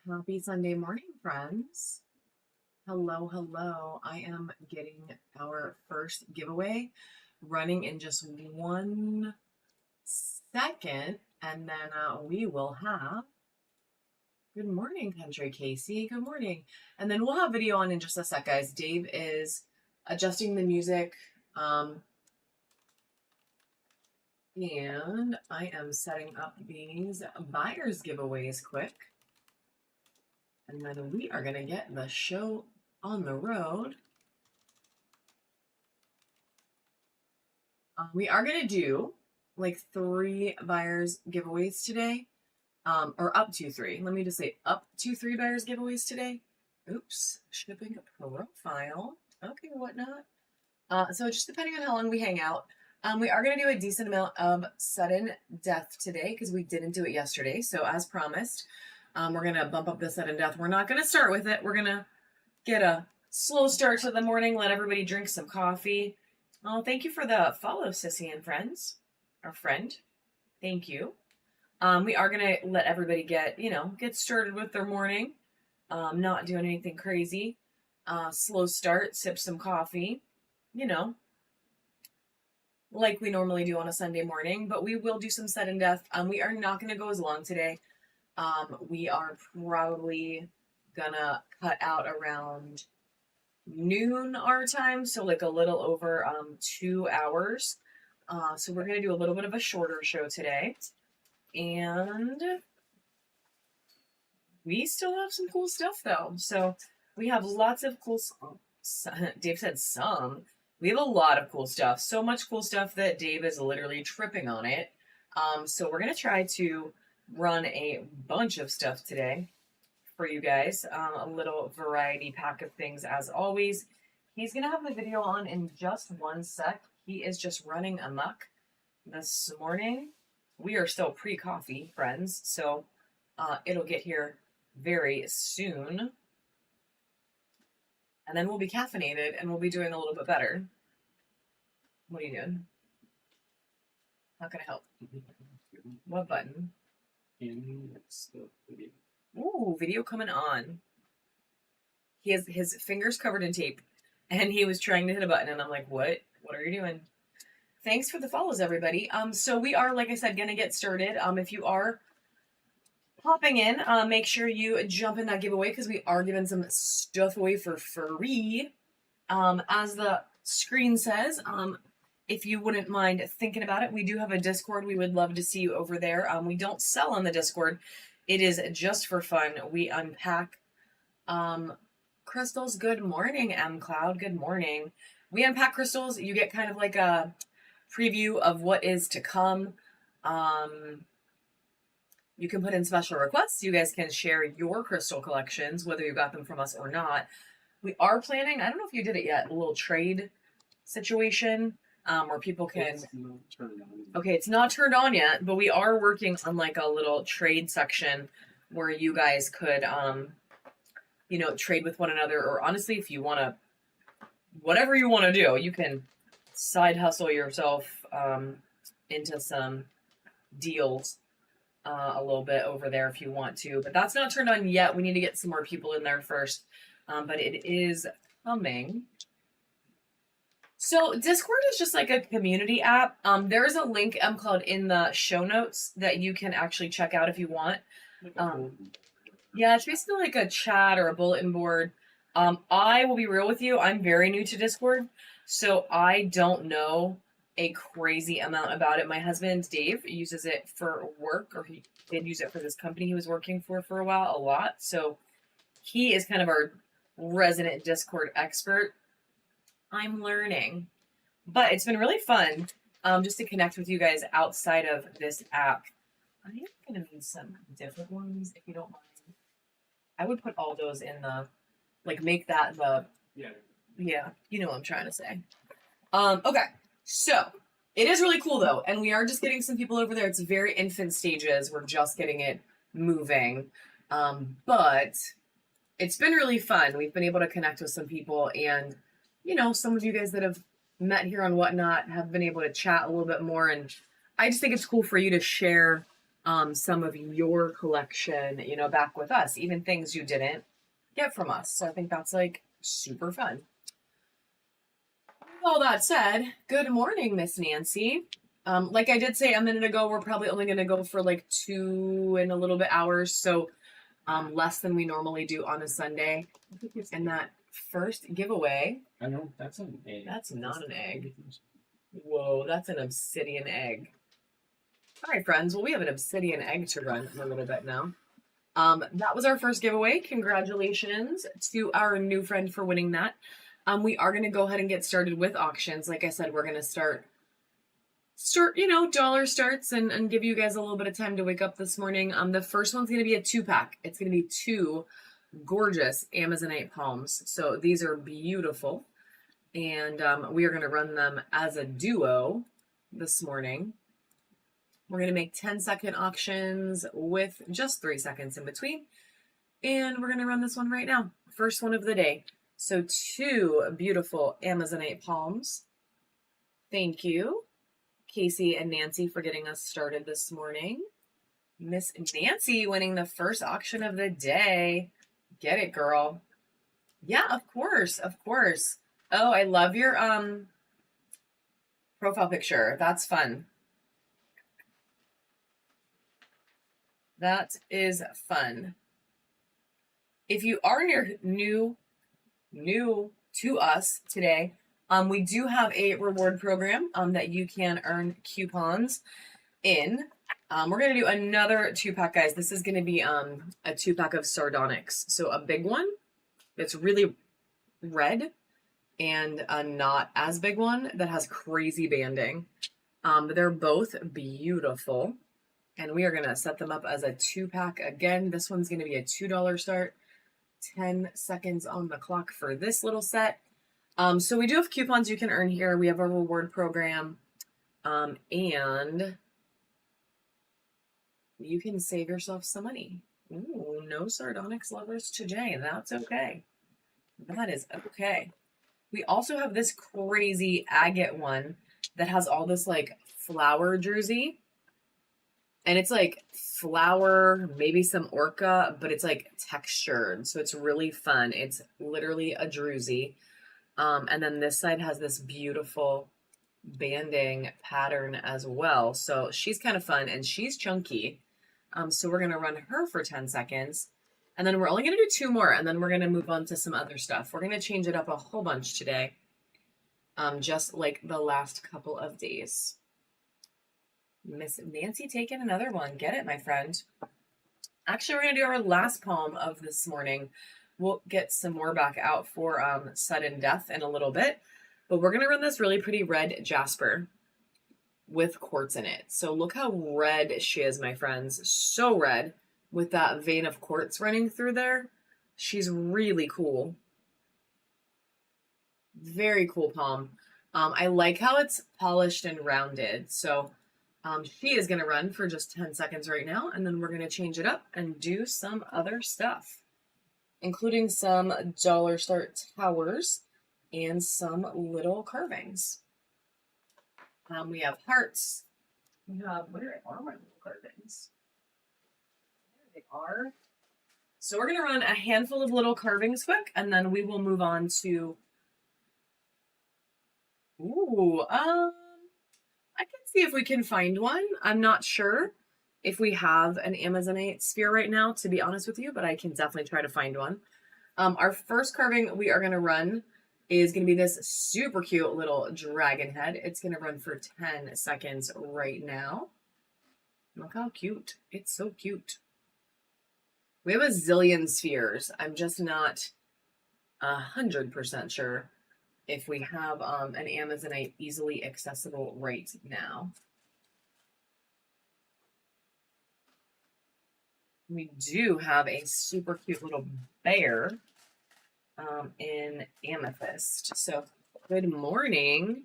Happy Sunday morning, friends. Hello, hello. I am getting our first giveaway running in just 1 second, and then we will have good morning, Country Casey. Good morning. And then we'll have video on in just a sec, guys. Dave is adjusting the music. And I am setting up these buyers giveaways quick. And then we are going to get the show on the road. We are going to do like 3 buyers giveaways today, or up to 3. Let me just say up to 3 buyers giveaways today. Oops, shipping a profile. Okay, whatnot. So just depending on how long we hang out, we are going to do a decent amount of sudden death today because we didn't do it yesterday. So as promised, we're going to bump up the sudden death. We're not going to start with it. We're going to get a slow start to the morning, let everybody drink some coffee. Oh, thank you for the follow, Sissy and friends. Our friend. Thank you. We are going to let everybody get started with their morning. Not doing anything crazy. Slow start, sip some coffee, like we normally do on a Sunday morning, but we will do some sudden death. We are not going to go as long today. We are probably gonna cut out around noon our time, so like a little over 2 hours. So we're gonna do a little bit of a shorter show today, and we still have some cool stuff though. So we have lots of cool. Dave said some. We have a lot of cool stuff. So much cool stuff that Dave is literally tripping on it. So we're gonna try to run a bunch of stuff today for you guys. A little variety pack of things as always. He's gonna have the video on in just 1 sec. He is just running amok this morning. We are still pre-coffee, friends, so it'll get here very soon. And then we'll be caffeinated and we'll be doing a little bit better. What are you doing? How can I help? What button? Ooh, video coming on. He has his fingers covered in tape, and he was trying to hit a button, and I'm like, what? What are you doing? Thanks for the follows, everybody. So we are, like I said, gonna get started. If you are popping in, make sure you jump in that giveaway because we are giving some stuff away for free. As the screen says, if you wouldn't mind thinking about it, we do have a Discord. We would love to see you over there. We don't sell on the Discord. It is just for fun. We unpack crystals. Good morning, M Cloud. Good morning. We unpack crystals. You get kind of like a preview of what is to come. You can put in special requests. You guys can share your crystal collections, whether you got them from us or not. We are planning, I don't know if you did it yet, a little trade situation. Where people can. It's not turned on. Okay, it's not turned on yet, but we are working on like a little trade section where you guys could, trade with one another. Or honestly, if you want to, whatever you want to do, you can side hustle yourself into some deals a little bit over there if you want to. But that's not turned on yet. We need to get some more people in there first. But it is coming. So Discord is just like a community app. There's a link, MCloud, in the show notes that you can actually check out if you want. Yeah, it's basically like a chat or a bulletin board. I will be real with you. I'm very new to Discord, so I don't know a crazy amount about it. My husband, Dave, uses it for work, or he did use it for this company he was working for a while, a lot. So he is kind of our resident Discord expert. I'm learning, but it's been really fun just to connect with you guys outside of this app. I am going to need some different ones if you don't mind. I would put all those in the, make that the, yeah, you know what I'm trying to say. Okay, so it is really cool though, and we are just getting some people over there. It's very infant stages. We're just getting it moving, but it's been really fun. We've been able to connect with some people, and some of you guys that have met here on Whatnot have been able to chat a little bit more. And I just think it's cool for you to share some of your collection, you know, back with us, even things you didn't get from us. So I think that's like super fun. All that said, good morning, Miss Nancy. Like I did say a minute ago, we're probably only going to go for like 2 and a little bit hours. So less than we normally do on a Sunday. And that first giveaway. I know, that's an egg. That's not an egg. Whoa, that's an obsidian egg. All right, friends. Well, we have an obsidian egg to run in a little bit now. That was our first giveaway. Congratulations to our new friend for winning that. We are going to go ahead and get started with auctions. Like I said, we're going to start, you know, dollar starts and give you guys a little bit of time to wake up this morning. The first one's going to be a 2-pack. It's going to be 2 gorgeous Amazonite palms. So these are beautiful. And we are going to run them as a duo this morning. We're going to make 10-second auctions with just 3 seconds in between. And we're going to run this one right now. First one of the day. So 2 beautiful Amazonite palms. Thank you, Casey and Nancy, for getting us started this morning. Miss Nancy winning the first auction of the day. Get it, girl. Yeah, of course, of course. Oh, I love your profile picture. That's fun. That is fun. If you are new to us today, we do have a reward program that you can earn coupons in. We're going to do another 2-pack, guys. This is going to be a 2-pack of sardonyx. So a big one that's really red and a not as big one that has crazy banding. They're both beautiful. And we are going to set them up as a 2-pack. Again, this one's going to be a $2 start. 10 seconds on the clock for this little set. So we do have coupons you can earn here. We have a reward program. And you can save yourself some money. Ooh, no sardonyx lovers today. That's okay. That is okay. We also have this crazy agate one that has all this like flower druzy. And it's like flower, maybe some orca, but it's like textured. So it's really fun. It's literally a druzy. And then this side has this beautiful banding pattern as well. So she's kind of fun and she's chunky. So we're going to run her for 10 seconds. And then we're only going to do 2 more. And then we're going to move on to some other stuff. We're going to change it up a whole bunch today. Just like the last couple of days. Miss Nancy taking another one. Get it, my friend. Actually, we're going to do our last palm of this morning. We'll get some more back out for sudden death in a little bit. But we're going to run this really pretty red jasper with quartz in it. So look how red she is, my friends. So red with that vein of quartz running through there. She's really cool. Very cool palm. I like how it's polished and rounded. So she is going to run for just 10 seconds right now, and then we're going to change it up and do some other stuff, including some dollar start towers and some little carvings. We have hearts. We have, where are my little carvings? There they are. So we're going to run a handful of little carvings quick, and then we will move on to, I can see if we can find one. I'm not sure if we have an Amazonite sphere right now, to be honest with you, but I can definitely try to find one. Our first carving we are going to run is going to be this super cute little dragon head. It's going to run for 10 seconds right now. Look how cute. It's so cute. We have a zillion spheres. I'm just not 100% sure if we have an Amazonite easily accessible right now. We do have a super cute little bear in amethyst. So good morning.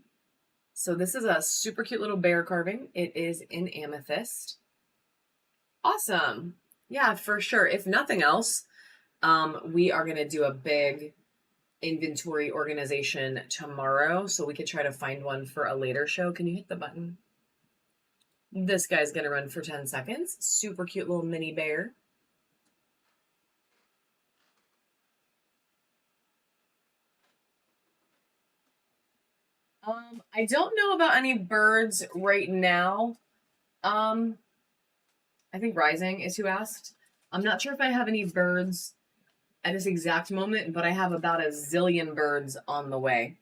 So this is a super cute little bear carving. It is in amethyst. Awesome. Yeah, for sure. If nothing else, we are going to do a big inventory organization tomorrow, so we could try to find one for a later show. Can you hit the button? This guy's gonna run for 10 seconds. Super cute little mini bear. I don't know about any birds right now. I think Rising is who asked. I'm not sure if I have any birds at this exact moment, but I have about a zillion birds on the way.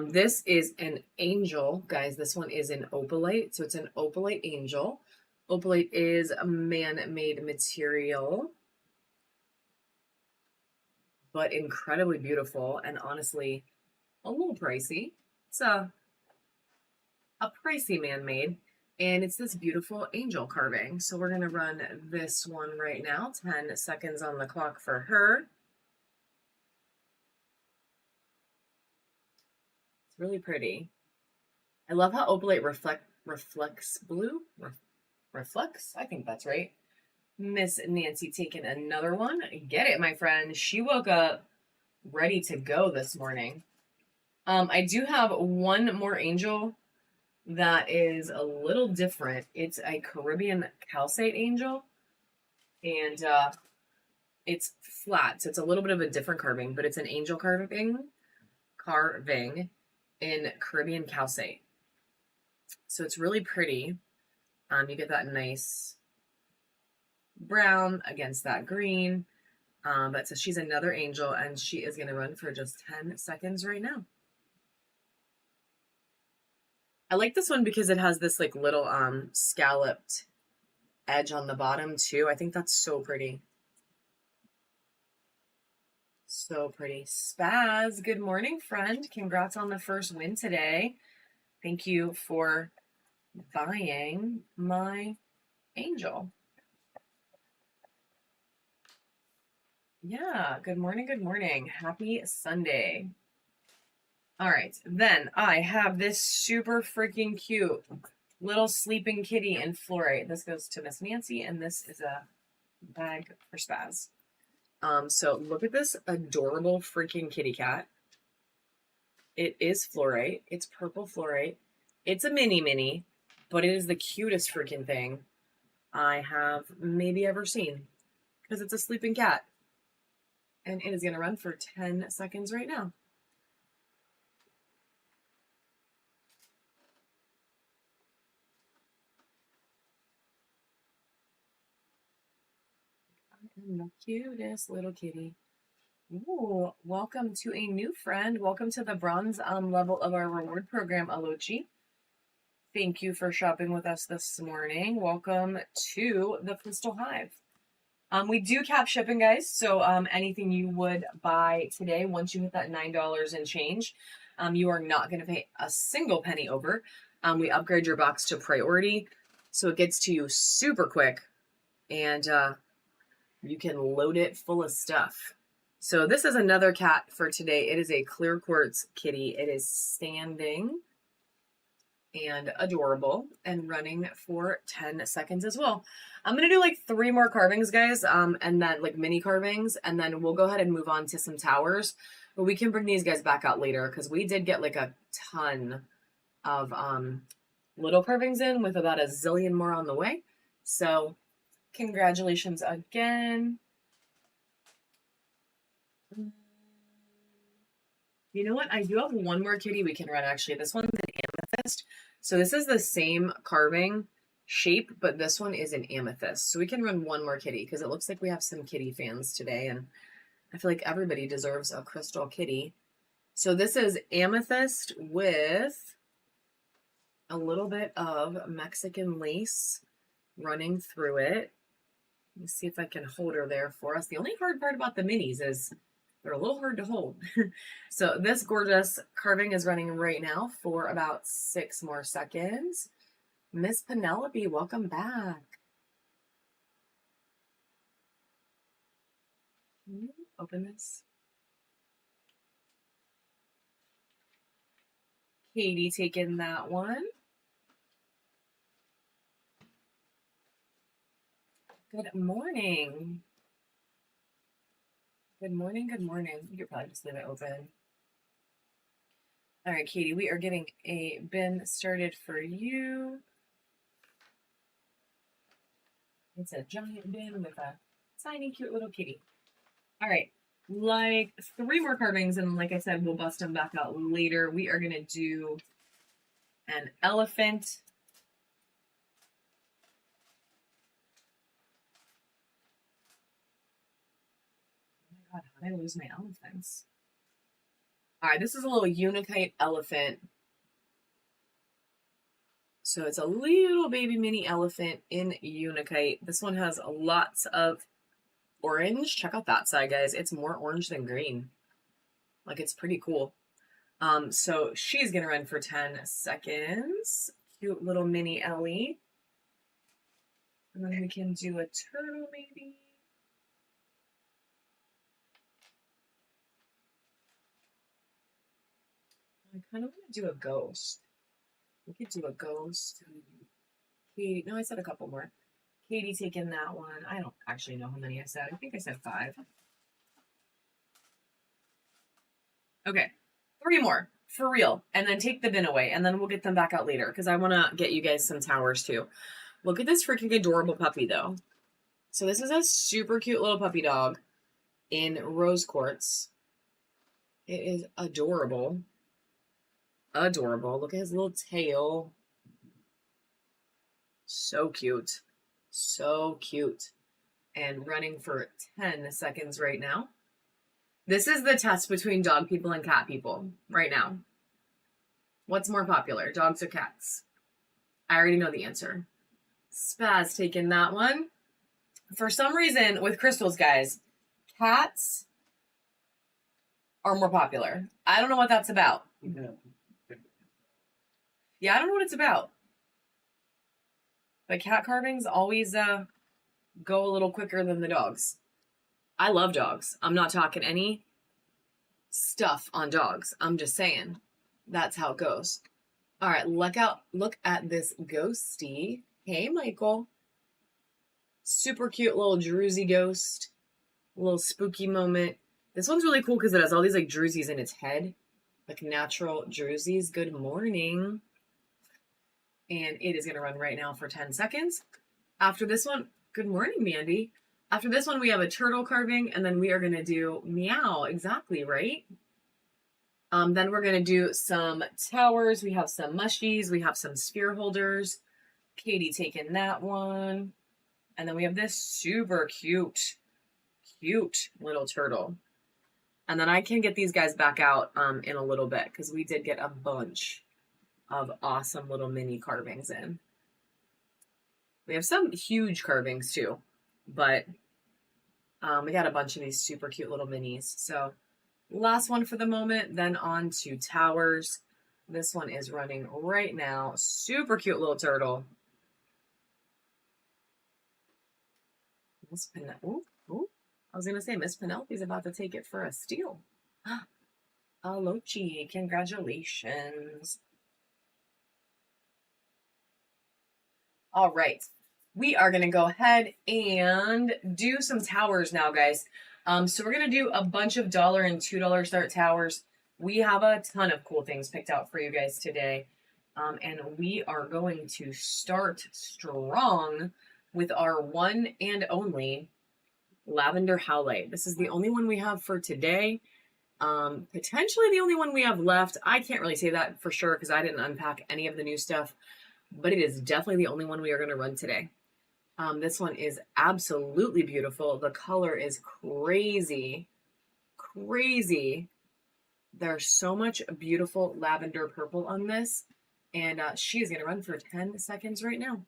This is an angel, guys. This one is an opalite, so it's an opalite angel. Opalite is a man-made material, but incredibly beautiful and honestly a little pricey. It's a pricey man-made, and it's this beautiful angel carving. So we're gonna run this one right now. 10 seconds on the clock for her. It's really pretty. I love how opalite reflects blue. Reflects? I think that's right. Miss Nancy taking another one. Get it, my friend. She woke up ready to go this morning. I do have one more angel that is a little different. It's a Caribbean calcite angel, and it's flat, so it's a little bit of a different carving, but it's an angel carving in Caribbean calcite. So it's really pretty. You get that nice brown against that green. But so she's another angel, and she is going to run for just 10 seconds right now. I like this one because it has this like little scalloped edge on the bottom too. I think that's so pretty. So pretty. Spaz, good morning, friend. Congrats on the first win today. Thank you for buying my angel. Yeah, good morning, good morning. Happy Sunday. All right, then I have this super freaking cute little sleeping kitty in fluorite. This goes to Miss Nancy, and this is a bag for Spaz. So look at this adorable freaking kitty cat. It is fluorite. It's purple fluorite. It's a mini, but it is the cutest freaking thing I have maybe ever seen because it's a sleeping cat. And it is going to run for 10 seconds right now. I am the cutest little kitty. Ooh, welcome to a new friend. Welcome to the bronze level of our reward program, Alochi. Thank you for shopping with us this morning. Welcome to the Crystal Hive. We do cap shipping, guys. So anything you would buy today, once you hit that $9 and change, you are not going to pay a single penny over. We upgrade your box to priority, so it gets to you super quick, and you can load it full of stuff. So this is another cat for today. It is a clear quartz kitty. It is standing and adorable and running for 10 seconds as well. I'm going to do like 3 more carvings, guys, and then like mini carvings, and then we'll go ahead and move on to some towers. But we can bring these guys back out later because we did get like a ton of little carvings in with about a zillion more on the way. So congratulations again. You know what? I do have one more kitty we can run, actually. This one's an amethyst. So this is the same carving shape, but this one is an amethyst. So we can run one more kitty because it looks like we have some kitty fans today, and I feel like everybody deserves a crystal kitty. So this is amethyst with a little bit of Mexican lace running through it. Let me see if I can hold her there for us. The only hard part about the minis is they're a little hard to hold. So this gorgeous carving is running right now for about 6 more seconds. Miss Penelope, welcome back. Can you open this? Katie taking that one. Good morning. Good morning, good morning. You could probably just leave it open. All right, Katie, we are getting a bin started for you. It's a giant bin with a tiny, cute little kitty. All right. Like 3 more carvings, and like I said, we'll bust them back out later. We are going to do an elephant. Oh my God, how did I lose my elephants? All right, this is a little Unikite elephant. So it's a little baby mini elephant in Unikite. This one has lots of orange. Check out that side, guys. It's more orange than green. Like, it's pretty cool. So she's gonna run for 10 seconds. Cute little mini Ellie. And then we can do a turtle maybe. I kind of want to do a ghost. We could do a ghost. Katie, no, I said a couple more. Katie taking that one. I don't actually know how many I said. I think I said 5. Okay, 3 more for real, and then take the bin away, and then we'll get them back out later because I want to get you guys some towers too. Look at this freaking adorable puppy though. So this is a super cute little puppy dog in rose quartz. It is adorable. Adorable. Look at his little tail. So cute. So cute. And running for 10 seconds right now. This is the test between dog people and cat people right now. What's more popular, dogs or cats? I already know the answer. Spaz taking that one. For some reason, with crystals, guys, cats are more popular. I don't know what that's about. Yeah, I don't know what it's about. But cat carvings always go a little quicker than the dogs. I love dogs. I'm not talking any stuff on dogs. I'm just saying that's how it goes. All right, look at this ghosty. Hey, Michael. Super cute little druzy ghost. A little spooky moment. This one's really cool because it has all these like druzies in its head. Like natural druzies. Good morning. And it is going to run right now for 10 seconds. After this one, good morning, Mandy. After this one, we have a turtle carving, and then we are going to do meow. Exactly, right? Then we're going to do some towers. We have some mushies. We have some sphere holders. Katie taking that one. And then we have this super cute little turtle. And then I can get these guys back out in a little bit because we did get a bunch of awesome little mini carvings in. We have some huge carvings too, but we got a bunch of these super cute little minis. So last one for the moment, then on to towers. This one is running right now. Super cute little turtle. Miss Penelope. I was going to say Miss Penelope's about to take it for a steal. Alochi, congratulations. All right, we are going to go ahead and do some towers now, guys. So we're going to do a bunch of $1 and $2 start towers. We have a ton of cool things picked out for you guys today. And we are going to start strong with our one and only Lavender Howlite. This is the only one we have for today. Potentially the only one we have left. I can't really say that for sure because I didn't unpack any of the new stuff. But it is definitely the only one we are going to run today. This one is absolutely beautiful. The color is crazy. Crazy. There's so much beautiful lavender purple on this. And she is going to run for 10 seconds right now.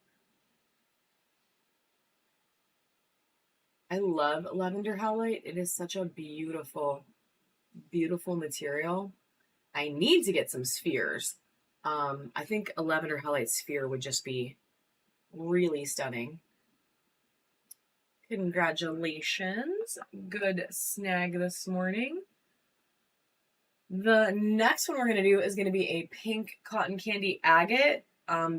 I love Lavender Howlite. It is such a beautiful, beautiful material. I need to get some spheres. I think a Lavender Howlite sphere would just be really stunning. Congratulations. Good snag this morning. The next one we're going to do is going to be a pink cotton candy agate.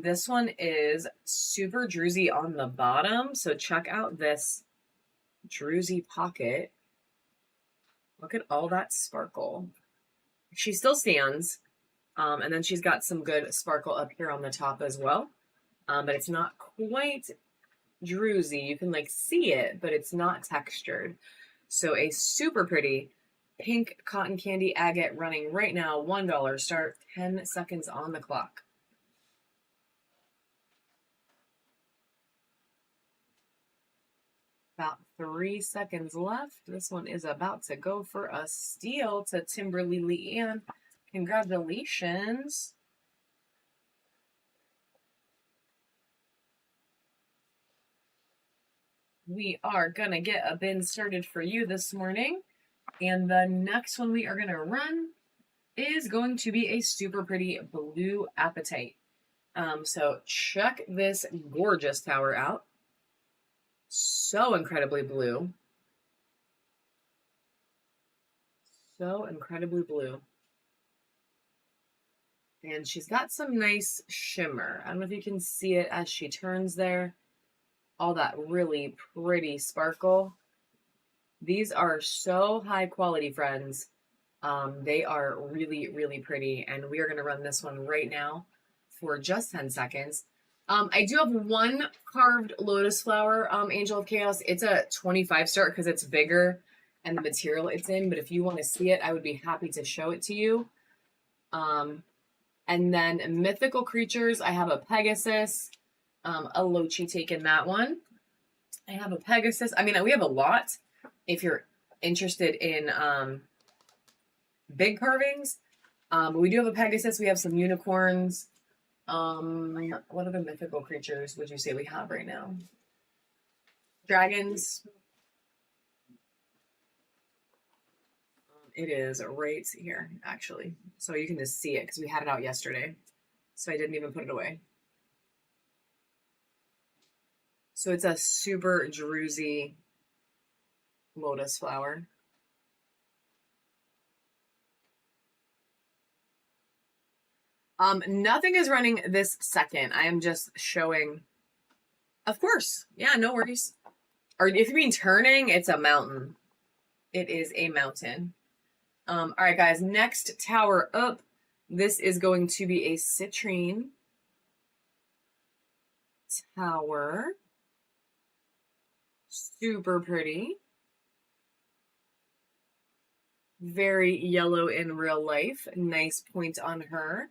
This one is super druzy on the bottom. So check out this druzy pocket. Look at all that sparkle. She still stands. And then she's got some good sparkle up here on the top as well. But it's not quite druzy. You can like see it, but it's not textured. So a super pretty pink cotton candy agate running right now, $1 start, 10 seconds on the clock. About 3 seconds left. This one is about to go for a steal to Timberly Leanne. Congratulations. We are going to get a bin started for you this morning. And the next one we are going to run is going to be a super pretty blue apatite. So check this gorgeous tower out. So incredibly blue. So incredibly blue. And she's got some nice shimmer. I don't know if you can see it as she turns there. All that really pretty sparkle. These are so high quality, friends. They are really, really pretty. And we are going to run this one right now for just 10 seconds. I do have one carved lotus flower, Angel of Chaos. It's a 25 start because it's bigger and the material it's in. But if you want to see it, I would be happy to show it to you. And then mythical creatures, I have a Pegasus, a Lochi taking that one. I have a Pegasus. I mean, we have a lot. If you're interested in big carvings, but we do have a Pegasus. We have some unicorns. What other mythical creatures would you say we have right now? Dragons. It is right here, actually. So you can just see it because we had it out yesterday. So I didn't even put it away. So it's a super druzy lotus flower. Nothing is running this second. I am just showing. Of course. Yeah, no worries. Or if you mean turning, it's a mountain. It is a mountain. All right, guys, next tower up. This is going to be a citrine tower. Super pretty. Very yellow in real life. Nice point on her.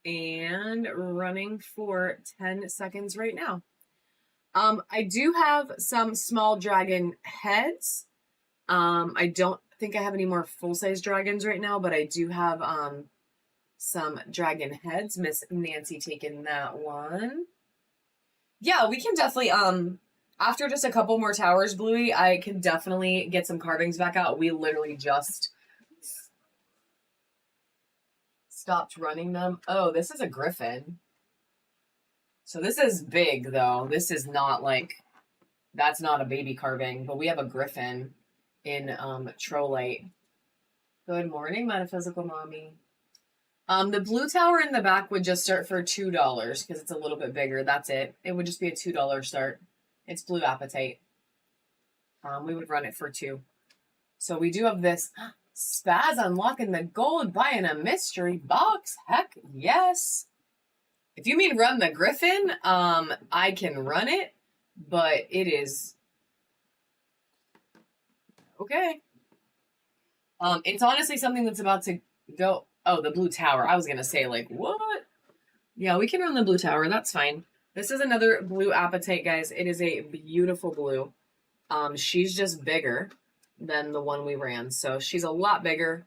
And running for 10 seconds right now. I do have some small dragon heads. I don't think I have any more full-size dragons right now, but I do have some dragon heads. Miss Nancy taking that one. Yeah, we can definitely after just a couple more towers, Bluey, I can definitely get some carvings back out. We literally just stopped running them. Oh, this is a griffin. So this is big though. This is not like, that's not a baby carving, but we have a griffin in Trolite. Good morning, Metaphysical Mommy. The blue tower in the back would just start for $2 because it's a little bit bigger. That's it. It would just be a $2 start. It's blue apatite. We would run it for $2. So we do have this Spaz unlocking the gold, buying a mystery box. Heck yes. If you mean run the griffin, I can run it, but it is okay. It's honestly something that's about to go. Oh, the blue tower. I was gonna say, like, what? Yeah, we can run the blue tower. That's fine. This is another blue apatite, guys. It is a beautiful blue. She's just bigger than the one we ran, so she's a lot bigger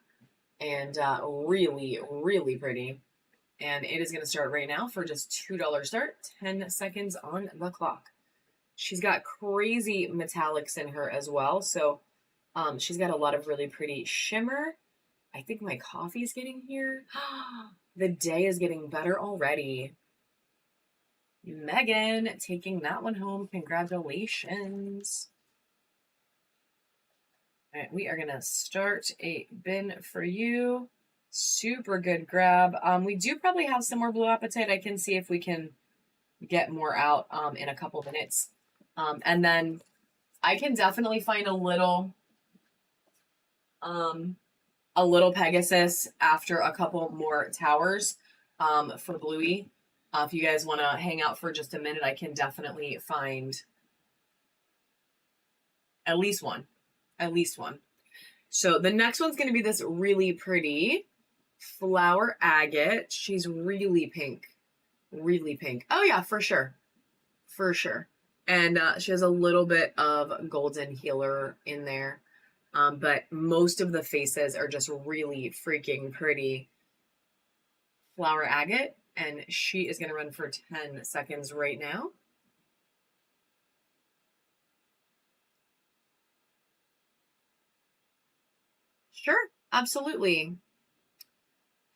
and really, really pretty. And it is going to start right now for just $2 start, 10 seconds on the clock. She's got crazy metallics in her as well. So she's got a lot of really pretty shimmer. I think my coffee is getting here. The day is getting better already. Megan taking that one home. Congratulations. All right, we are going to start a bin for you. Super good grab. We do probably have some more blue apatite. I can see if we can get more out in a couple minutes. And then I can definitely find a little Pegasus after a couple more towers for Bluey. If you guys want to hang out for just a minute, I can definitely find At least one. At least one. So the next one's going to be this really pretty flower agate. She's really pink. Really pink. Oh yeah, for sure. For sure. And she has a little bit of golden healer in there. But most of the faces are just really freaking pretty flower agate. And she is going to run for 10 seconds right now. Sure, absolutely.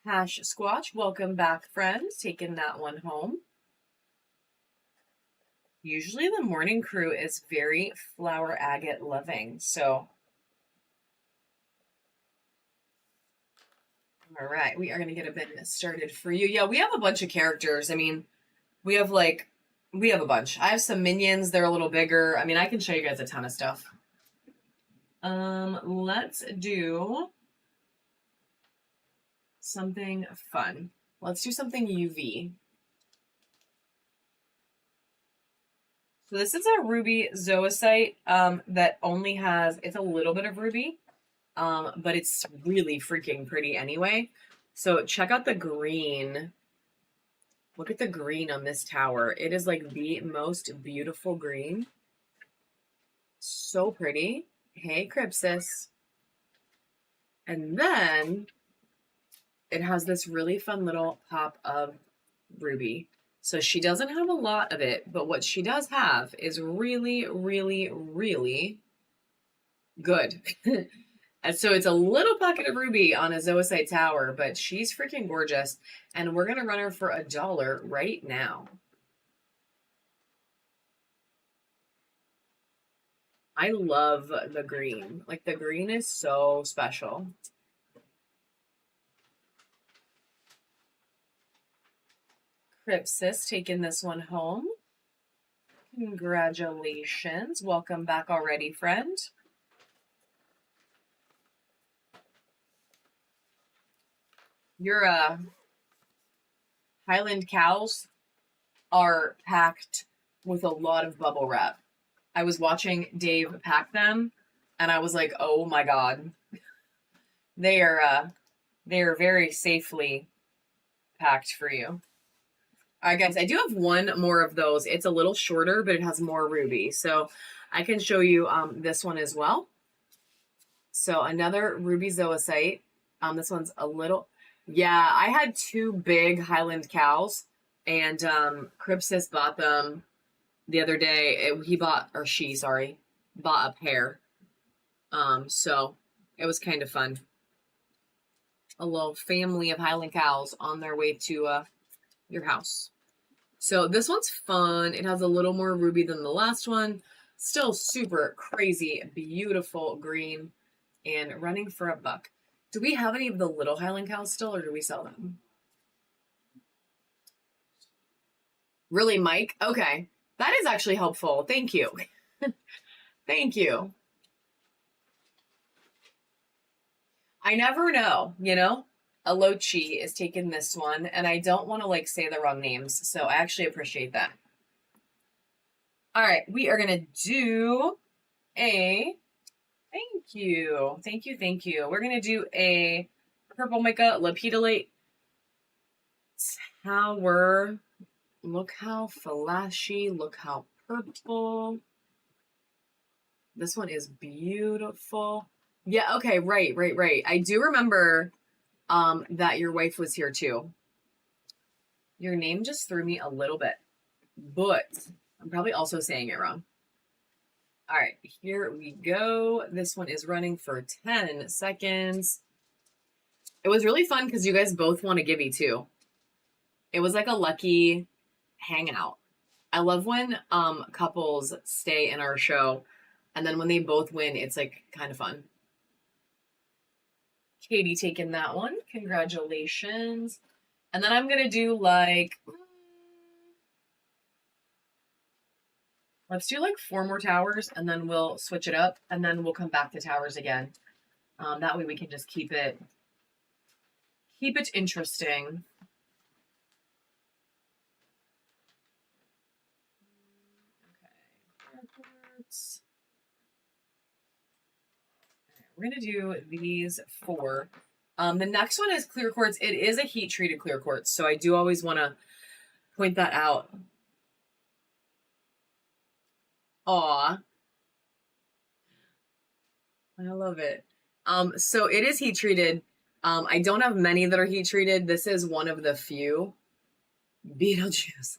Hash Squatch, welcome back, friends. Taking that one home. Usually the morning crew is very flower agate loving, so. All right, we are going to get a bit started for you. Yeah, we have a bunch of characters. I mean, we have a bunch. I have some minions. They're a little bigger. I mean, I can show you guys a ton of stuff. Let's do something fun. Let's do something UV. So this is a ruby zoisite that only has, it's a little bit of ruby, but it's really freaking pretty anyway. So check out the green. Look at the green on this tower. It is like the most beautiful green. So pretty. Hey, Crypsis. And then it has this really fun little pop of ruby. So she doesn't have a lot of it, but what she does have is really, really, really good. And so it's a little pocket of ruby on a zoisite tower, but she's freaking gorgeous. And we're going to run her for $1 right now. I love the green. Like, the green is so special. Crypsis taking this one home. Congratulations. Welcome back already, friend. Your Highland cows are packed with a lot of bubble wrap. I was watching Dave pack them, and I was like, oh my god. They are very safely packed for you. All right, guys, I do have one more of those. It's a little shorter, but it has more ruby. So I can show you this one as well. So another ruby zoisite. This one's a little, yeah, I had 2 big Highland cows, and Crypsis bought them the other day. She bought a pair. So it was kind of fun. A little family of Highland cows on their way to your house. So this one's fun. It has a little more ruby than the last one. Still super crazy, beautiful green, and running for $1. Do we have any of the little Highland cows still, or do we sell them? Really, Mike? Okay. That is actually helpful. Thank you. Thank you. I never know, you know? Alochi is taking this one, and I don't want to say the wrong names, so I actually appreciate that. All right, we are going to do a, thank you. We're going to do a purple mica lepidolite tower. Look how flashy, look how purple. This one is beautiful. Yeah, okay, right. I do remember that your wife was here too. Your name just threw me a little bit, but I'm probably also saying it wrong. All right, here we go. This one is running for 10 seconds. It was really fun because you guys both won a Gibby too. It was like a lucky hangout. I love when couples stay in our show, and then when they both win, it's like kind of fun. Katie taking that one. Congratulations. And then I'm going to do let's do 4 more towers, and then we'll switch it up, and then we'll come back to towers again. That way we can just keep it interesting. Okay. we're going to do these 4. The next one is clear quartz. It is a heat treated clear quartz, so I do always want to point that out. Aw. I love it. So it is heat treated. I don't have many that are heat treated. This is one of the few. Beetlejuice.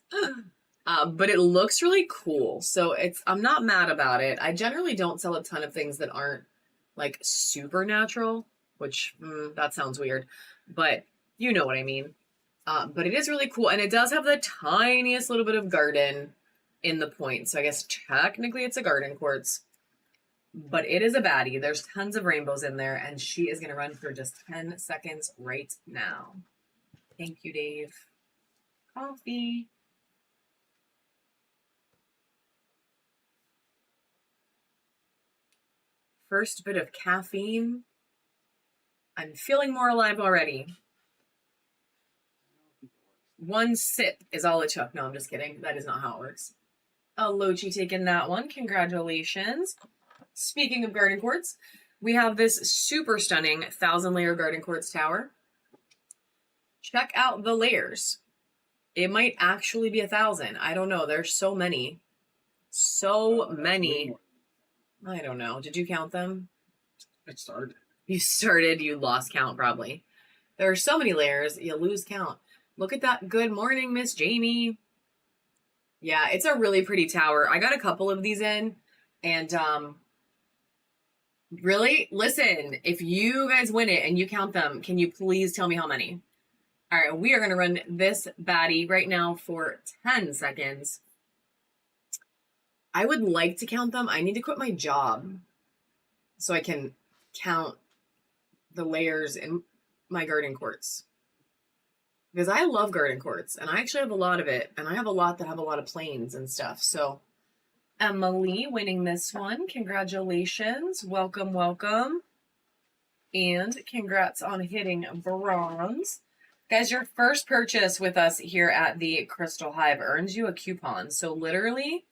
But it looks really cool. So I'm not mad about it. I generally don't sell a ton of things that aren't like supernatural, which that sounds weird, but you know what I mean. But it is really cool. And it does have the tiniest little bit of garden in the point. So I guess technically it's a garden quartz, but it is a baddie. There's tons of rainbows in there, and she is going to run for just 10 seconds right now. Thank you, Dave. Coffee. First bit of caffeine. I'm feeling more alive already. 1 sip is all it took. No, I'm just kidding. That is not how it works. Lochi taking that one. Congratulations. Speaking of garden quartz, we have this super stunning 1,000-layer garden quartz tower. Check out the layers. It might actually be 1,000. I don't know. There's so many. So many. I don't know. Did you count them? I started. You started. You lost count probably. There are so many layers. You lose count. Look at that. Good morning, Miss Jamie. Yeah, it's a really pretty tower. I got a couple of these in, and really, listen, if you guys win it and you count them, can you please tell me how many? All right, we are going to run this baddie right now for 10 seconds. I would like to count them. I need to quit my job so I can count the layers in my garden quartz. Because I love garden quartz, and I actually have a lot of it, and I have a lot that have a lot of planes and stuff. So Emily winning this one. Congratulations. Welcome, welcome. And congrats on hitting bronze. Guys, your first purchase with us here at the Crystal Hive earns you a coupon. So literally,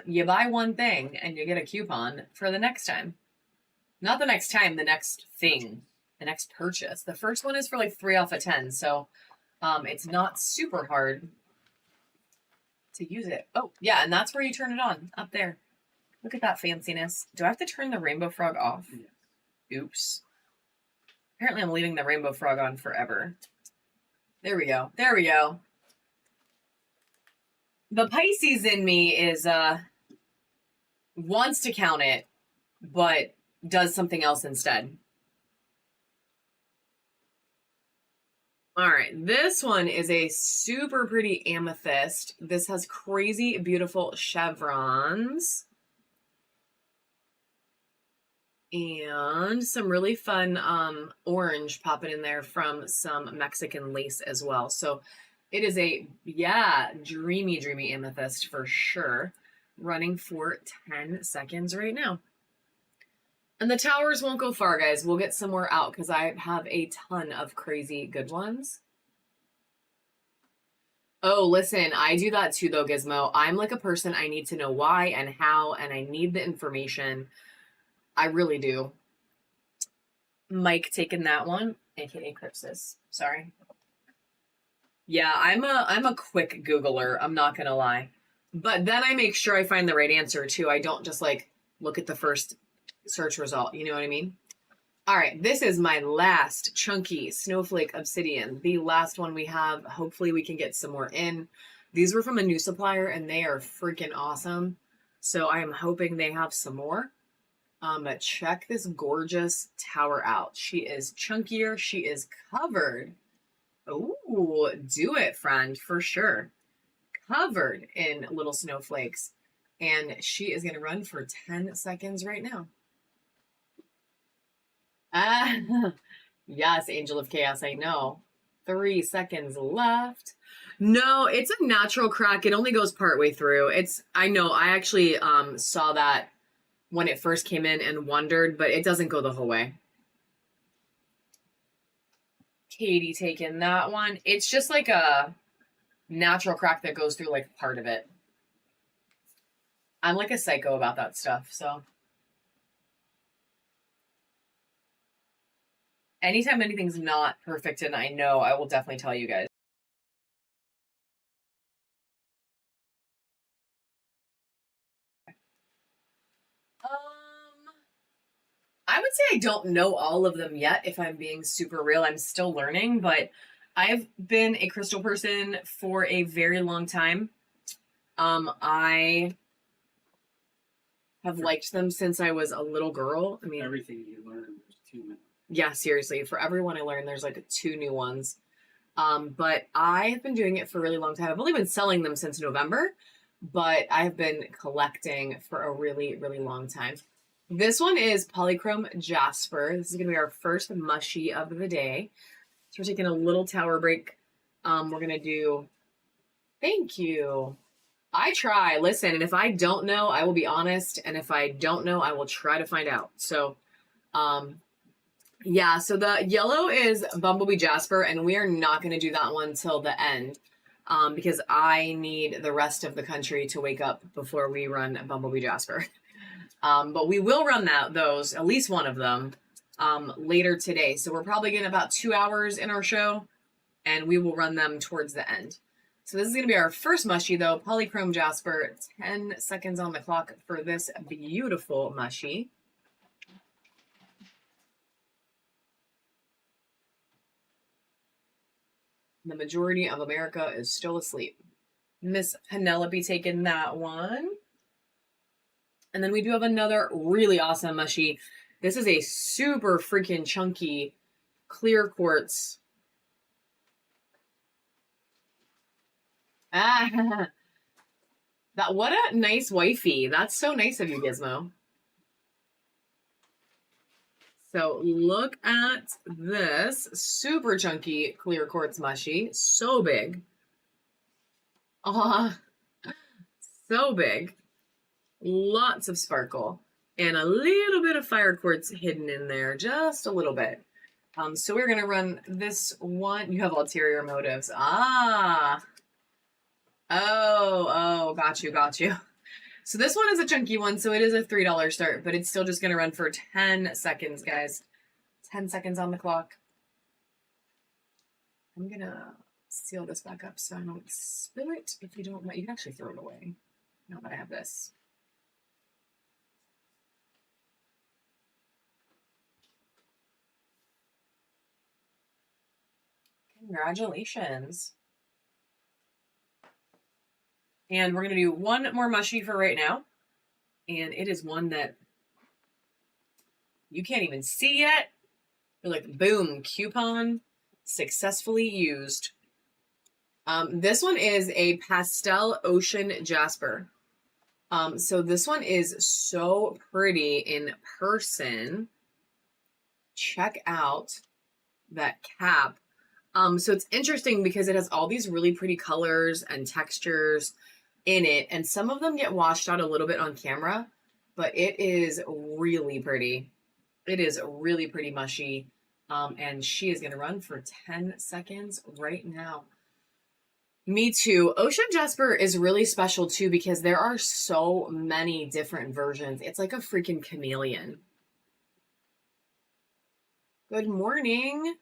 you buy one thing and you get a coupon for the next time. Not the next time, the next thing. The next purchase. The first one is for like 3 off of 10. So it's not super hard to use it. Oh, yeah. And that's where you turn it on up there. Look at that fanciness. Do I have to turn the rainbow frog off? Yes. Oops. Apparently I'm leaving the rainbow frog on forever. There we go. There we go. The Pisces in me is, wants to count it, but does something else instead. All right, this one is a super pretty amethyst. This has crazy beautiful chevrons. And some really fun orange popping in there from some Mexican lace as well. So it is a, yeah, dreamy, dreamy amethyst for sure. Running for 10 seconds right now. And the towers won't go far, guys. We'll get some more out because I have a ton of crazy good ones. Oh, listen, I do that too, though, Gizmo. I'm like a person, I need to know why and how, and I need the information. I really do. Mike taking that one, aka Crypsis. Sorry. Yeah, I'm a quick Googler. I'm not gonna lie. But then I make sure I find the right answer too. I don't just like look at the first search result. You know what I mean? All right, this is my last chunky snowflake obsidian. The last one we have. Hopefully we can get some more in. These were from a new supplier and they are freaking awesome. So I am hoping they have some more. But check this gorgeous tower out. She is chunkier. She is covered. Ooh, do it, friend, for sure. Covered in little snowflakes. And she is going to run for 10 seconds right now. Yes, Angel of Chaos, I know. 3 seconds left. No, it's a natural crack. It only goes partway through. I know, I actually saw that when it first came in and wondered, but it doesn't go the whole way. Katie taking that one. It's just like a natural crack that goes through like part of it. I'm like a psycho about that stuff, so. anytime anything's not perfect and I know, I will definitely tell you guys. I would say I don't know all of them yet, if I'm being super real. I'm still learning, but I've been a crystal person for a very long time. I have liked them since I was a little girl. I mean, everything you learn, there's 2 minutes. Yeah, seriously. For everyone I learn, there's like 2 new ones. But I have been doing it for a really long time. I've only been selling them since November, but I've been collecting for a really, really long time. This one is Polychrome Jasper. This is going to be our first mushy of the day. So we're taking a little tower break. We're going to do, thank you. I try, listen, and if I don't know, I will be honest. And if I don't know, I will try to find out. So, yeah, so the yellow is Bumblebee Jasper, and we are not going to do that one till the end. Because I need the rest of the country to wake up before we run Bumblebee Jasper. But we will run those, at least one of them, later today. So we're probably getting about 2 hours in our show, and we will run them towards the end. So this is going to be our first mushy, though. Polychrome Jasper, 10 seconds on the clock for this beautiful mushy. The majority of America is still asleep. Miss Penelope taking that one. And then we do have another really awesome mushy. This is a super freaking chunky clear quartz. Ah, what a nice wifey. That's so nice of you, Gizmo. So look at this super chunky clear quartz mushy. So big. So big. Lots of sparkle. And a little bit of fire quartz hidden in there. Just a little bit. So we're going to run this one. You have ulterior motives. Got you. So this one is a chunky one, so it is a $3 start, but it's still just going to run for 10 seconds, guys. 10 seconds on the clock. I'm going to seal this back up so I don't spill it. If you don't want, you can actually throw it away. Now that I have this. Congratulations. And we're going to do one more mushy for right now. And it is one that you can't even see yet. You're like, boom, coupon successfully used. This one is a pastel ocean jasper. So this one is so pretty in person. Check out that cap. So it's interesting because it has all these really pretty colors and textures in it, and some of them get washed out a little bit on camera, but it is really pretty. It is really pretty mushy. And she is going to run for 10 seconds right now. Me too. Ocean Jasper is really special too because there are so many different versions. It's like a freaking chameleon. Good morning.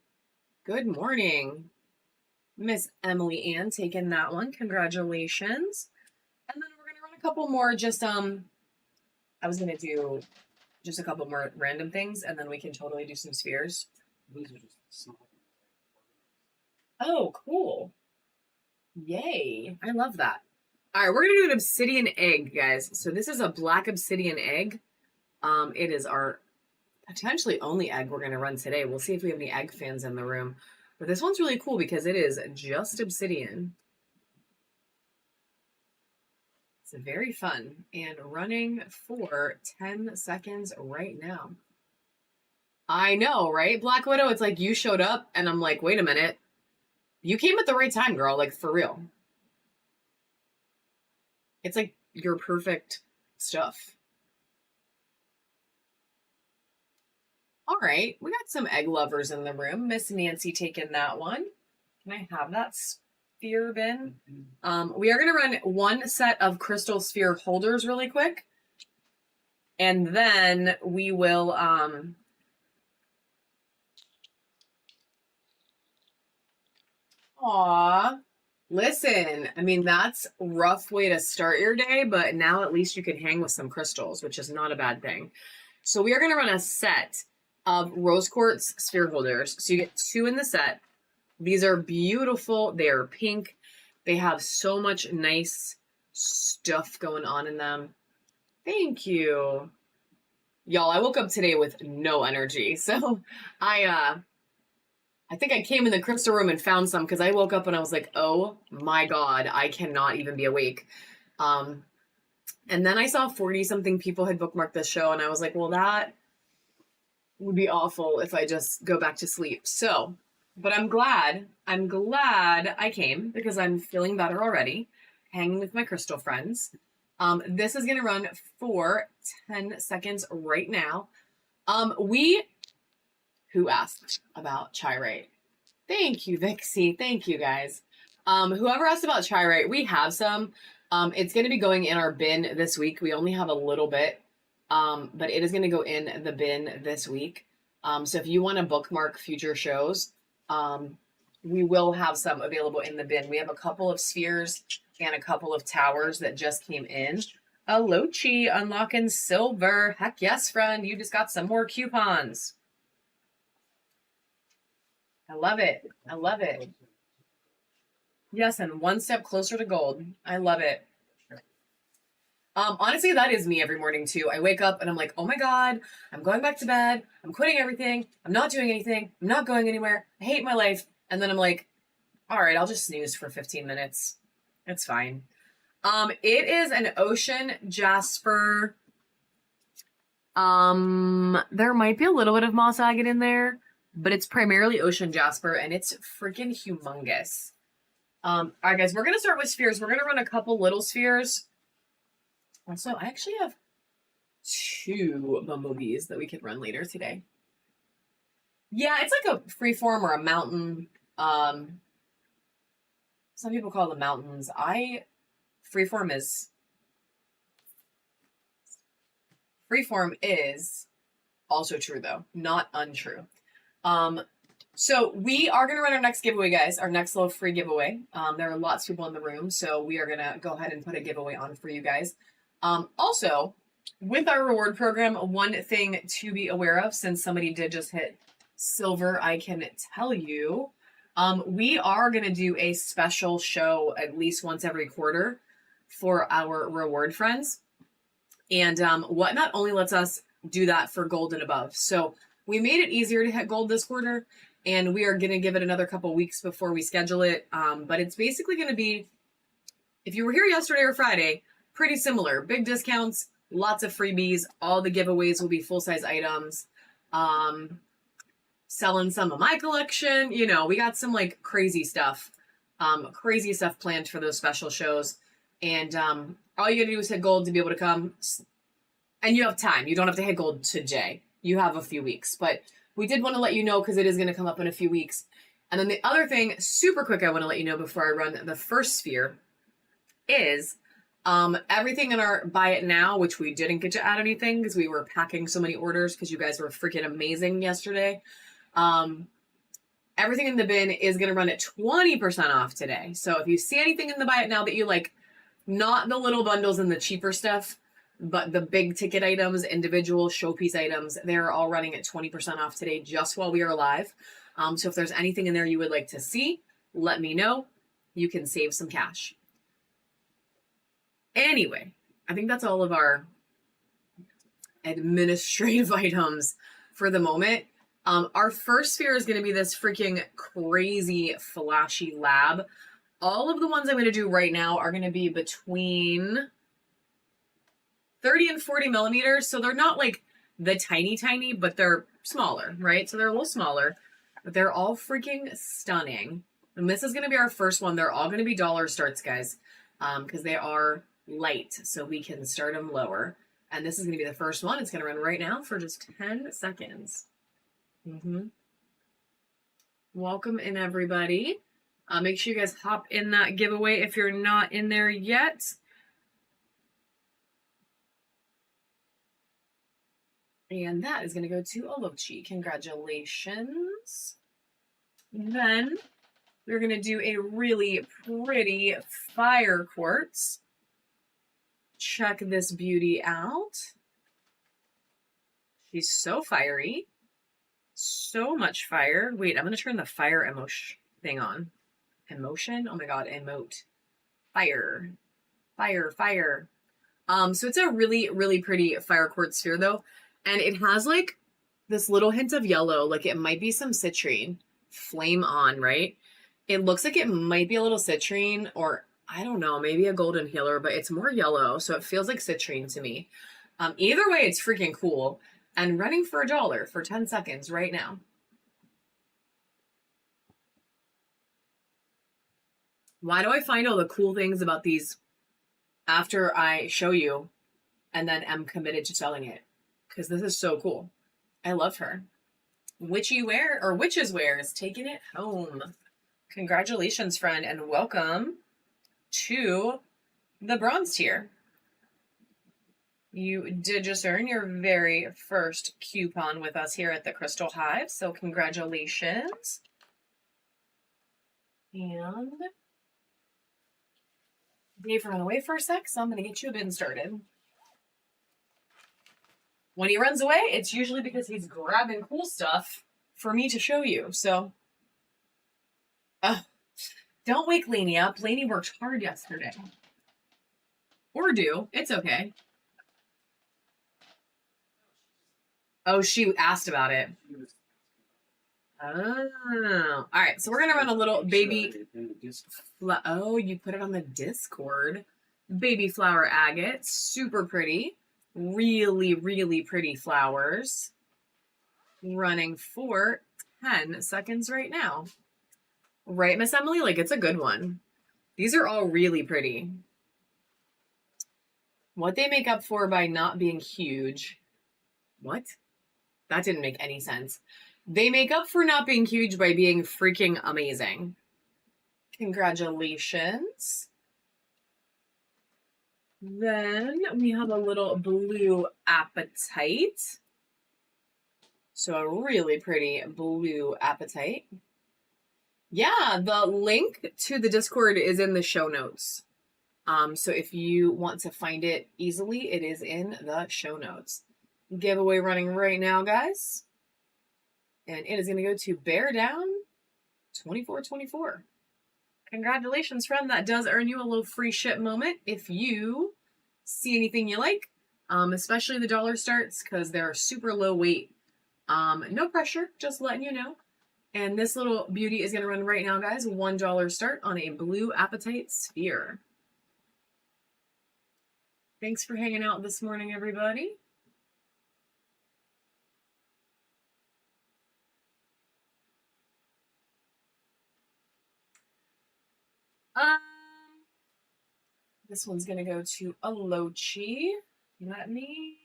Good morning. Miss Emily Ann taking that one. Congratulations. And then we're going to run a couple more just, I was going to do just a couple more random things and then we can totally do some spheres. These are just small. Oh, cool. Yay. I love that. All right, we're going to do an obsidian egg, guys. So this is a black obsidian egg. It is our potentially only egg we're going to run today. We'll see if we have any egg fans in the room. But this one's really cool because it is just obsidian. It's very fun and running for 10 seconds right now. I know, right? Black Widow, it's like you showed up and I'm like, wait a minute. You came at the right time, girl. Like, for real. It's like your perfect stuff. All right. We got some egg lovers in the room. Miss Nancy taking that one. Can I have that sphere bin? We are going to run one set of crystal sphere holders really quick. And then we will Aw. Listen, I mean, that's a rough way to start your day, but now at least you can hang with some crystals, which is not a bad thing. So we are going to run a set of rose quartz sphere holders. So you get 2 in the set. These are beautiful. They are pink. They have so much nice stuff going on in them. Thank you. Y'all, I woke up today with no energy. So I think I came in the crystal room and found some because I woke up and I was like, oh my God, I cannot even be awake. And then I saw 40 something people had bookmarked this show and I was like, well, that would be awful if I just go back to sleep. So, but I'm glad I came because I'm feeling better already, hanging with my crystal friends. This is going to run for 10 seconds right now. Who asked about Chirate? Thank you, Vixie. Thank you, guys. Whoever asked about Chirate, we have some. It's going to be going in our bin this week. We only have a little bit, but it is going to go in the bin this week. So if you want to bookmark future shows, we will have some available in the bin. We have a couple of spheres and a couple of towers that just came in. Alochi, unlocking silver. Heck yes, friend. You just got some more coupons. I love it. I love it. Yes, and one step closer to gold. I love it. Honestly, that is me every morning too. I wake up and I'm like, oh my God, I'm going back to bed. I'm quitting everything. I'm not doing anything. I'm not going anywhere. I hate my life. And then I'm like, all right, I'll just snooze for 15 minutes. It's fine. It is an ocean jasper. There might be a little bit of moss agate in there, but it's primarily ocean jasper and it's freaking humongous. All right, guys, we're going to start with spheres. We're going to run a couple little spheres. Also, I actually have 2 bumblebees that we could run later today. Yeah, it's like a freeform or a mountain. Some people call them mountains. Freeform is also true though, not untrue. So we are going to run our next giveaway, guys, our next little free giveaway. There are lots of people in the room, so we are going to go ahead and put a giveaway on for you guys. Also, with our reward program, one thing to be aware of, since somebody did just hit silver, I can tell you, we are going to do a special show at least once every quarter for our reward friends. And what not only lets us do that for gold and above. So we made it easier to hit gold this quarter, and we are going to give it another couple weeks before we schedule it. But it's basically going to be, if you were here yesterday or Friday, pretty similar. Big discounts, lots of freebies. All the giveaways will be full-size items. Selling some of my collection. You know, we got some like crazy stuff planned for those special shows. And all you got to do is hit gold to be able to come. And you have time. You don't have to hit gold today. You have a few weeks. But we did want to let you know because it is going to come up in a few weeks. And then the other thing, super quick, I want to let you know before I run the first sphere is everything in our buy it now, which we didn't get to add anything because we were packing so many orders because you guys were freaking amazing yesterday. Everything in the bin is going to run at 20% off today. So if you see anything in the buy it now that you like, not the little bundles and the cheaper stuff, but the big ticket items, individual showpiece items, they're all running at 20% off today just while we are live. So if there's anything in there you would like to see, let me know. You can save some cash. Anyway, I think that's all of our administrative items for the moment. Our first sphere is going to be this freaking crazy flashy lab. All of the ones I'm going to do right now are going to be between 30 and 40 millimeters. So they're not like the tiny, but they're smaller, right? So they're a little smaller, but they're all freaking stunning. And this is going to be our first one. They're all going to be dollar starts, guys, because they are light. So we can start them lower. And this is going to be the first one. It's going to run right now for just 10 seconds. Welcome in, everybody. Make sure you guys hop in that giveaway if you're not in there yet. And that is going to go to Olochi. Congratulations. Then We're going to do a really pretty fire quartz. Check this beauty out. She's so fiery. So much fire. Wait, I'm going to turn the fire emotion thing on. Emotion? Oh my god, emote. Fire. Fire, fire. So it's a really, really pretty fire quartz sphere though. And it has like this little hint of yellow, like it might be some citrine. Flame on, right? It looks like it might be a little citrine, or I don't know, maybe a golden healer, but it's more yellow, so it feels like citrine to me. Either way, it's freaking cool. And running for $1 for 10 seconds right now. Why do I find all the cool things about these after I show you and then am committed to selling it? Because this is so cool. I love her. Witchy Wear, or Witches Wear, is taking it home. Congratulations, friend, and welcome to the bronze tier. You did just earn your very first coupon with us here at the Crystal Hive, so congratulations. And Dave ran away for a sec, so I'm going to get you a bin started. When he runs away, it's usually because he's grabbing cool stuff for me to show you, so... don't wake Lainey up. Lainey worked hard yesterday. Or do. It's okay. Oh, she asked about it. Oh. All right, so we're going to run a little baby... Oh, you put it on the Discord. Baby flower agate. Super pretty. Really, really pretty flowers. Running for 10 seconds right now. Right, Miss Emily? Like, it's a good one. These are all really pretty. What they make up for by not being huge. What? That didn't make any sense. They make up for not being huge by being freaking amazing. Congratulations. Then we have a little blue apatite. So a really pretty blue apatite. Yeah, the link to the Discord is in the show notes. So if you want to find it easily, it is in the show notes. Giveaway running right now, guys. And it is going to go to Bear Down 2424. Congratulations, friend. That does earn you a little free ship moment if you see anything you like, especially the dollar starts, because they're super low weight. No pressure, just letting you know. And this little beauty is going to run right now, guys. $1 start on a blue apatite sphere. Thanks for hanging out this morning, everybody. This one's going to go to Alochi. Let me...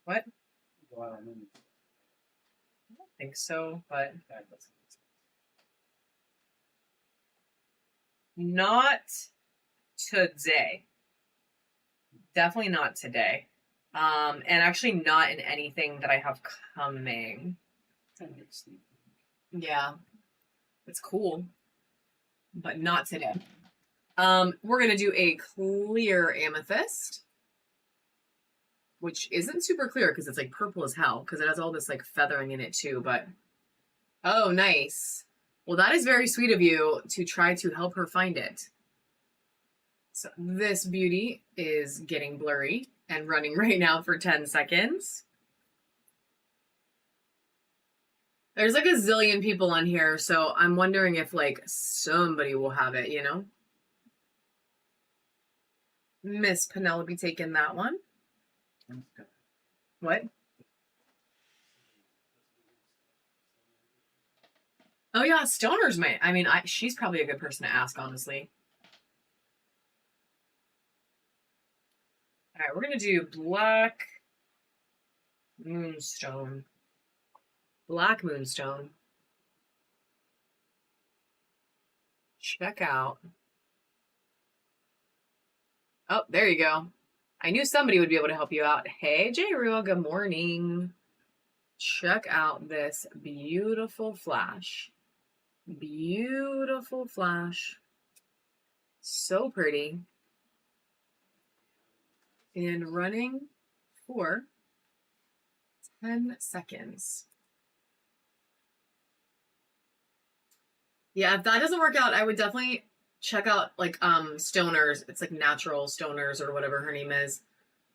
What? I don't think so, but... Not today. Definitely not today. And actually not in anything that I have coming. Yeah. It's cool. But not today. We're going to do a clear amethyst. Which isn't super clear because it's like purple as hell. Because it has all this like feathering in it too. But, oh, nice. Well, that is very sweet of you to try to help her find it. So this beauty is getting blurry and running right now for 10 seconds. There's like a zillion people on here, so I'm wondering if like somebody will have it, you know? Miss Penelope taking that one. What? Oh yeah, stoners might. I mean, she's probably a good person to ask, honestly. All right, we're gonna do black moonstone. Black moonstone. Check out. Oh, there you go. I knew somebody would be able to help you out. Hey, J. Rua, good morning. Check out this beautiful flash. Beautiful flash. So pretty. And running for 10 seconds. Yeah, if that doesn't work out, I would definitely check out like Stoners. It's like Natural Stoners or whatever her name is.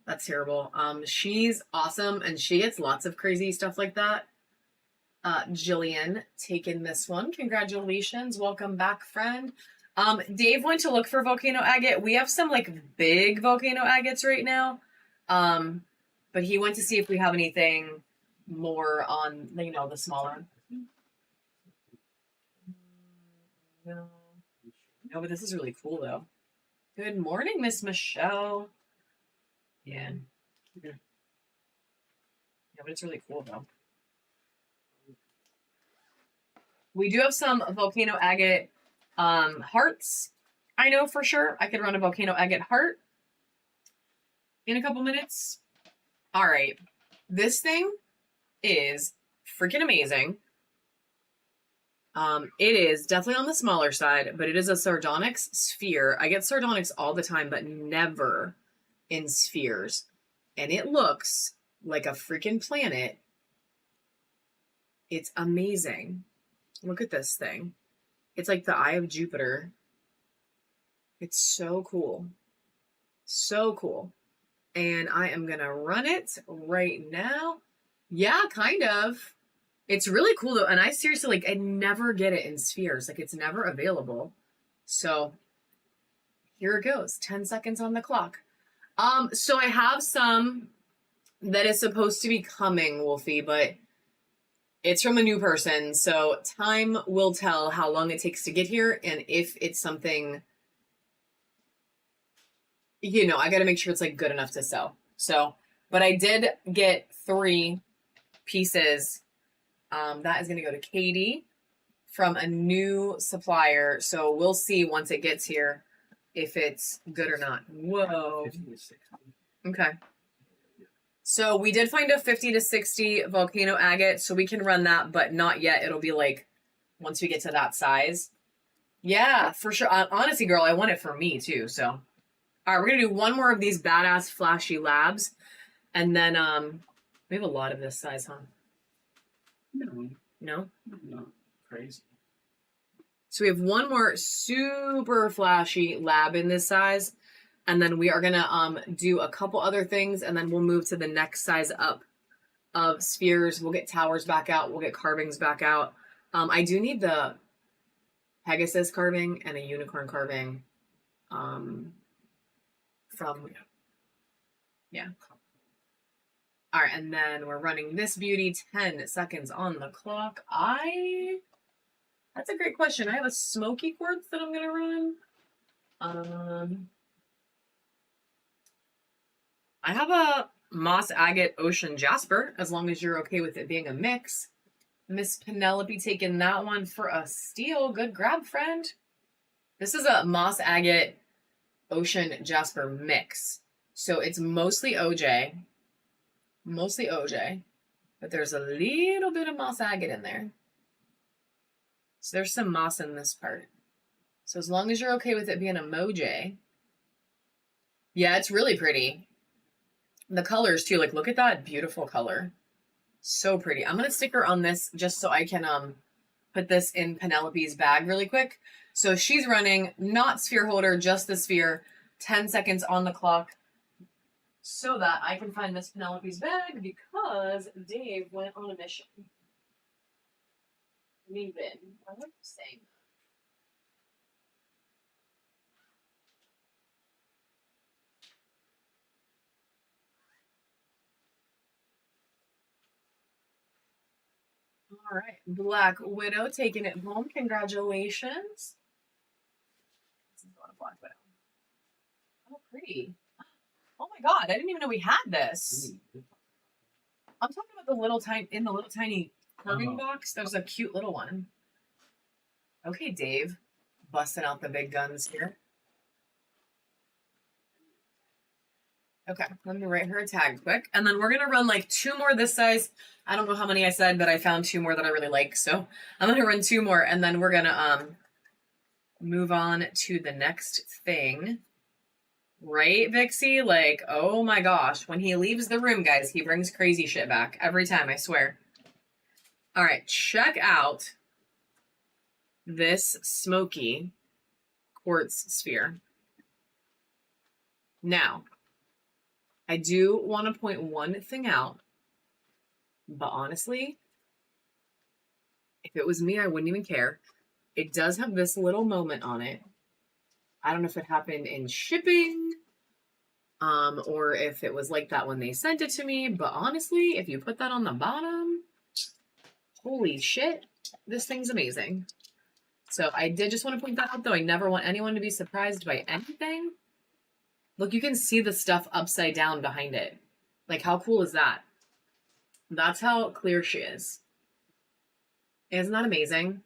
That's terrible. She's awesome and she gets lots of crazy stuff like that. Jillian taking this one. Congratulations. Welcome back, friend. Dave went to look for volcano agate. We have some like big volcano agates right now. But he went to see if we have anything more on, you know, the smaller. No. No, but this is really cool though. Good morning, Miss Michelle. Yeah. Yeah, but it's really cool though. We do have some volcano agate hearts. I know for sure I could run a volcano agate heart in a couple minutes. All right. This thing is freaking amazing. It is definitely on the smaller side, but it is a sardonyx sphere. I get sardonyx all the time, but never in spheres. And it looks like a freaking planet. It's amazing. Look at this thing. It's like the eye of Jupiter. It's so cool. So cool. And I am going to run it right now. Yeah, kind of. It's really cool though. And I seriously, like, I never get it in spheres. Like, it's never available. So here it goes. 10 seconds on the clock. So I have some that is supposed to be coming, Wolfie, but it's from a new person. So time will tell how long it takes to get here. And if it's something, you know, I got to make sure it's like good enough to sell. So, but I did get 3 pieces. That is going to go to Katie from a new supplier. So we'll see once it gets here if it's good or not. Whoa. 50 to 60. Okay. So we did find a 50 to 60 volcano agate, so we can run that, but not yet. It'll be like once we get to that size. Yeah, for sure. Honestly, girl, I want it for me too. So, all right, we're gonna do one more of these badass flashy labs, and then we have a lot of this size, huh? No, No. not crazy. So we have one more super flashy lab in this size. And then we are going to do a couple other things. And then we'll move to the next size up of spheres. We'll get towers back out. We'll get carvings back out. I do need the Pegasus carving and a unicorn carving from, yeah. All right. And then we're running this beauty 10 seconds on the clock. That's a great question. I have a smoky quartz that I'm going to run. I have a moss agate ocean jasper, as long as you're okay with it being a mix. Miss Penelope taking that one for a steal. Good grab, friend. This is a moss agate ocean jasper mix. So it's mostly OJ. Mostly OJ. But there's a little bit of moss agate in there. So there's some moss in this part. So as long as you're okay with it being a Moj. Yeah, it's really pretty. The colors too, like look at that beautiful color. So pretty. I'm gonna stick her on this just so I can put this in Penelope's bag really quick. So she's running not sphere holder, just the sphere, 10 seconds on the clock, so that I can find Miss Penelope's bag because Dave went on a mission. Been. I like saying that. All right, Black Widow taking it home. Congratulations. This is a Black Widow. Oh, pretty. Oh my God, I didn't even know we had this. I'm talking about the little tiny carving box. There's a cute little one. Okay, Dave, busting out the big guns here. Okay, let me write her a tag quick. And then we're going to run like 2 more this size. I don't know how many I said, but I found 2 more that I really like. So I'm going to run 2 more, and then we're going to move on to the next thing. Right, Vixie? Like, oh my gosh. When he leaves the room, guys, he brings crazy shit back. Every time, I swear. All right, check out this smoky quartz sphere. Now, I do want to point one thing out, but honestly, if it was me, I wouldn't even care. It does have this little moment on it. I don't know if it happened in shipping, or if it was like that when they sent it to me, but honestly, if you put that on the bottom, holy shit, this thing's amazing. So I did just want to point that out, though. I never want anyone to be surprised by anything. Look, you can see the stuff upside down behind it. Like, how cool is that? That's how clear she is. Isn't that amazing?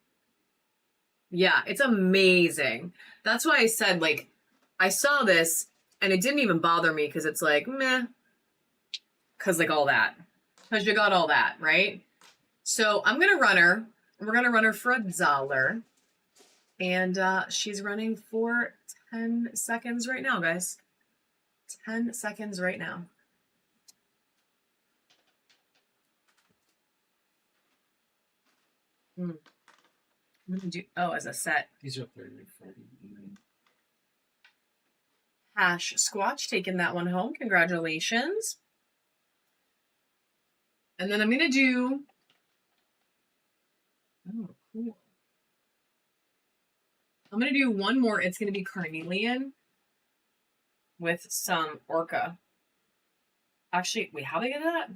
Yeah, it's amazing. That's why I said, like, I saw this and it didn't even bother me because it's like, meh. Because, like, all that. Because you got all that, right? So I'm going to run her. We're going to run her for $1. And she's running for 10 seconds right now, guys. 10 seconds right now. I'm gonna do, oh, as a set. These are 30 or 40. Hash Squatch taking that one home. Congratulations. And then I'm gonna do, oh, cool. I'm gonna do one more. It's gonna be carnelian with some orca. Actually, wait, how big is that?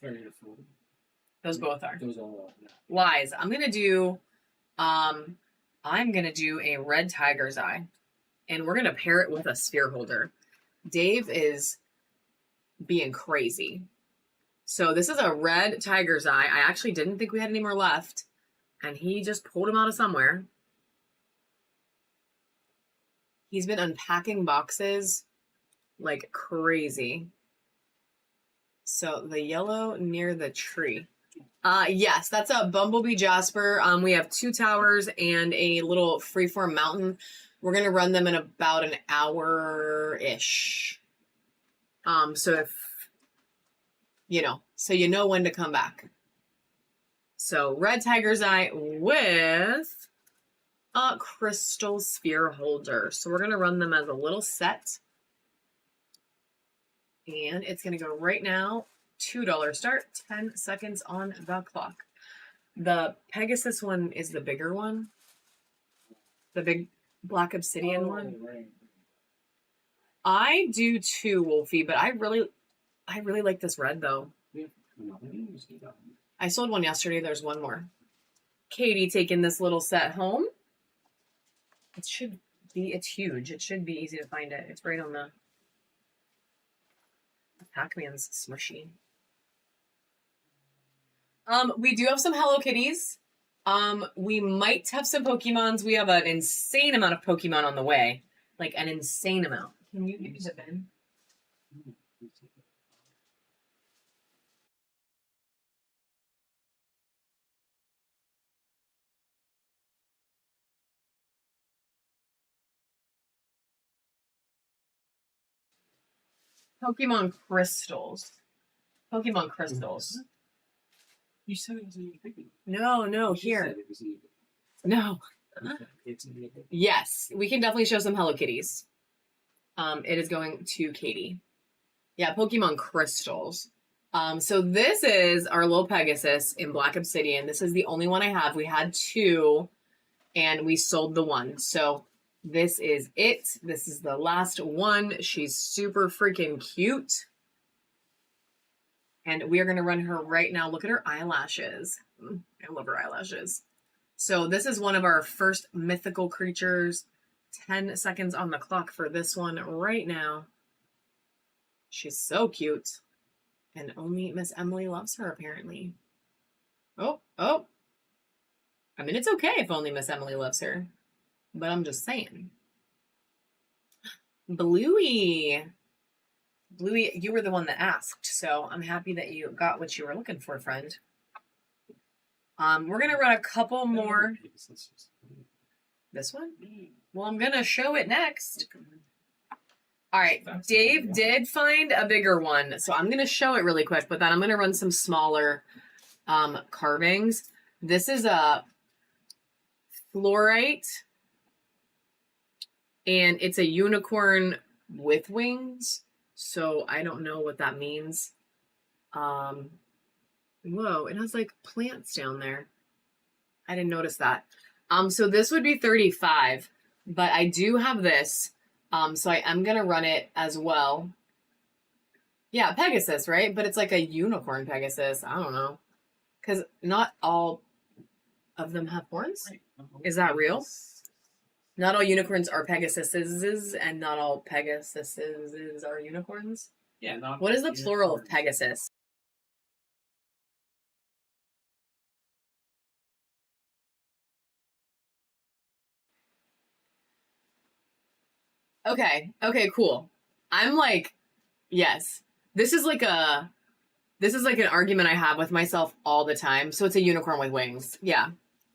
30 to 40. Those both are. Those all are. Yeah. Lies. I'm gonna do a red tiger's eye. And we're gonna pair it with a sphere holder. Dave is being crazy. So this is a red tiger's eye. I actually didn't think we had any more left. And he just pulled them out of somewhere. He's been unpacking boxes like crazy. So the yellow near the tree. Yes, that's a Bumblebee Jasper. We have 2 towers and a little freeform mountain. We're going to run them in about an hour-ish. So if, so you know when to come back. So red tiger's eye with a crystal sphere holder. So we're going to run them as a little set. And it's going to go right now. $2 start, 10 seconds on the clock. The Pegasus one is the bigger one. The big black obsidian one. Right. I do too, Wolfie, but I really like this red though. I sold one yesterday. There's one more. Katie taking this little set home. It's huge. It should be easy to find it. It's right on the Pac-Man's smushy. We do have some Hello Kitties. We might have some Pokemons. We have an insane amount of Pokemon on the way. Like an insane amount. Can you use it, Ben? Pokemon crystals. Pokemon crystals. You said it was even bigger. No, here. No. Yes, we can definitely show some Hello Kitties. It is going to Katie. Yeah, Pokemon crystals. So this is our little Pegasus in Black Obsidian. This is the only one I have. We had 2, and we sold the one. So this is it. This is the last one. She's super freaking cute. And we are going to run her right now. Look at her eyelashes. I love her eyelashes. So this is one of our first mythical creatures. 10 seconds on the clock for this one right now. She's so cute. And only Miss Emily loves her, apparently. Oh. I mean, it's okay if only Miss Emily loves her. But I'm just saying. Bluey. Bluey, you were the one that asked, so I'm happy that you got what you were looking for, friend. We're gonna run a couple more. This one? Well, I'm gonna show it next. All right, Dave did find a bigger one, so I'm gonna show it really quick, but then I'm gonna run some smaller carvings. This is a fluorite, and it's a unicorn with wings, so I don't know what that means. Whoa, it has like plants down there. I didn't notice that. So this would be 35, but I do have this. So I am gonna run it as well. Yeah, Pegasus, right? But it's like a unicorn Pegasus. I don't know. Because not all of them have horns. Is that real? Not all unicorns are Pegasuses, and not all Pegasuses are unicorns. Yeah. Not What is the plural of Pegasus? Okay, cool. I'm like, yes. This is like an argument I have with myself all the time. So it's a unicorn with wings. Yeah.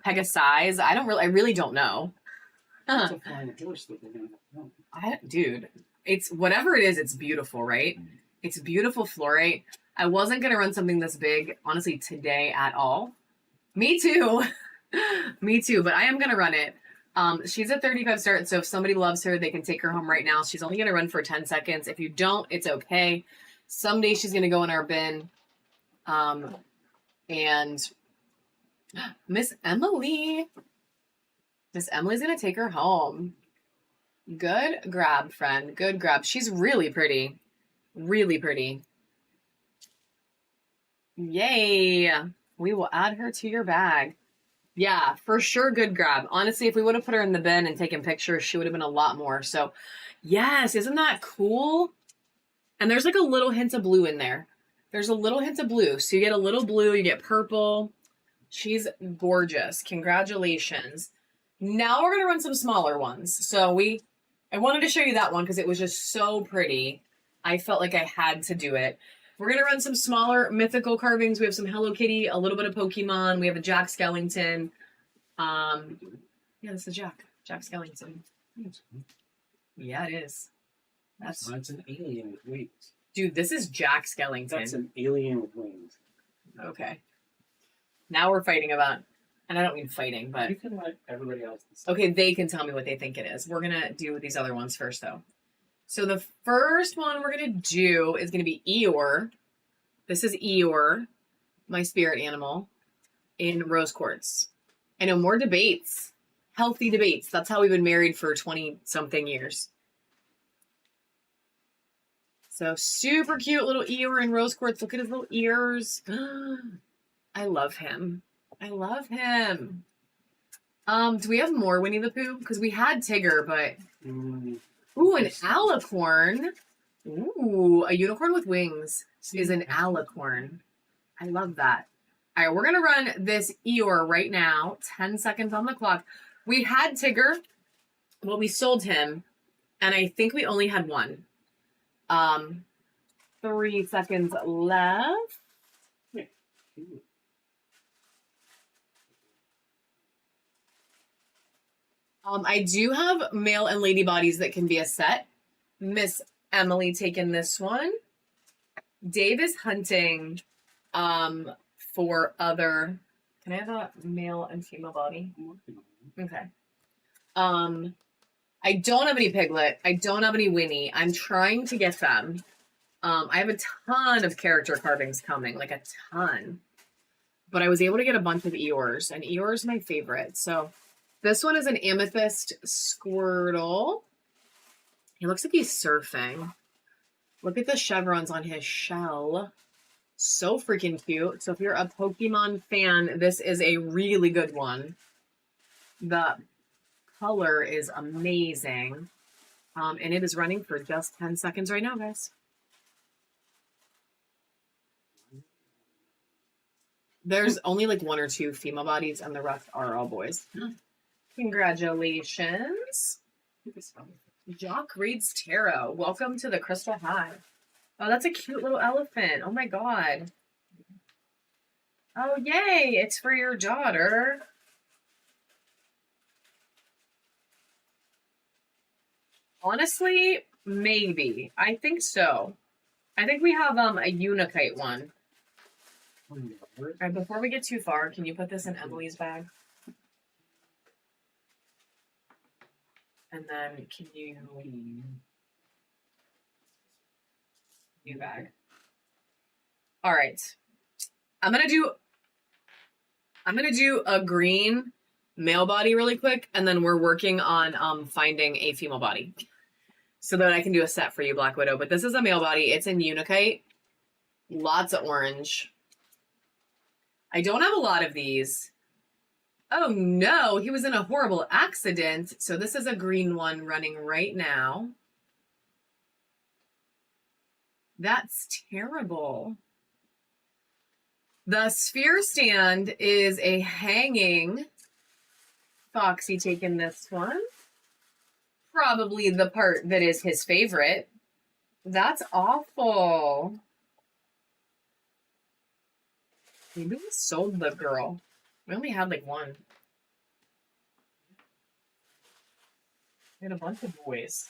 Pegasize. I really don't know. It's a flying horse that they're gonna have. Dude, it's whatever it is, it's beautiful, right? It's beautiful fluorite. I wasn't gonna run something this big, honestly, today at all. Me too. Me too, but I am gonna run it. She's a 35 start, so if somebody loves her, they can take her home right now. She's only gonna run for 10 seconds. If you don't, it's okay. Someday she's gonna go in our bin. And Miss Emily's gonna take her home. Good grab, friend. Good grab. She's really pretty. Really pretty. Yay. We will add her to your bag. Yeah, for sure. Good grab. Honestly, if we would have put her in the bin and taken pictures, she would have been a lot more. So yes, isn't that cool? And there's like a little hint of blue in there. There's a little hint of blue. So you get a little blue, you get purple. She's gorgeous. Congratulations. Now we're going to run some smaller ones. So I wanted to show you that one because it was just so pretty. I felt like I had to do it. We're going to run some smaller mythical carvings. We have some Hello Kitty, a little bit of Pokemon. We have a Jack Skellington. Yeah, this is Jack Skellington. Yeah, it is. That's an alien with wings. Dude, this is Jack Skellington. That's an alien with wings. Okay. Now we're fighting about, and I don't mean fighting, but You can let everybody else decide. okay, they can tell me what they think it is. We're gonna do these other ones first, though. So the first one we're gonna do is gonna be Eeyore. This is Eeyore, my spirit animal, in rose quartz. I know, more debates, healthy debates. That's how we've been married for 20-something years. So super cute little Eeyore in rose quartz. Look at his little ears. I love him. I love him. Do we have more Winnie the Pooh? Because we had Tigger, but ooh, an alicorn. Ooh, a unicorn with wings is an alicorn. I love that. All right, we're gonna run this Eeyore right now. 10 seconds on the clock. We had Tigger, but we sold him, and I think we only had one. 3 seconds left. I do have male and lady bodies that can be a set. Miss Emily taking this one. Dave is hunting for other. Can I have a male and female body? Okay. I don't have any Piglet. I don't have any Winnie. I'm trying to get them. I have a ton of character carvings coming, like a ton. But I was able to get a bunch of Eeyores, and Eeyore is my favorite. So this one is an amethyst Squirtle. He looks like he's surfing. Look at the chevrons on his shell. So freaking cute. So if you're a Pokemon fan, this is a really good one. The color is amazing. And it is running for just 10 seconds right now, guys. There's only like 1 or 2 female bodies, and the rest are all boys. Congratulations. Jock reads tarot. Welcome to the Crystal Hive. Oh, that's a cute little elephant. Oh my god. Oh, yay! It's for your daughter. Honestly, maybe. I think so. I think we have a Unikite one. All right, before we get too far, can you put this in Emily's bag? And then can you new bag? All right. I'm gonna do a green male body really quick, and then we're working on finding a female body so that I can do a set for you, Black Widow. But this is a male body. It's in Unikite. Lots of orange. I don't have a lot of these. Oh no, he was in a horrible accident. So this is a green one running right now. That's terrible. The sphere stand is a hanging Foxy taking this one. Probably the part that is his favorite. That's awful. Maybe we sold the girl. We only had like one. We had a bunch of boys.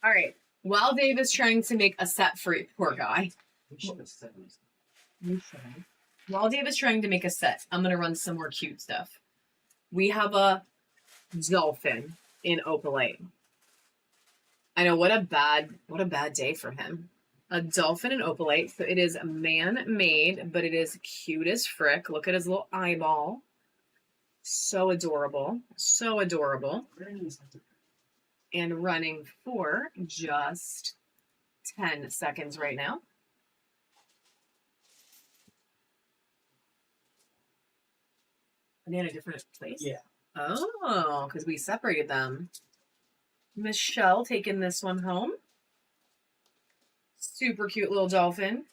All right. While Dave is trying to make a set for poor guy. While Dave is trying to make a set, I'm going to run some more cute stuff. We have a dolphin in opalite. I know, what a bad day for him. A dolphin in opalite. So it is man-made, but it is cute as frick. Look at his little eyeball. So adorable. So adorable. And running for just 10 seconds right now. Are they in a different place? Yeah. Oh, because we separated them. Michelle taking this one home. Super cute little dolphin.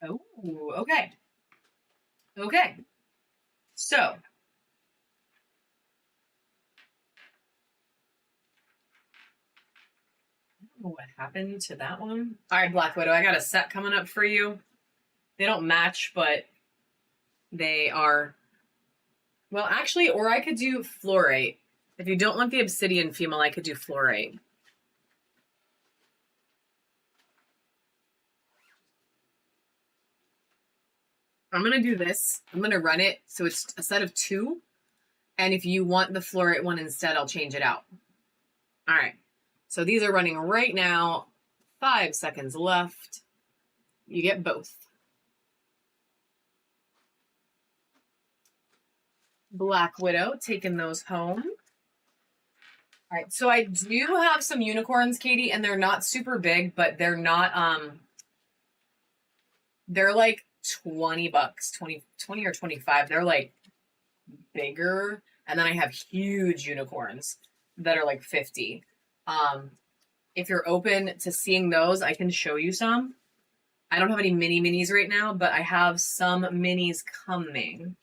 Oh, okay. Okay. So. I don't know what happened to that one. All right, Black Widow, I got a set coming up for you. They don't match, but they are... Well, actually, or I could do fluorite. If you don't want the obsidian female, I could do fluorite. I'm going to do this. I'm going to run it so it's a set of 2. And if you want the fluorite one instead, I'll change it out. All right. So these are running right now. 5 seconds left. You get both. Black Widow taking those home. All right, so I do have some unicorns, Katie, and they're not super big, but they're not, they're like $20, 20 or 25. They're like bigger. And then I have huge unicorns that are like 50. If you're open to seeing those, I can show you some. I don't have any mini minis right now, but I have some minis coming.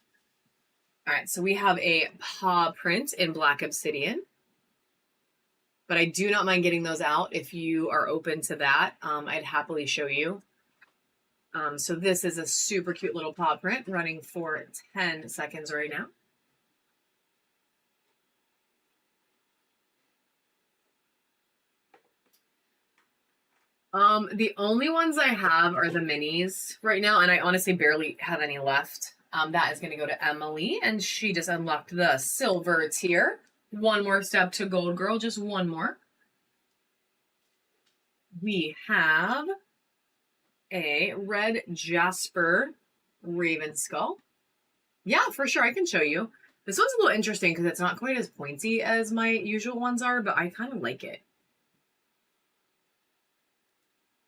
All right, so we have a paw print in black obsidian. But I do not mind getting those out if you are open to that. I'd happily show you. So this is a super cute little paw print running for 10 seconds right now. The only ones I have are the minis right now, and I honestly barely have any left. That is going to go to Emily, and she just unlocked the silver tier. One more step to gold, girl. Just one more. We have a red jasper raven skull. Yeah, for sure. I can show you. This one's a little interesting because it's not quite as pointy as my usual ones are, but I kind of like it.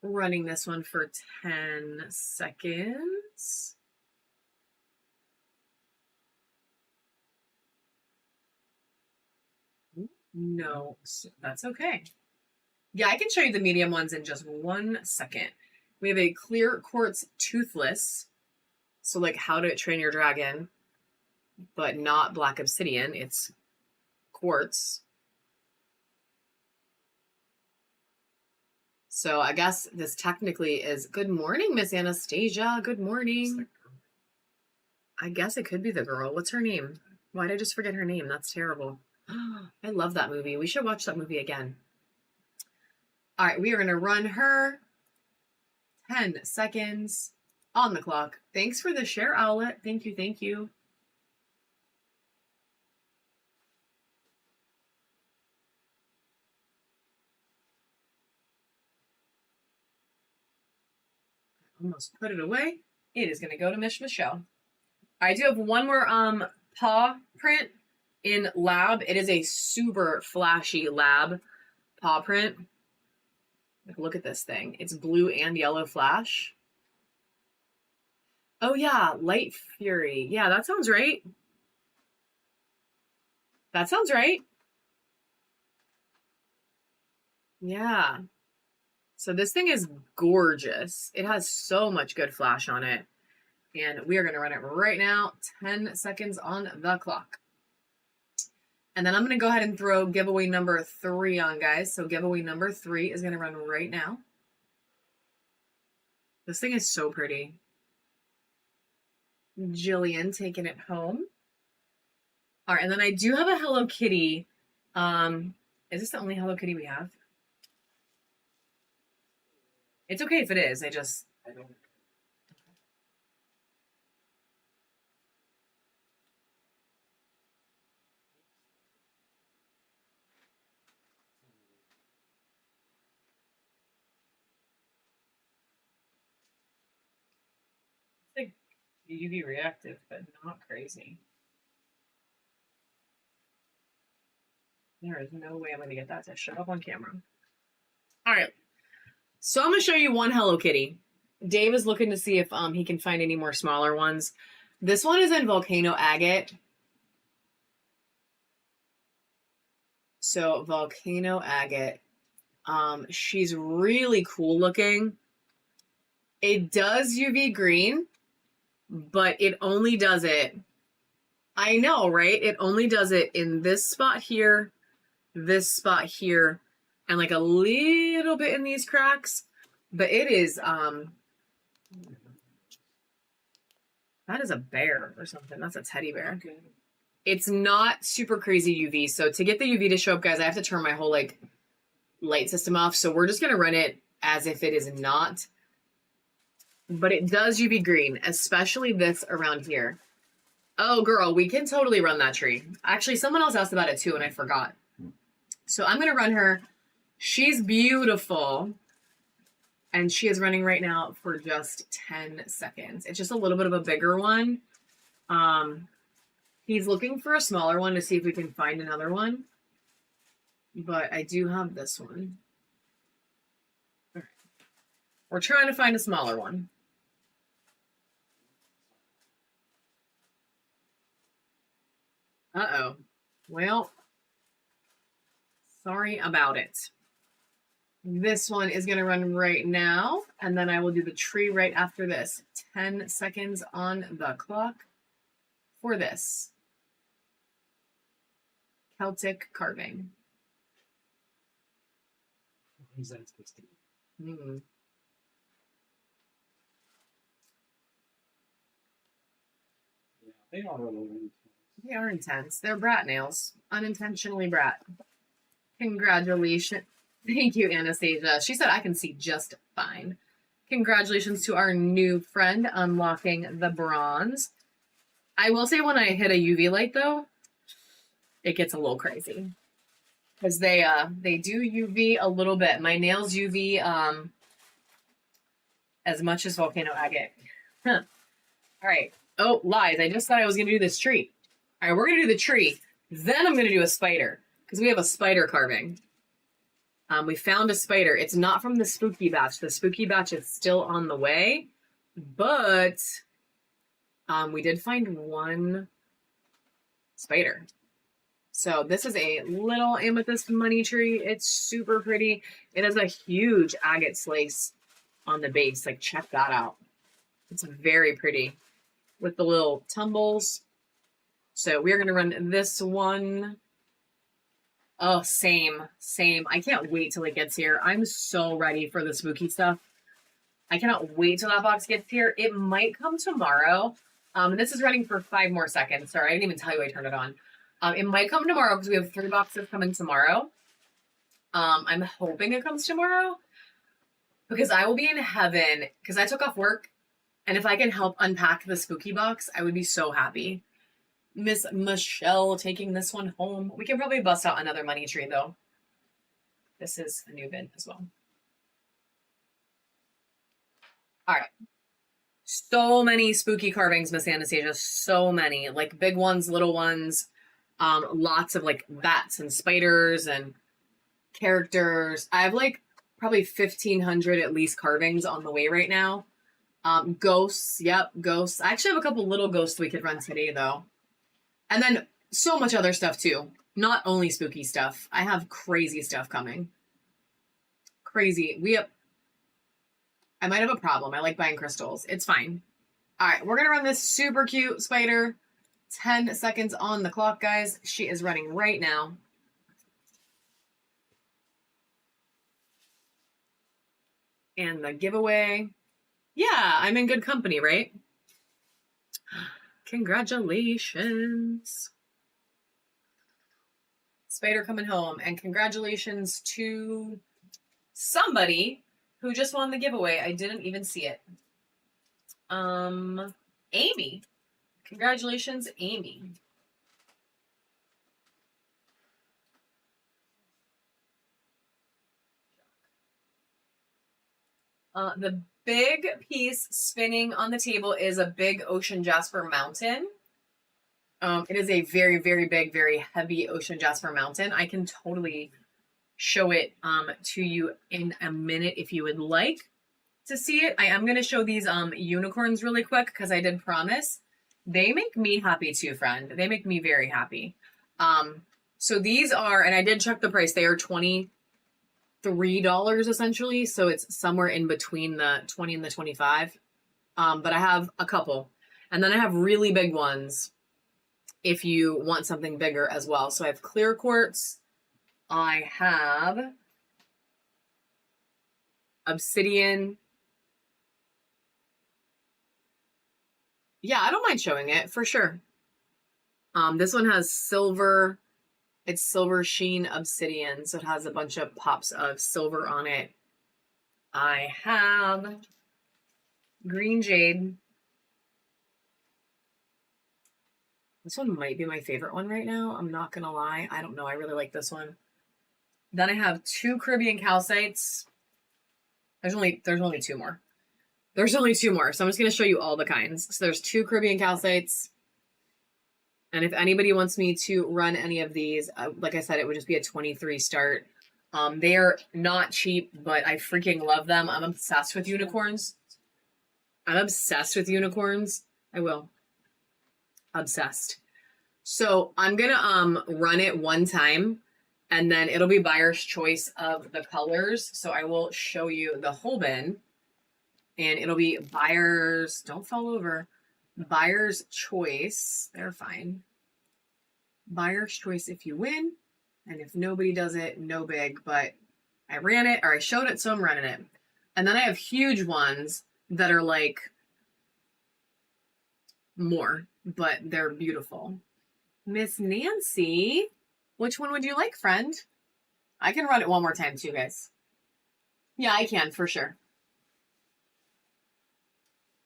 Running this one for 10 seconds. No, that's okay. Yeah, I can show you the medium ones in just 1 second. We have a clear quartz toothless. So like How to Train Your Dragon. but not black obsidian. It's quartz. So I guess this technically is, good morning, Miss Anastasia. Good morning. I guess it could be the girl. What's her name? Why did I just forget her name? That's terrible. I love that movie. We should watch that movie again. All right, we are going to run her 10 seconds on the clock. Thanks for the share, Owlet. Thank you, thank you. Almost put it away. It is going to go to Miss Michelle. I do have one more paw print in lab. It is a super flashy lab paw print. Like, look at this thing. It's blue and yellow flash. Oh yeah, Light Fury. Yeah, that sounds right. That sounds right. Yeah. So this thing is gorgeous. It has so much good flash on it. And we are going to run it right now. 10 seconds on the clock. And then I'm going to go ahead and throw giveaway number 3 on, guys. So giveaway number 3 is going to run right now. This thing is so pretty. Jillian taking it home. All right, and then I do have a Hello Kitty. Is this the only Hello Kitty we have? It's okay if it is. I don't. It's like UV reactive, but not crazy. There is no way I'm going to get that to show up on camera. All right. So I'm going to show you one Hello Kitty. Dave is looking to see if he can find any more smaller ones. This one is in Volcano Agate. So Volcano Agate. She's really cool looking. It does UV green, but it only does it. I know, right? It only does it in this spot here, and like a little bit in these cracks. But it is, that is a bear or something. That's a teddy bear. Okay. It's not super crazy UV. So to get the UV to show up, guys, I have to turn my whole like light system off. So we're just going to run it as if it is not. But it does UV green, especially this around here. Oh, girl, we can totally run that tree. Actually, someone else asked about it too, and I forgot. So I'm going to run her. She's beautiful. And she is running right now for just 10 seconds. It's just a little bit of a bigger one. He's looking for a smaller one to see if we can find another one. But I do have this one. All right. We're trying to find a smaller one. Uh-oh. Well, sorry about it. This one is going to run right now, and then I will do the tree right after this. 10 seconds on the clock for this. Celtic carving. What is that supposed to be? Yeah, they are a little intense. They are intense. They're brat nails. Unintentionally brat. Congratulations. Thank you, Anastasia. She said I can see just fine. Congratulations to our new friend unlocking the bronze. I will say when I hit a UV light, though, it gets a little crazy. Because they do UV a little bit. My nails UV as much as Volcano Agate. Huh. All right. Oh, lies. I just thought I was going to do this tree. All right, we're going to do the tree. Then I'm going to do a spider. Because we have a spider carving. We found a spider. It's not from the spooky batch. The spooky batch is still on the way. But we did find one spider. So this is a little amethyst money tree. It's super pretty. It has a huge agate slice on the base. Like, check that out. It's very pretty. With the little tumbles. So we're going to run this one. Oh, same. I can't wait till it gets here. I'm so ready for the spooky stuff. I cannot wait till that box gets here. It might come tomorrow. This is running for 5 more seconds. Sorry, I didn't even tell you I turned it on. It might come tomorrow because we have 3 boxes coming tomorrow. I'm hoping it comes tomorrow because I will be in heaven because I took off work. And if I can help unpack the spooky box, I would be so happy. Miss Michelle taking this one home. We can probably bust out another money tree though. This is a new bin as well. All right. So many spooky carvings, Miss Anastasia. So many. Like big ones, little ones. Lots of like bats and spiders and characters. I have like probably 1,500 at least carvings on the way right now. Ghosts. Yep, ghosts. I actually have a couple little ghosts we could run today though. And then so much other stuff too. Not only spooky stuff. I have crazy stuff coming. Crazy. I might have a problem. I like buying crystals. It's fine. All right, we're going to run this super cute spider. 10 seconds on the clock, guys. She is running right now. And the giveaway. Yeah, I'm in good company, right? Congratulations. Spider coming home. And congratulations to somebody who just won the giveaway. I didn't even see it. Amy. Congratulations, Amy. The big piece spinning on the table is a big ocean jasper mountain. It is a very, very big, very heavy ocean jasper mountain. I can totally show it to you in a minute if you would like to see it. I am going to show these unicorns really quick because I did promise. They make me happy too, friend. They make me very happy. So these are, and I did check the price, they are $23 essentially. So it's somewhere in between the 20 and the 25. But I have a couple. And then I have really big ones if you want something bigger as well. So I have clear quartz. I have obsidian. Yeah, I don't mind showing it for sure. This one has silver. It's silver sheen obsidian, so it has a bunch of pops of silver on it. I have green jade. This one might be my favorite one right now. I'm not gonna lie. I don't know. I really like this one. Then I have 2 Caribbean calcites. There's only 2 more. There's only 2 more, so I'm just going to show you all the kinds. So there's 2 Caribbean calcites. And if anybody wants me to run any of these, like I said, it would just be a 23 start. They are not cheap, but I freaking love them. I'm obsessed with unicorns. I'm obsessed with unicorns. I will. Obsessed. So I'm going to run it one time, and then it'll be buyer's choice of the colors. So I will show you the whole bin. And it'll be buyer's, don't fall over, buyer's choice. They're fine. Buyer's choice if you win. And if nobody does it, no big. But I ran it, or I showed it, so I'm running it. And then I have huge ones that are like more, but they're beautiful. Miss Nancy, which one would you like, friend? I can run it one more time too, guys. Yeah, I can, for sure.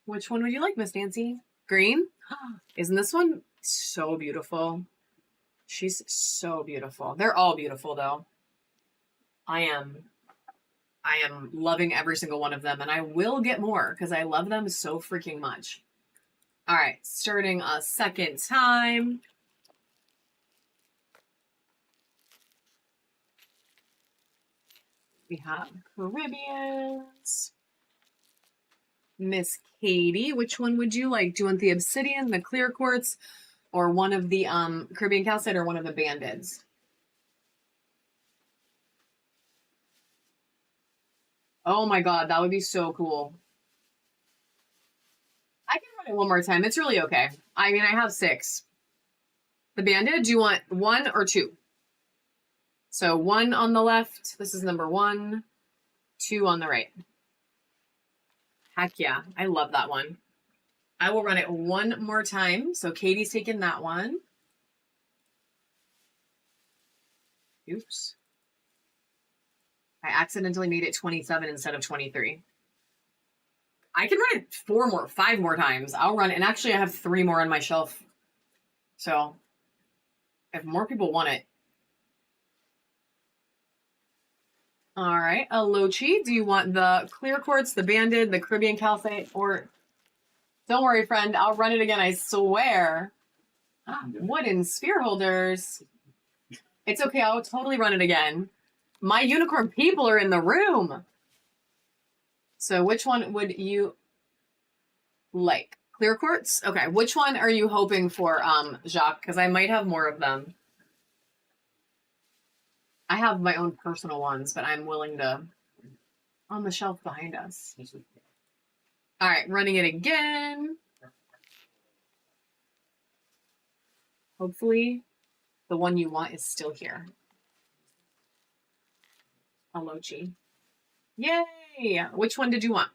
Which one would you like, Miss Nancy? Green? Isn't this one so beautiful? She's so beautiful. They're all beautiful, though. I am loving every single one of them, and I will get more because I love them so freaking much. All right, starting a second time. We have Caribbeans. Miss Katie, which one would you like? Do you want the obsidian, the clear quartz, or one of the Caribbean calcite, or one of the bandeds? Oh my god, that would be so cool. I can run it one more time. It's really okay. I mean, I have 6. The banded, do you want 1 or 2? So 1 on the left. This is number 1. 2 on the right. Heck yeah. I love that one. I will run it one more time. So Katie's taking that one. Oops. I accidentally made it 27 instead of 23. I can run it 5 more times. I'll run it. And actually I have 3 more on my shelf. So if more people want it. All right. Alochi, do you want the clear quartz, the banded, the Caribbean calcite, or don't worry, friend. I'll run it again. I swear. Wooden sphere holders. It's okay. I'll totally run it again. My unicorn people are in the room. So which one would you like? Clear quartz? Okay. Which one are you hoping for, Jacques? Because I might have more of them. I have my own personal ones, but I'm willing to on the shelf behind us. All right, running it again. Hopefully the one you want is still here. Alochi. Yay! Which one did you want?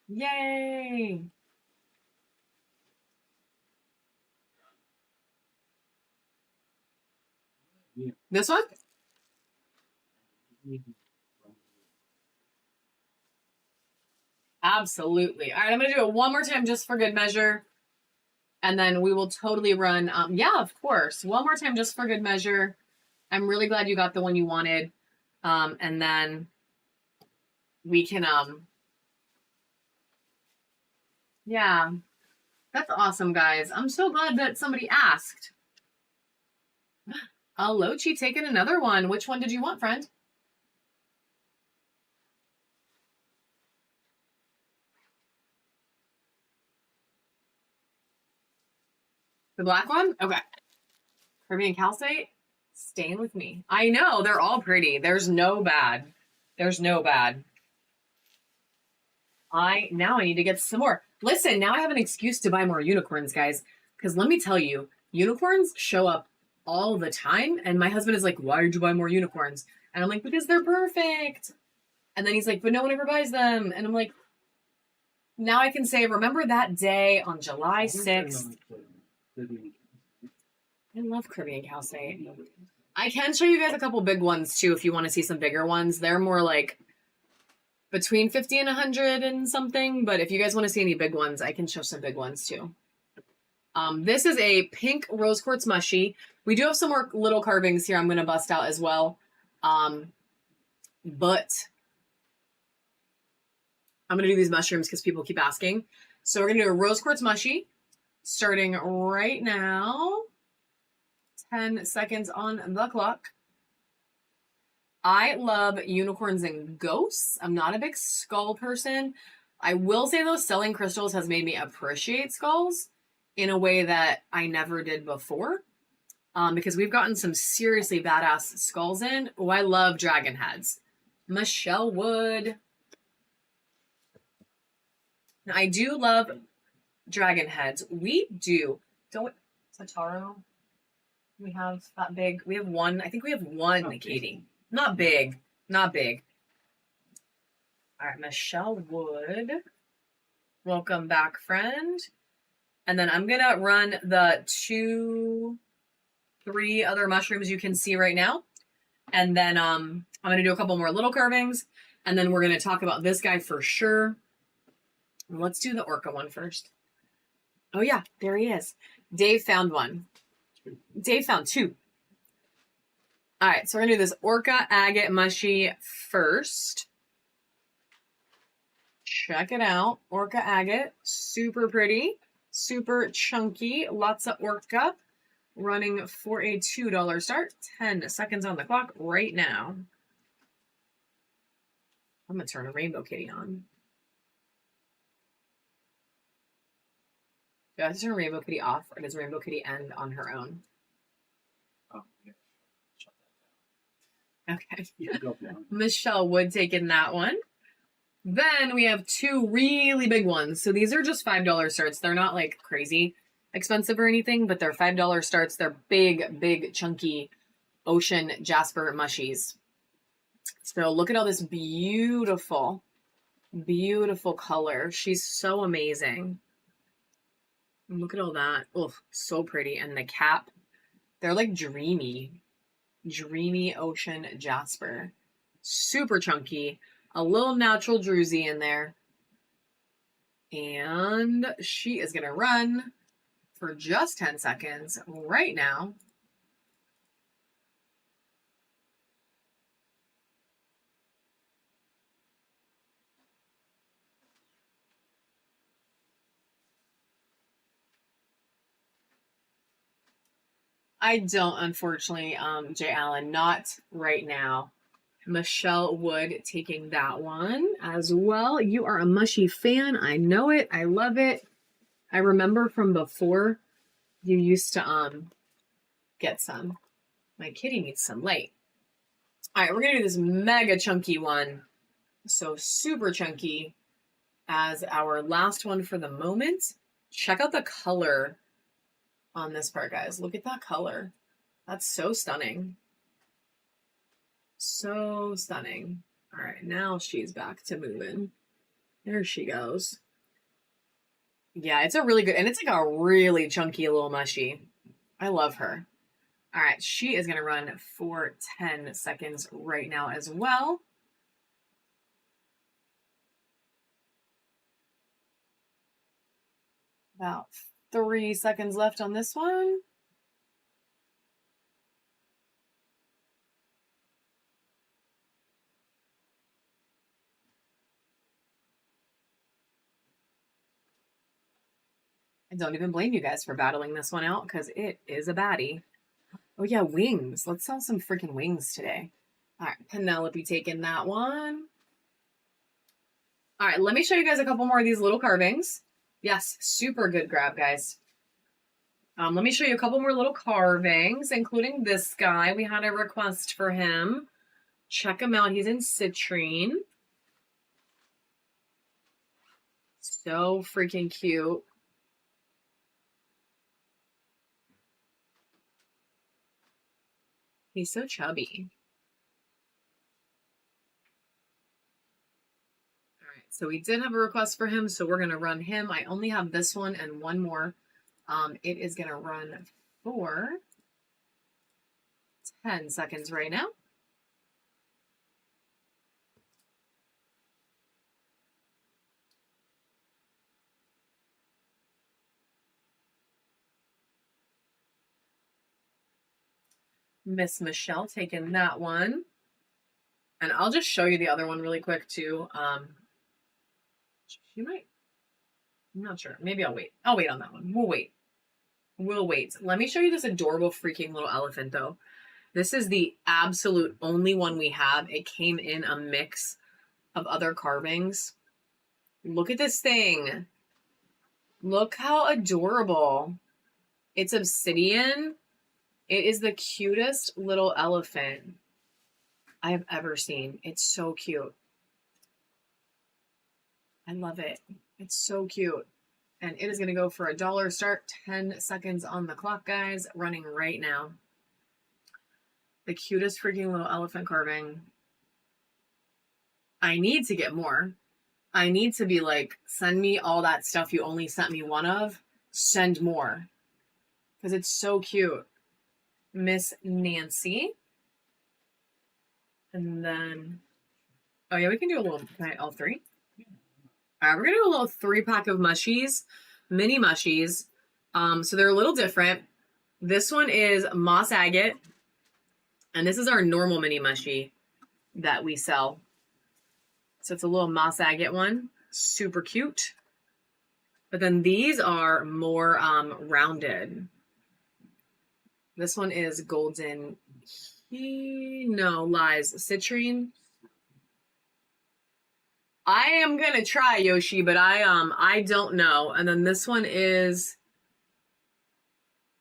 Yay! This one? Absolutely. All right, I'm going to do it one more time just for good measure. And then we will totally run. Yeah, of course. One more time just for good measure. I'm really glad you got the one you wanted. And then we can, yeah, that's awesome, guys. I'm so glad that somebody asked. Alochi taking another one. Which one did you want, friend? The black one? Okay. Caribbean calcite, staying with me. I know, they're all pretty. There's no bad. There's no bad. Now I need to get some more. Listen, now I have an excuse to buy more unicorns, guys. Because let me tell you, unicorns show up all the time. And my husband is like, why did you buy more unicorns? And I'm like, because they're perfect. And then he's like, but no one ever buys them. And I'm like, now I can say, remember that day on July 6th? I love Caribbean calcite. I can show you guys a couple big ones too if you want to see some bigger ones. They're more like between 50 and 100 and something. But if you guys want to see any big ones, I can show some big ones too. This is a pink rose quartz mushy. We do have some more little carvings here I'm going to bust out as well. But I'm going to do these mushrooms because people keep asking. So we're going to do a rose quartz mushy starting right now. 10 seconds on the clock. I love unicorns and ghosts. I'm not a big skull person. I will say though, selling crystals has made me appreciate skulls in a way that I never did before. Because we've gotten some seriously badass skulls in. Oh, I love dragon heads. Michelle Wood. Now, I do love dragon heads. We do. Don't Sataro? We have that big. We have one. I think we have one, Katie. Not big. Not big. All right, Michelle Wood. Welcome back, friend. And then I'm going to run the 3 other mushrooms you can see right now. And then I'm going to do a couple more little carvings. And then we're going to talk about this guy for sure. Let's do the orca one first. Oh, yeah, there he is. Dave found one. Dave found 2. All right, so we're going to do this orca agate mushy first. Check it out. Orca agate. Super pretty. Super chunky. Lots of orca. Running for a $2 start. 10 seconds on the clock right now. I'm going to turn a rainbow kitty on. Do I have to turn Rainbow Kitty off, or does Rainbow Kitty end on her own? Oh, yeah. Shut that down. Okay. You can go down. Michelle Wood taking that one. Then we have 2 really big ones. So these are just $5 starts. They're not like crazy. expensive or anything, but they're $5 starts. They're big, big, chunky ocean jasper mushies. So look at all this beautiful, beautiful color. She's so amazing. Look at all that. Oh, so pretty. And the cap, they're like dreamy ocean jasper. Super chunky. A little natural druzy in there. And she is going to run for just 10 seconds right now. I don't, unfortunately, Jay Allen, not right now. Michelle Wood taking that one as well. You are a mushy fan. I know it. I love it. I remember from before you used to get some. My kitty needs some light. All right, we're going to do this mega chunky one. So super chunky as our last one for the moment. Check out the color on this part, guys. Look at that color. That's so stunning. So stunning. All right, now she's back to moving. There she goes. Yeah, it's a really good, and it's like a really chunky little mushy. I love her. All right, she is going to run for 10 seconds right now as well. About 3 seconds left on this one. I don't even blame you guys for battling this one out because it is a baddie. Oh yeah, wings. Let's sell some freaking wings today. All right, Penelope taking that one. All right, let me show you guys a couple more of these little carvings. Yes, super good grab, guys. Let me show you a couple more little carvings, including this guy. We had a request for him. Check him out. He's in citrine. So freaking cute. He's so chubby. All right, so we did have a request for him, so we're going to run him. I only have this one and one more. It is going to run for 10 seconds right now. Miss Michelle taking that one. And I'll just show you the other one really quick too. She might. I'm not sure. Maybe I'll wait. I'll wait on that one. We'll wait. We'll wait. Let me show you this adorable freaking little elephant though. This is the absolute only one we have. It came in a mix of other carvings. Look at this thing. Look how adorable. It's obsidian. It is the cutest little elephant I have ever seen. It's so cute. I love it. It's so cute. And it is going to go for $1 start. 10 seconds on the clock, guys. Running right now. The cutest freaking little elephant carving. I need to get more. I need to be like, send me all that stuff you only sent me one of. Send more. Because it's so cute. Miss Nancy. And then, oh yeah, we can do a little, all three? All right, we're going to do a little 3-pack of mushies, mini mushies. So they're a little different. This one is moss agate. And this is our normal mini mushy that we sell. So it's a little moss agate one. Super cute. But then these are more rounded. This one is golden. No, lies. Citrine. I am going to try, Yoshi, but I don't know. And then this one is,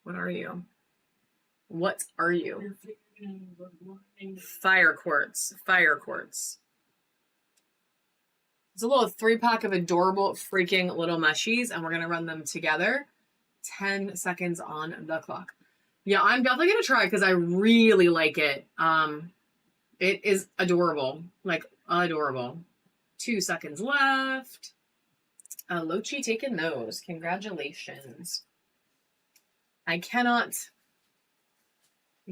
what are you? What are you? Fire quartz. Fire quartz. It's a little 3-pack of adorable freaking little mushies, and we're going to run them together. 10 seconds on the clock. Yeah, I'm definitely going to try because I really like it. It is adorable. Like, adorable. 2 seconds left. Lochi taking those. Congratulations. I cannot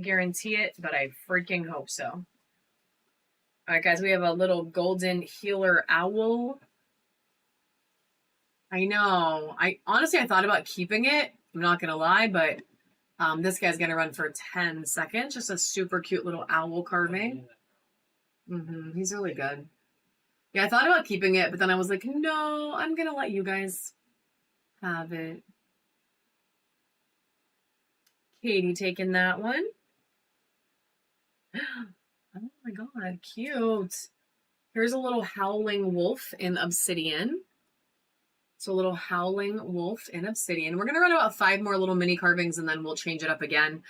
guarantee it, but I freaking hope so. All right, guys, we have a little golden healer owl. I know. I thought about keeping it. I'm not going to lie, but this guy's going to run for 10 seconds. Just a super cute little owl carving. He's really good. Yeah, I thought about keeping it, but then I was like, no, I'm going to let you guys have it. Katie taking that one. Oh my god, cute. Here's a little howling wolf in obsidian. So a little howling wolf in obsidian. We're going to run about 5 more little mini carvings, and then we'll change it up again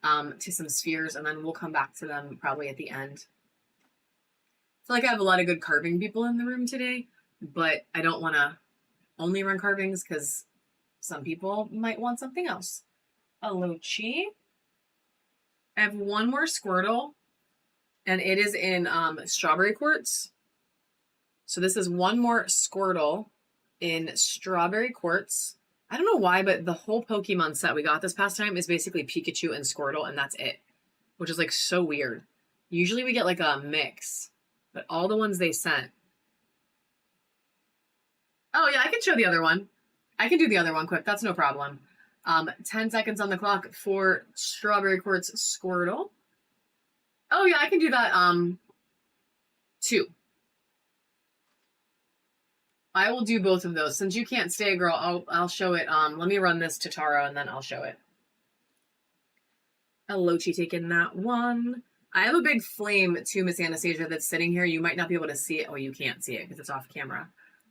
to some spheres, and then we'll come back to them probably at the end. I feel like I have a lot of good carving people in the room today, but I don't want to only run carvings because some people might want something else. A Lochi. I have one more Squirtle, and it is in strawberry quartz. So this is one more Squirtle in strawberry quartz. I don't know why, but the whole Pokemon set we got this past time is basically Pikachu and Squirtle, and that's it, which is like so weird. Usually we get like a mix, but all the ones they sent. Oh yeah, I can show the other one. I can do the other one quick. That's no problem. 10 seconds on the clock for strawberry quartz Squirtle. Oh yeah, I can do that. 2. I will do both of those. Since you can't stay, girl, I'll show it. Let me run this to Taro and then I'll show it. Lochi taking that one. I have a big flame too, Miss Anastasia, that's sitting here. You might not be able to see it. Oh, you can't see it because it's off camera.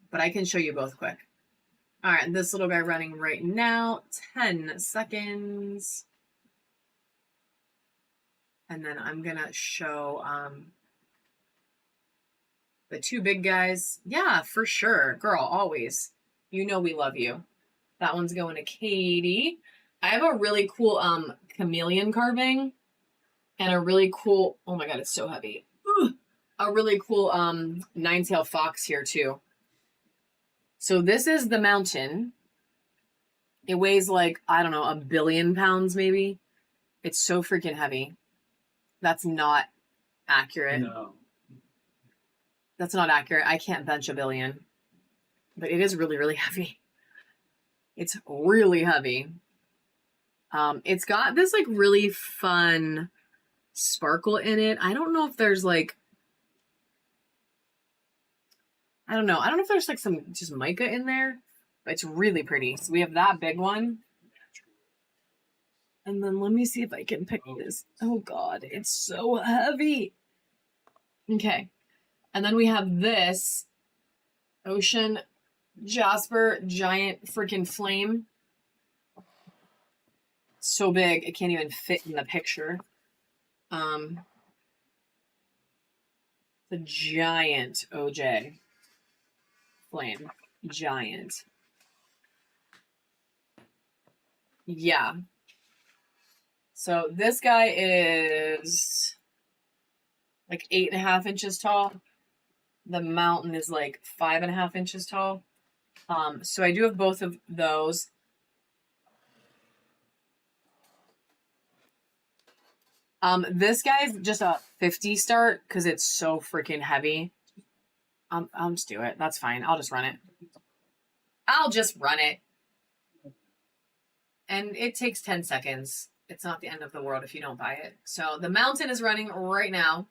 But I can show you both quick. All right, this little guy running right now. 10 seconds. And then I'm going to show the 2 big guys. Yeah, for sure. Girl, always. You know we love you. That one's going to Katie. I have a really cool chameleon carving. And a really cool... Oh my god, it's so heavy. Ugh, a really cool 9-tailed fox here too. So this is the mountain. It weighs like, I don't know, 1 billion pounds maybe. It's so freaking heavy. That's not accurate. No. That's not accurate. I can't bench 1 billion. But it is really, really heavy. It's really heavy. It's got this like really fun sparkle in it. I don't know if there's like... I don't know. I don't know if there's like some just mica in there. But it's really pretty. So we have that big one. And then let me see if I can pick this. Oh god, it's so heavy. Okay. And then we have this ocean jasper giant freaking flame. So big, it can't even fit in the picture. The giant OJ flame. Giant. Yeah. So this guy is like 8.5 inches tall. The mountain is like 5.5 inches tall. So I do have both of those. This guy's just a 50 start because it's so freaking heavy. I'll just do it. That's fine. I'll just run it. I'll just run it. And it takes 10 seconds. It's not the end of the world if you don't buy it. So the mountain is running right now.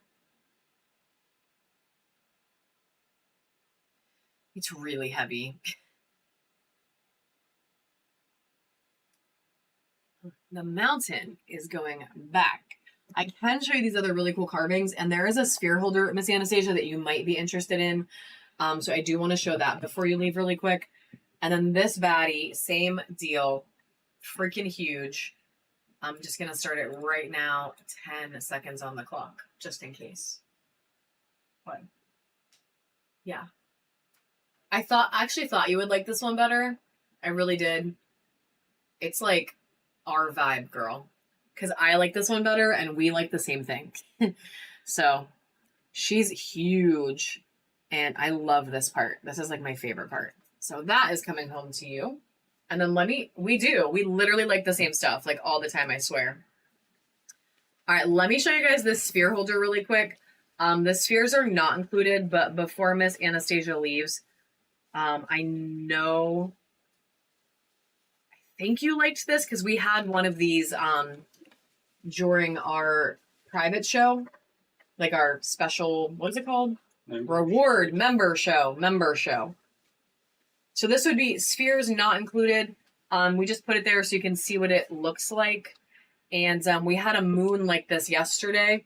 It's really heavy. The mountain is going back. I can show you these other really cool carvings, and there is a sphere holder, Miss Anastasia, that you might be interested in. So I do want to show that before you leave really quick. And then this baddie, same deal, freaking huge. I'm just going to start it right now, 10 seconds on the clock, just in case. What? Yeah. I actually thought you would like this one better. I really did. It's like our vibe, girl. Because I like this one better and we like the same thing. So she's huge and I love this part. This is like my favorite part. So that is coming home to you. And then we literally like the same stuff like all the time, I swear. All right, let me show you guys this sphere holder really quick. The spheres are not included, but before Miss Anastasia leaves, I think you liked this because we had one of these during our private show, like our special, what is it called? Member show. So this would be spheres not included. We just put it there so you can see what it looks like. And we had a moon like this yesterday,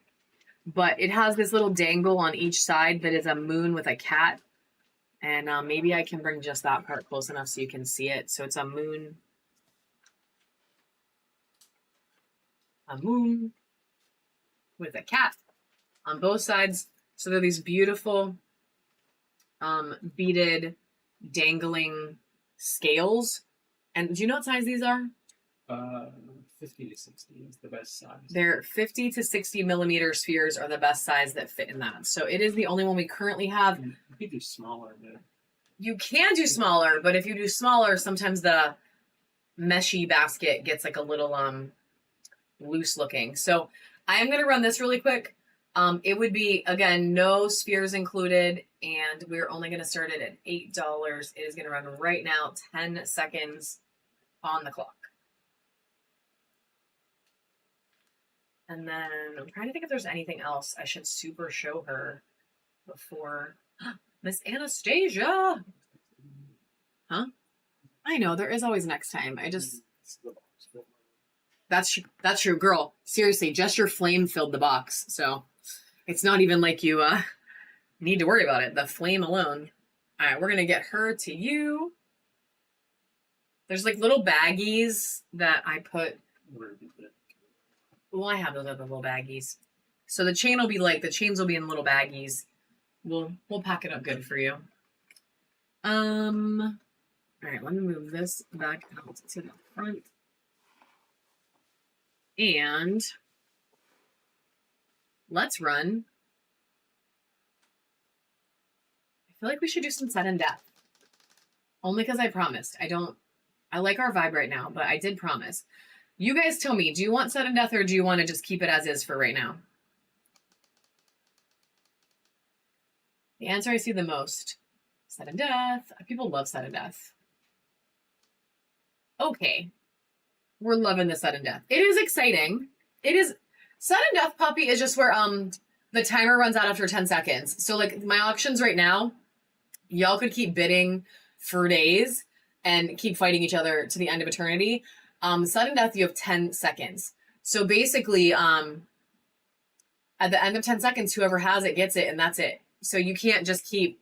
but it has this little dangle on each side that is a moon with a cat. And maybe I can bring just that part close enough so you can see it. So it's a moon with a cat on both sides. So they're these beautiful beaded dangling scales. And do you know what size these are? 50 to 60 is the best size. They're 50 to 60 millimeter spheres are the best size that fit in that. So it is the only one we currently have. You could do smaller, but you can do smaller, but if you do smaller, sometimes the meshy basket gets like a little loose looking. So I am going to run this really quick. It would be, again, no spheres included, and we're only going to start it at $8. It is going to run right now, 10 seconds on the clock. And then I'm trying to think if there's anything else I should super show her before. Miss Anastasia! Huh? I know, there is always next time. That's true, girl. Seriously, just your flame filled the box. So it's not even like you need to worry about it. The flame alone. All right, we're going to get her to you. There's like little baggies that I put. Well, I have those other little baggies. So the chains will be in little baggies. We'll pack it up good for you. All right, let me move this back out to the front. And let's run. I feel like we should do some sudden death. Only because I promised. I like our vibe right now, but I did promise. You guys tell me, do you want sudden death or do you want to just keep it as is for right now? The answer I see the most. Sudden death. People love sudden death. Okay. We're loving the sudden death. It is exciting. It is. Sudden death puppy is just where the timer runs out after 10 seconds. So like my auctions right now, y'all could keep bidding for days and keep fighting each other to the end of eternity. Sudden death, you have 10 seconds. So basically, at the end of 10 seconds, whoever has it gets it, and that's it. So you can't just keep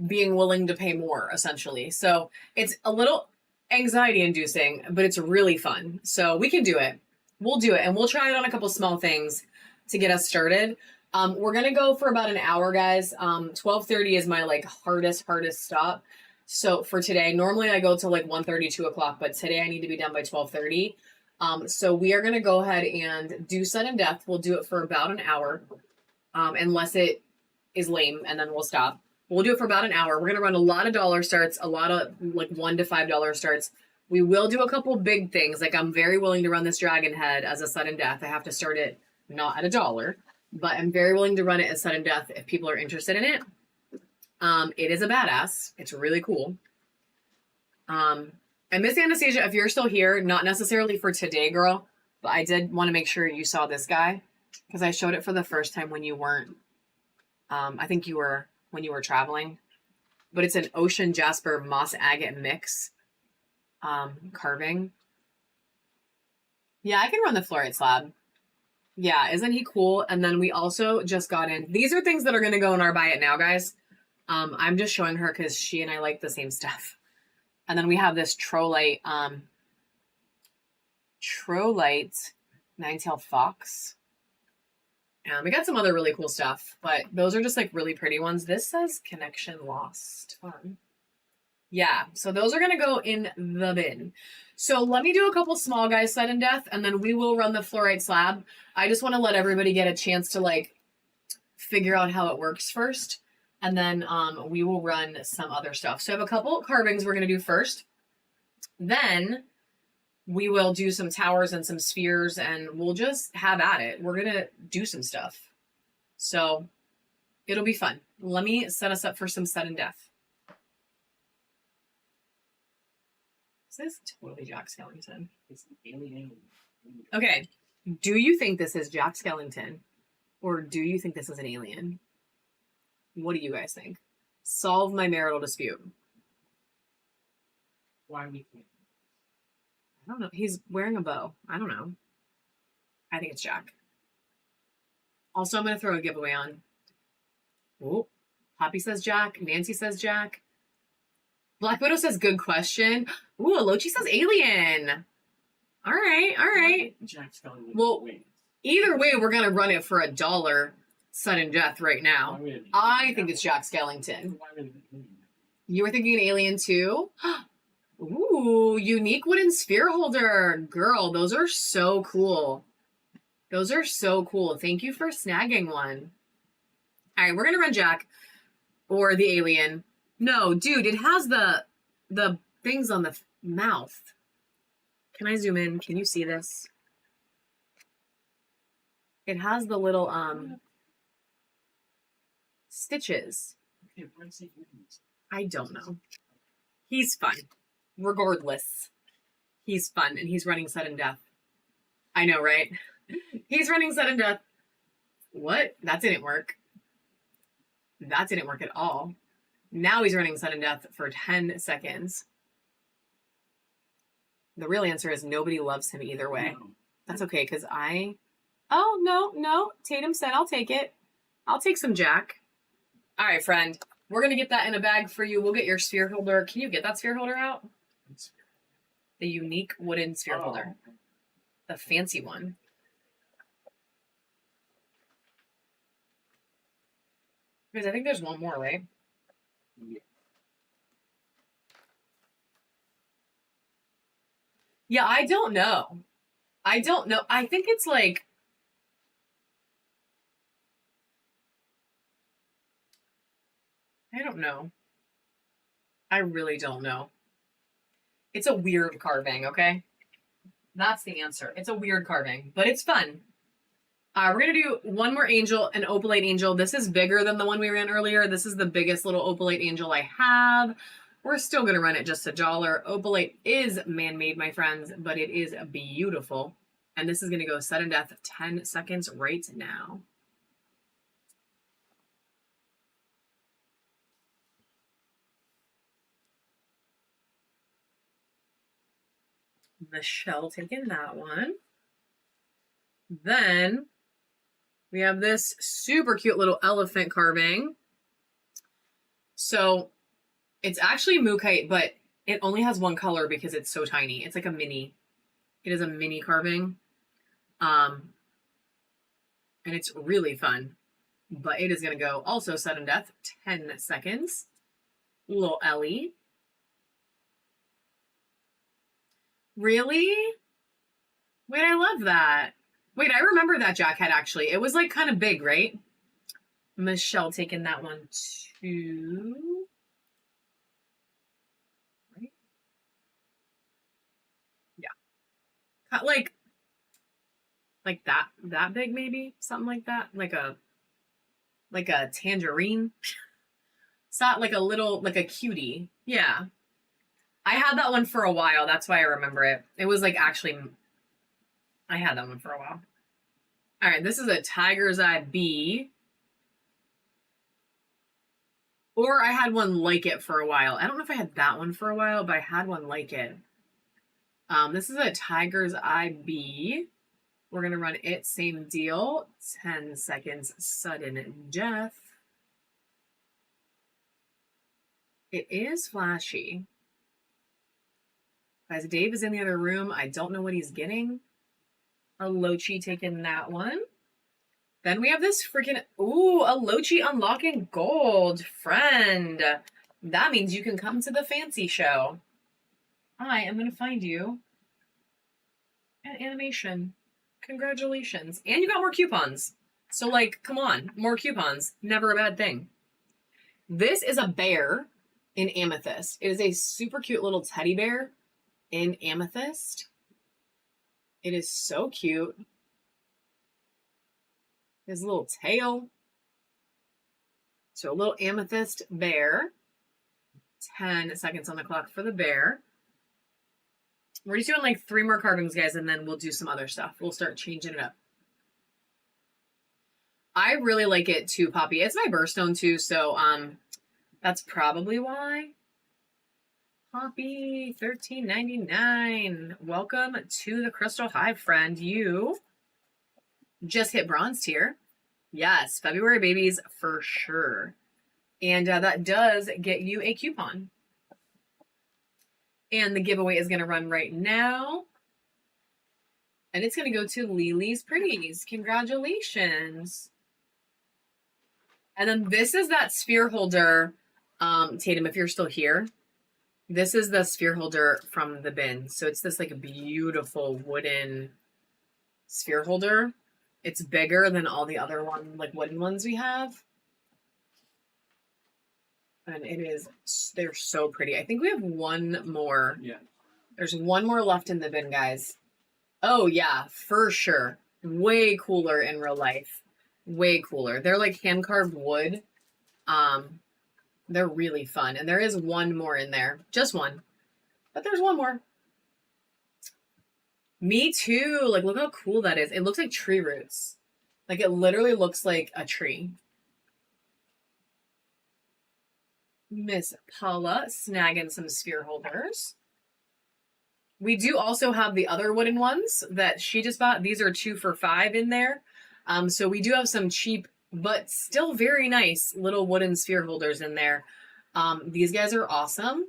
being willing to pay more, essentially. So it's a little anxiety inducing, but it's really fun. So we can do it. We'll do it, and we'll try it on a couple small things to get us started. We're going to go for about an hour, guys. 12:30 is my like hardest stop. So for today, normally I go till like 1:30, 2 o'clock, but today I need to be done by 12:30. So we are going to go ahead and do sudden death. We'll do it for about an hour, unless it is lame, and then we'll stop. We'll do it for about an hour. We're going to run a lot of dollar starts, a lot of like $1 to $5 starts. We will do a couple big things. Like I'm very willing to run this dragon head as a sudden death. I have to start it not at $1, but I'm very willing to run it as sudden death if people are interested in it. It is a badass. It's really cool. And Miss Anastasia, if you're still here, not necessarily for today, girl, but I did want to make sure you saw this guy because I showed it for the first time when you weren't, I think you were when you were traveling, but it's an ocean jasper moss agate mix, carving. Yeah, I can run the fluorite slab. Yeah, isn't he cool? And then we also just got in. These are things that are going to go in our buy it now, guys. I'm just showing her because she and I like the same stuff. And then we have this Trolite nine-tailed fox. And we got some other really cool stuff, but those are just like really pretty ones. This says connection lost. Fun. Yeah, so those are gonna go in the bin. So let me do a couple small guys sudden death, and then we will run the fluorite slab. I just want to let everybody get a chance to like figure out how it works first, and then we will run some other stuff. So I have a couple carvings we're gonna do first. Then we will do some towers and some spheres, and we'll just have at it. We're gonna do some stuff. So it'll be fun. Let me set us up for some sudden death. Is this totally Jack Skellington? It's an alien. Okay. Do you think this is Jack Skellington? Or do you think this is an alien? What do you guys think? Solve my marital dispute. Why we can't? I don't know. He's wearing a bow. I don't know. I think it's Jack. Also, I'm going to throw a giveaway on. Oh, Poppy says Jack. Nancy says Jack. Black Widow says good question. Ooh, Alochi says alien. All right, all right. Jack Skellington. Well, either way, we're going to run it for $1 sudden death right now. I think it's Jack Skellington. You were thinking an alien too? Ooh, unique wooden sphere holder. Girl, those are so cool. Those are so cool. Thank you for snagging one. All right, we're going to run Jack or the alien. No, dude, it has the things on the mouth. Can I zoom in? Can you see this? It has the little stitches. Okay, I don't know. He's fun. Regardless. He's fun, and he's running sudden death. I know, right? He's running sudden death. What? That didn't work. That didn't work at all. Now he's running sudden death for 10 seconds. The real answer is nobody loves him either way. No. That's okay, because Oh, no. Tatum said I'll take it. I'll take some Jack. All right, friend. We're going to get that in a bag for you. We'll get your sphere holder. Can you get that sphere holder out? The unique wooden sphere holder. The fancy one. Because I think there's one more, right? Yeah, I don't know. I don't know. I think it's like... I don't know. I really don't know. It's a weird carving, okay? That's the answer. It's a weird carving, but it's fun. We're going to do one more angel, an opalite angel. This is bigger than the one we ran earlier. This is the biggest little opalite angel I have. We're still going to run it just $1. Opalite is man-made, my friends, but it is beautiful. And this is going to go sudden death 10 seconds right now. Michelle taking that one. Then we have this super cute little elephant carving. So it's actually Mookite, but it only has one color because it's so tiny. It's like a mini. It is a mini carving. And it's really fun. But it is going to go also sudden death, 10 seconds. Little Ellie. Really? Wait, I love that. Wait, I remember that jacket actually. It was like kind of big, right? Michelle taking that one too. Right? Yeah. Like that big maybe? Something like that. Like a tangerine. It's not like a little, like a cutie. Yeah. I had that one for a while. That's why I remember it. It was like actually, I had that one for a while. All right, this is a Tiger's Eye bee. Or I had one like it for a while. I don't know if I had that one for a while, but I had one like it. This is a Tiger's Eye bee. We're going to run it, same deal. 10 seconds, sudden death. It is flashy. Guys, Dave is in the other room. I don't know what he's getting. Alochi taking that one. Then we have this freaking... Ooh, Alochi unlocking gold. Friend. That means you can come to the fancy show. I am going to find you at animation. Congratulations. And you got more coupons. So, like, come on, more coupons. Never a bad thing. This is a bear in amethyst. It is a super cute little teddy bear in amethyst. It is so cute. His little tail. So a little amethyst bear. 10 seconds on the clock for the bear. We're just doing like 3 more carvings, guys, and then we'll do some other stuff. We'll start changing it up. I really like it too, Poppy. It's my birthstone too, so that's probably why. Poppy, $13.99. Welcome to the Crystal Hive, friend. You just hit bronze tier. Yes, February babies for sure. And that does get you a coupon. And the giveaway is going to run right now. And it's going to go to Lily's Pretties. Congratulations. And then this is that sphere holder. Tatum, if you're still here, this is the sphere holder from the bin. So it's this like beautiful wooden sphere holder. It's bigger than all the other wooden ones we have. And they're so pretty. I think we have one more. Yeah. There's one more left in the bin, guys. Oh yeah, for sure. Way cooler in real life. Way cooler. They're like hand-carved wood. They're really fun. And there is one more in there. Just one. But there's one more. Me too. Like, look how cool that is. It looks like tree roots. Like, it literally looks like a tree. Miss Paula snagging some sphere holders. We do also have the other wooden ones that she just bought. These are 2 for $5 in there. So we do have some cheap, but still very nice little wooden sphere holders in there. These guys are awesome.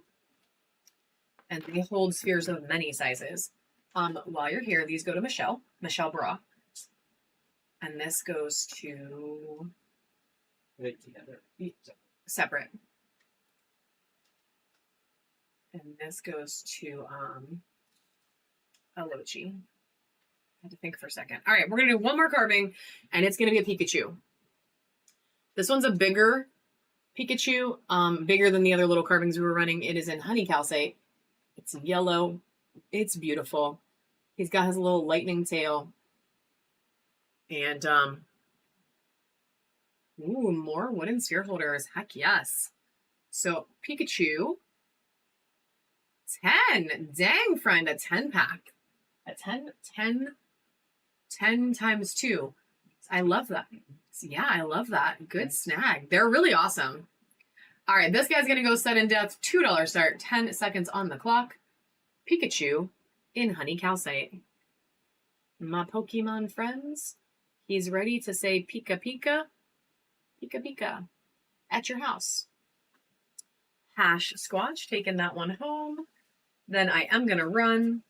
And they hold spheres of many sizes. While you're here, these go to Michelle Bra. And this goes to... Right together. Separate. And this goes to Alochi. I had to think for a second. All right, we're going to do one more carving, and it's going to be a Pikachu. This one's a bigger Pikachu, bigger than the other little carvings we were running. It is in honey calcite. It's yellow. It's beautiful. He's got his little lightning tail. And, ooh, more wooden sphere holders. Heck yes. So, Pikachu. 10. Dang, friend, a 10 pack. A 10 times 2. I love that. Yeah, I love that. Good snag. They're really awesome. All right, this guy's going to go sudden death. $2 start. 10 seconds on the clock. Pikachu in honey calcite. My Pokemon friends, he's ready to say Pika Pika, Pika Pika at your house. Hash Squatch, taking that one home. Then I am going to run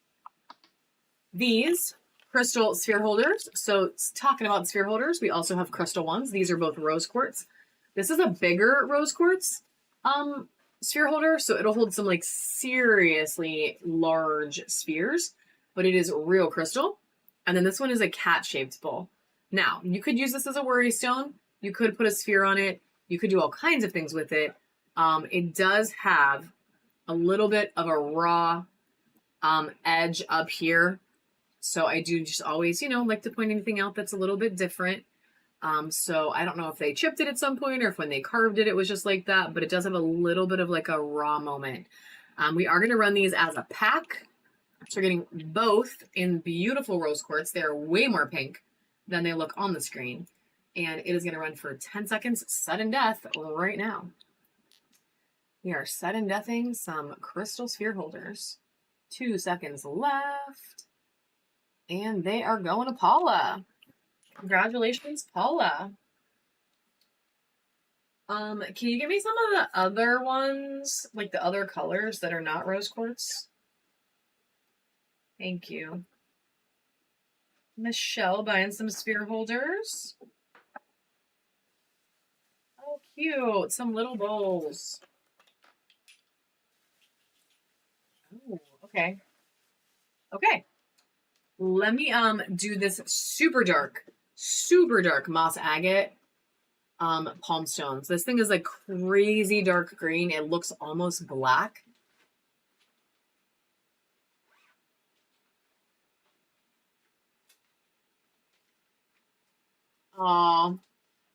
these crystal sphere holders. So talking about sphere holders, we also have crystal ones. These are both rose quartz. This is a bigger rose quartz sphere holder, so it'll hold some like seriously large spheres, but it is real crystal. And then this one is a cat-shaped bowl. Now, you could use this as a worry stone. You could put a sphere on it. You could do all kinds of things with it. It does have a little bit of a raw edge up here. So I do just always, like to point anything out that's a little bit different. So I don't know if they chipped it at some point or if when they carved it, it was just like that, but it does have a little bit of like a raw moment. We are going to run these as a pack. So we're getting both in beautiful rose quartz. They're way more pink than they look on the screen. And it is going to run for 10 seconds, sudden death right now. We are sudden deathing some crystal sphere holders. 2 seconds left. And they are going to Paula. Congratulations, Paula. Can you give me some of the other ones, like the other colors that are not rose quartz? Thank you. Michelle buying some sphere holders. Oh, cute. Some little bowls. Okay. Okay. Let me do this super dark moss agate palm stones. This thing is like crazy dark green. It looks almost black. Oh,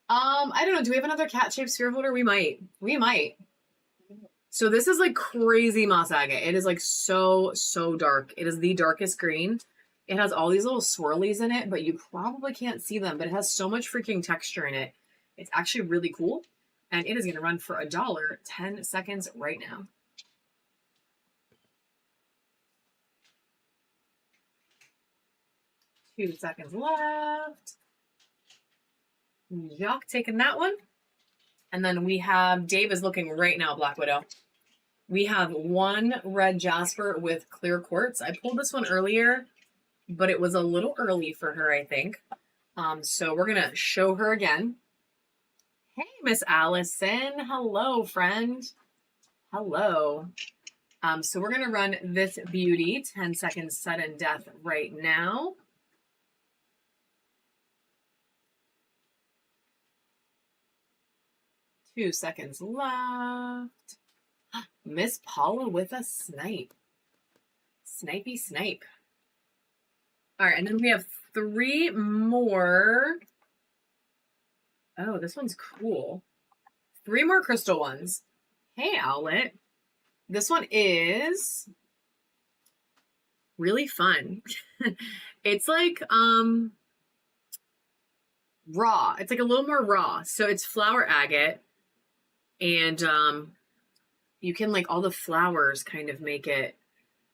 I don't know. Do we have another cat-shaped sphere holder? We might. We might. So this is like crazy moss agate. It is like so dark. It is the darkest green. It has all these little swirlies in it, but you probably can't see them. But it has so much freaking texture in it. It's actually really cool. And it is going to run for $1, 10 seconds right now. Two seconds left. Jacques taking that one. And then we have, Dave is looking right now, Black Widow. We have one red jasper with clear quartz. I pulled this one earlier, but it was a little early for her, I think. So we're going to show her again. Hey, Miss Allison. Hello, friend. Hello. So we're going to run this beauty, 10 seconds sudden death right now. Two seconds left. Miss Paula with a snipe. Snipey snipe. All right, and then we have 3 more. Oh, this one's cool. 3 more crystal ones. Hey, Owlet. This one is really fun. It's like raw. It's like a little more raw. So it's flower agate. And you can like all the flowers kind of make it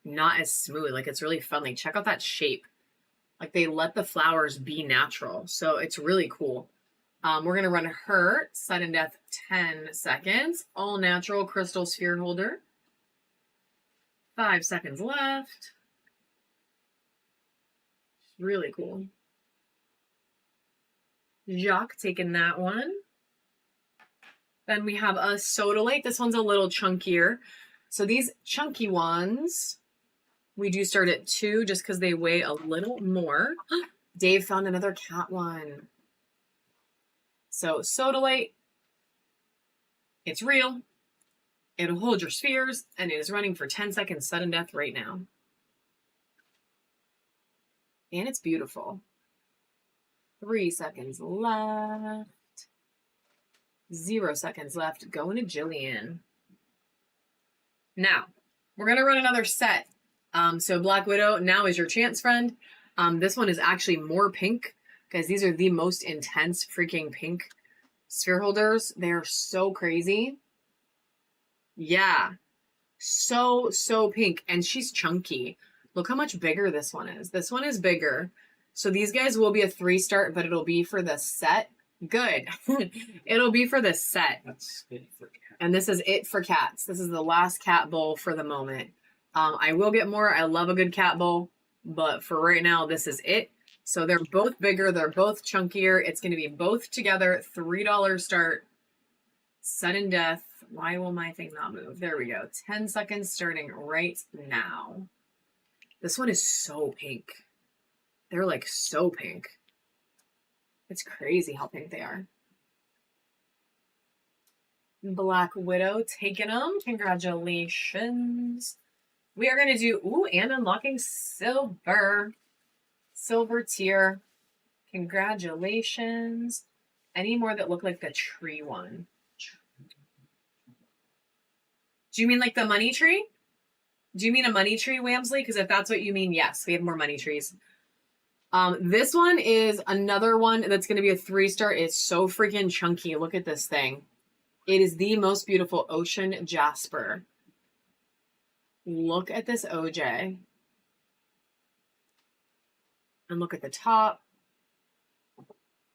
not as smooth. Like it's really fun. Like check out that shape. Like they let the flowers be natural. So it's really cool. We're going to run her sudden death 10 seconds. All natural crystal sphere holder. 5 seconds left. Really cool. Jacques taking that one. Then we have a sodalite. This one's a little chunkier. So these chunky ones, we do start at 2 just because they weigh a little more. Dave found another cat one. So sodalite, it's real. It'll hold your spheres, and it is running for 10 seconds sudden death right now. And it's beautiful. 3 seconds left. 0 seconds left. Going to Jillian. Now, we're going to run another set. So Black Widow, now is your chance, friend. This one is actually more pink because these are the most intense freaking pink sphere holders. They're so crazy. Yeah. So pink. And she's chunky. Look how much bigger this one is. This one is bigger. So these guys will be a 3 start, but it'll be for the set. Good. It'll be for the set. That's it for cats. And this is it for cats. This is the last cat bowl for the moment. I will get more. I love a good cat bowl. But for right now, this is it. So they're both bigger. They're both chunkier. It's going to be both together. $3 start. Sudden death. Why will my thing not move? There we go. 10 seconds starting right now. This one is so pink. They're like so pink. It's crazy how pink they are. Black Widow taking them. Congratulations. We are going to do, ooh, and unlocking silver. Silver tier. Congratulations. Any more that look like the tree one? Do you mean like the money tree? Do you mean a money tree, Wamsley? Because if that's what you mean, yes, we have more money trees. This one is another one that's going to be a 3 star. It's so freaking chunky. Look at this thing. It is the most beautiful ocean jasper. Look at this OJ. And look at the top.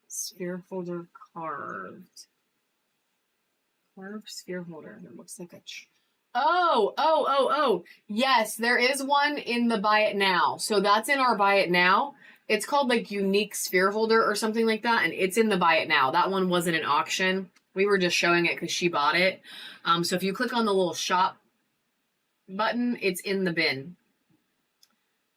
Sphere holder carved. Carved sphere holder. It looks like a... Oh. Yes, there is one in the buy it now. So that's in our buy it now. It's called like unique sphere holder or something like that. And it's in the buy it now. That one wasn't an auction. We were just showing it because she bought it. So if you click on the little shop button, it's in the bin.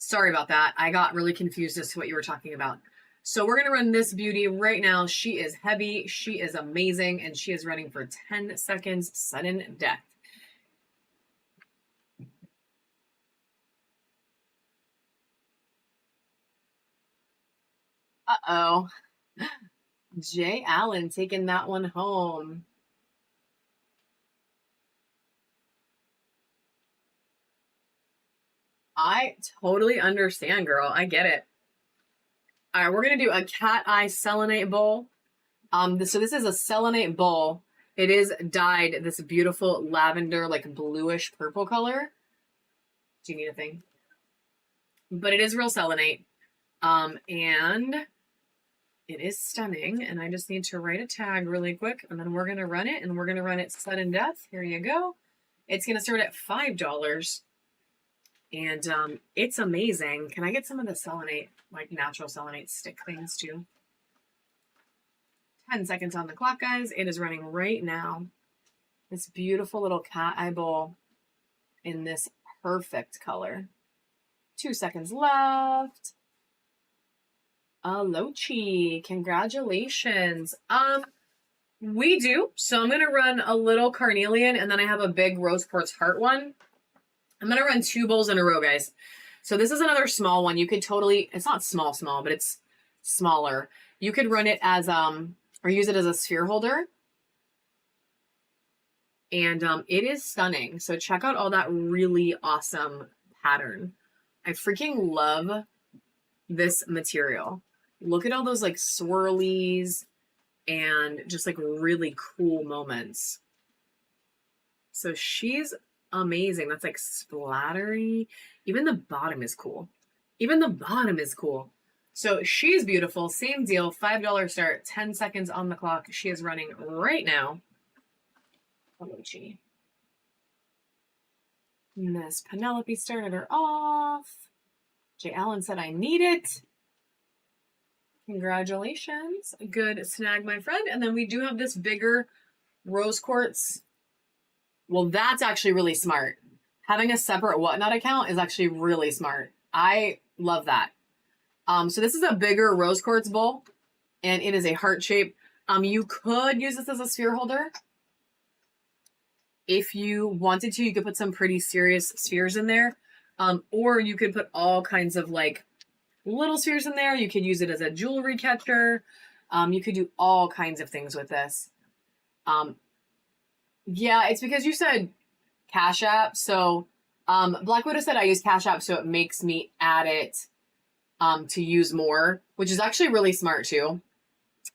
Sorry about that. I got really confused as to what you were talking about. So we're going to run this beauty right now. She is heavy. She is amazing. And she is running for 10 seconds, sudden death. Uh-oh. Jay Allen taking that one home. I totally understand, girl. I get it. All right, we're going to do a cat eye selenite bowl. So this is a selenite bowl. It is dyed this beautiful lavender, like bluish purple color. Do you need a thing? But it is real selenite. And it is stunning. And I just need to write a tag really quick. And then we're going to run it. And we're going to run it sudden death. Here you go. It's going to start at $5. And it's amazing. Can I get some of the selenite, like natural selenite stick things too? 10 seconds on the clock, guys. It is running right now. This beautiful little cat eye bowl in this perfect color. 2 seconds left. Alochi, congratulations. We do. So I'm going to run a little carnelian and then I have a big rose quartz heart one. I'm going to run 2 bowls in a row, guys. So this is another small one. You could totally, it's not small, but it's smaller. You could run it as, or use it as a sphere holder. And it is stunning. So check out all that really awesome pattern. I freaking love this material. Look at all those like swirlies and just like really cool moments. So she's amazing. That's like splattery. Even the bottom is cool. So she's beautiful. Same deal. $5 start. 10 seconds on the clock. She is running right now. Alochi. Miss Penelope started her off. Jay Allen said, I need it. Congratulations. Good snag, my friend. And then we do have this bigger rose quartz. Well, that's actually really smart. Having a separate whatnot account is actually really smart. I love that. So this is a bigger rose quartz bowl and it is a heart shape. You could use this as a sphere holder. If you wanted to, you could put some pretty serious spheres in there. Or you could put all kinds of like little spheres in there. You could use it as a jewelry catcher. You could do all kinds of things with this. Yeah, it's because you said Cash App. So Black Widow said I use Cash App, so it makes me add it to use more, which is actually really smart too.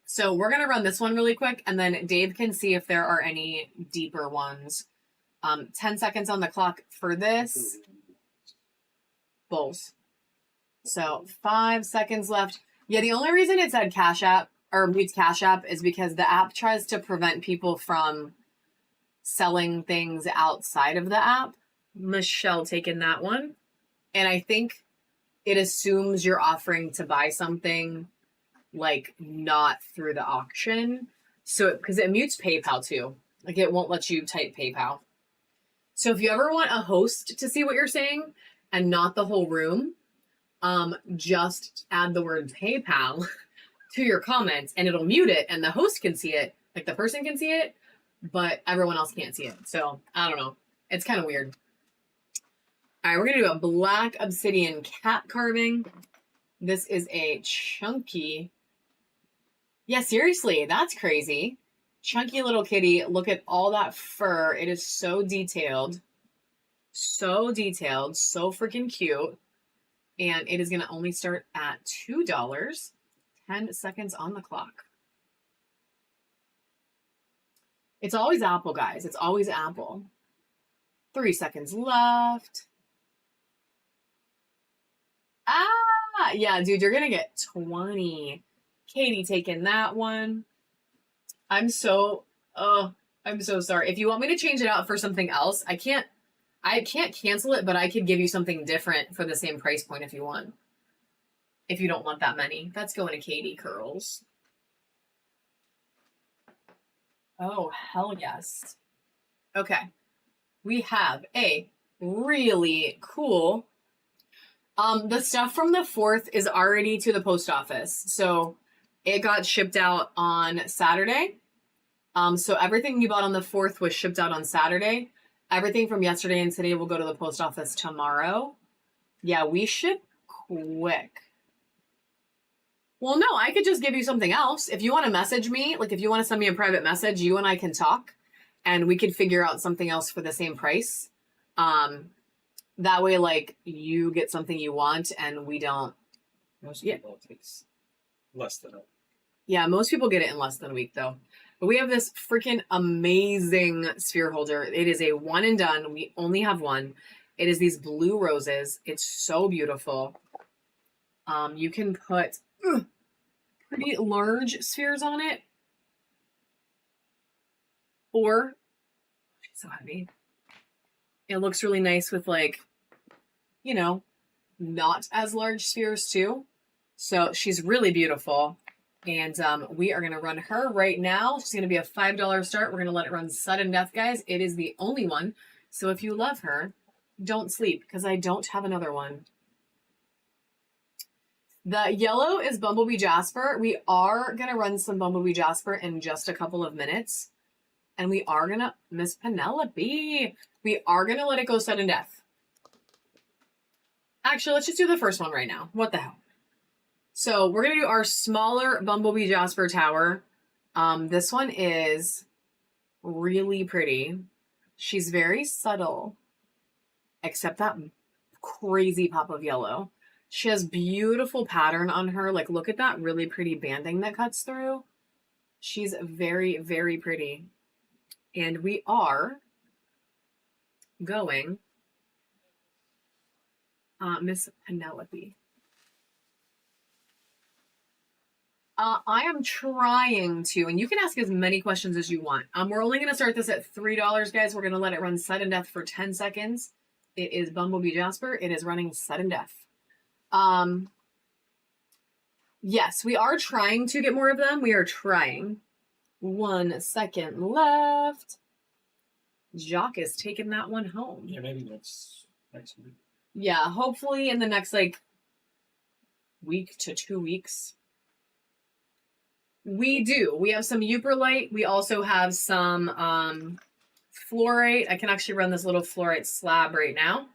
So we're going to run this one really quick, and then Dave can see if there are any deeper ones. 10 seconds on the clock for this. Bowls. So 5 seconds left. Yeah, the only reason it said Cash App or reads Cash App is because the app tries to prevent people from selling things outside of the app. Michelle taking that one. And I think it assumes you're offering to buy something like not through the auction. So, because it mutes PayPal too. Like it won't let you type PayPal. So if you ever want a host to see what you're saying and not the whole room, just add the word PayPal to your comments and it'll mute it and the host can see it. Like the person can see it, but everyone else can't see it. So I don't know. It's kind of weird. All right, we're going to do a black obsidian cat carving. This is a chunky. Yeah, seriously, that's crazy. Chunky little kitty. Look at all that fur. It is so detailed. So detailed. So freaking cute. And it is going to only start at $2. 10 seconds on the clock. It's always Apple, guys. It's always Apple. 3 seconds left. Ah, yeah, dude, you're going to get 20. Katie taking that one. I'm so sorry. If you want me to change it out for something else, I can't cancel it, but I could give you something different for the same price point if you want. If you don't want that many. That's going to Katie Curls. Oh, hell yes. Okay. We have a really cool The stuff from the 4th is already to the post office. So it got shipped out on Saturday. So everything you bought on the 4th was shipped out on Saturday. Everything from yesterday and today will go to the post office tomorrow. Yeah, we ship quick. Well, no, I could just give you something else. If you want to message me, like if you want to send me a private message, you and I can talk and we could figure out something else for the same price. That way, like, you get something you want and we don't. Most people it takes less than a Yeah, most people get it in less than a week, though. But we have this freaking amazing sphere holder. It is a one and done. We only have one. It is these blue roses. It's so beautiful. You can put pretty large spheres on it. Or, she's so heavy. It looks really nice with, like, you know, not as large spheres too. So she's really beautiful. And we are going to run her right now. She's going to be a $5 start. We're going to let it run sudden death, guys. It is the only one. So if you love her, don't sleep because I don't have another one. The yellow is Bumblebee Jasper. We are going to run some Bumblebee Jasper in just a couple of minutes. And we are going to, Miss Penelope, we are going to let it go sudden death. Actually, let's just do the first one right now. What the hell? So we're going to do our smaller Bumblebee Jasper Tower. This one is really pretty. She's very subtle, except that crazy pop of yellow. She has beautiful pattern on her. Like, look at that really pretty banding that cuts through. She's very, very pretty. And we are going, Miss Penelope. I am trying to, and you can ask as many questions as you want. We're only going to start this at $3, guys. We're going to let it run sudden death for 10 seconds. It is Bumblebee Jasper. It is running sudden death. Yes, we are trying to get more of them. We are trying. 1 second left. Jock is taking that one home. Yeah, maybe next week. Yeah, hopefully in the next, like, week to 2 weeks. We do. We have some Uperlite. We also have some fluorite. I can actually run this little fluorite slab right now.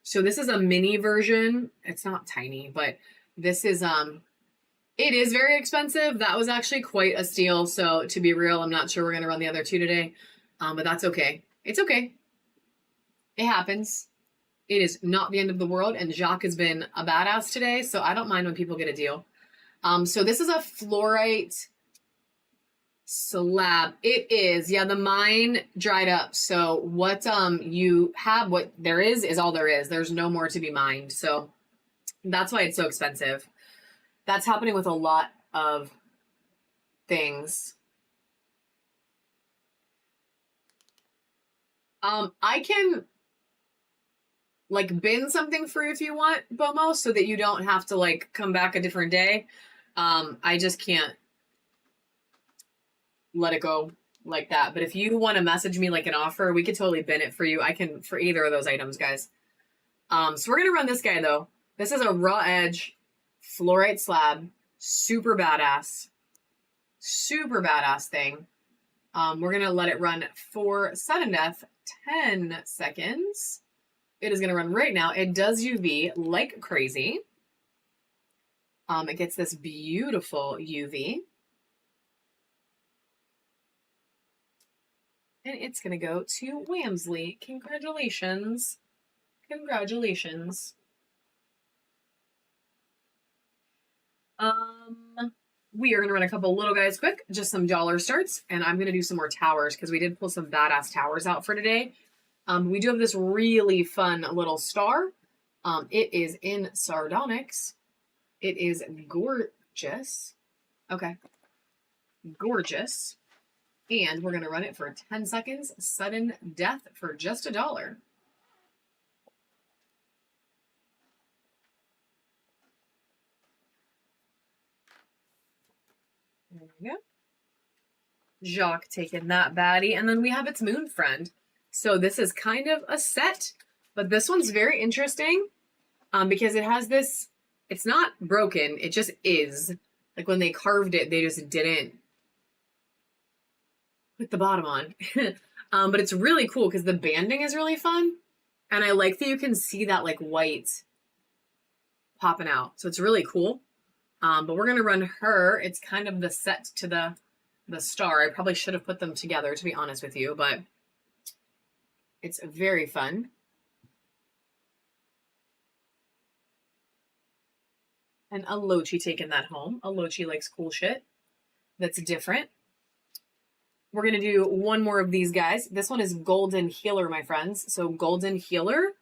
So this is a mini version. It's not tiny, but this is, it is very expensive. That was actually quite a steal. So to be real, I'm not sure we're going to run the other two today, but that's okay. It's okay. It happens. It is not the end of the world. And Jacques has been a badass today. So I don't mind when people get a deal. So this is a fluorite slab. It is, yeah, the mine dried up. So what you have, what there is all there is. There's no more to be mined. So that's why it's so expensive. That's happening with a lot of things. I can like bin something for you if you want, Bomo, so that you don't have to like come back a different day. I just can't let it go like that. But if you want to message me like an offer, we could totally bin it for you. I can for either of those items, guys. So we're going to run this guy though. This is a raw edge fluorite slab. Super badass thing. We're going to let it run for sudden death 10 seconds. It is going to run right now. It does UV like crazy. It gets this beautiful UV. And it's going to go to Wamsley. Congratulations. Congratulations. We are going to run a couple little guys quick, just some dollar starts, and I'm going to do some more towers because we did pull some badass towers out for today. We do have this really fun little star. It is in sardonyx. It is gorgeous. Okay. Gorgeous. And we're going to run it for 10 seconds. Sudden death for just $1. There we go. Jacques taking that baddie. And then we have its moon friend. So this is kind of a set, but this one's very interesting. because it has this, it's not broken, it just is. Like when they carved it, they just didn't put the bottom on. But it's really cool because the banding is really fun. And I like that you can see that like white popping out. So it's really cool. But we're going to run her. It's kind of the set to the star. I probably should have put them together, to be honest with you, but it's very fun. And Alochi taking that home. Alochi likes cool shit that's different. We're going to do one more of these guys. This one is Golden Healer, my friends. So Golden Healer,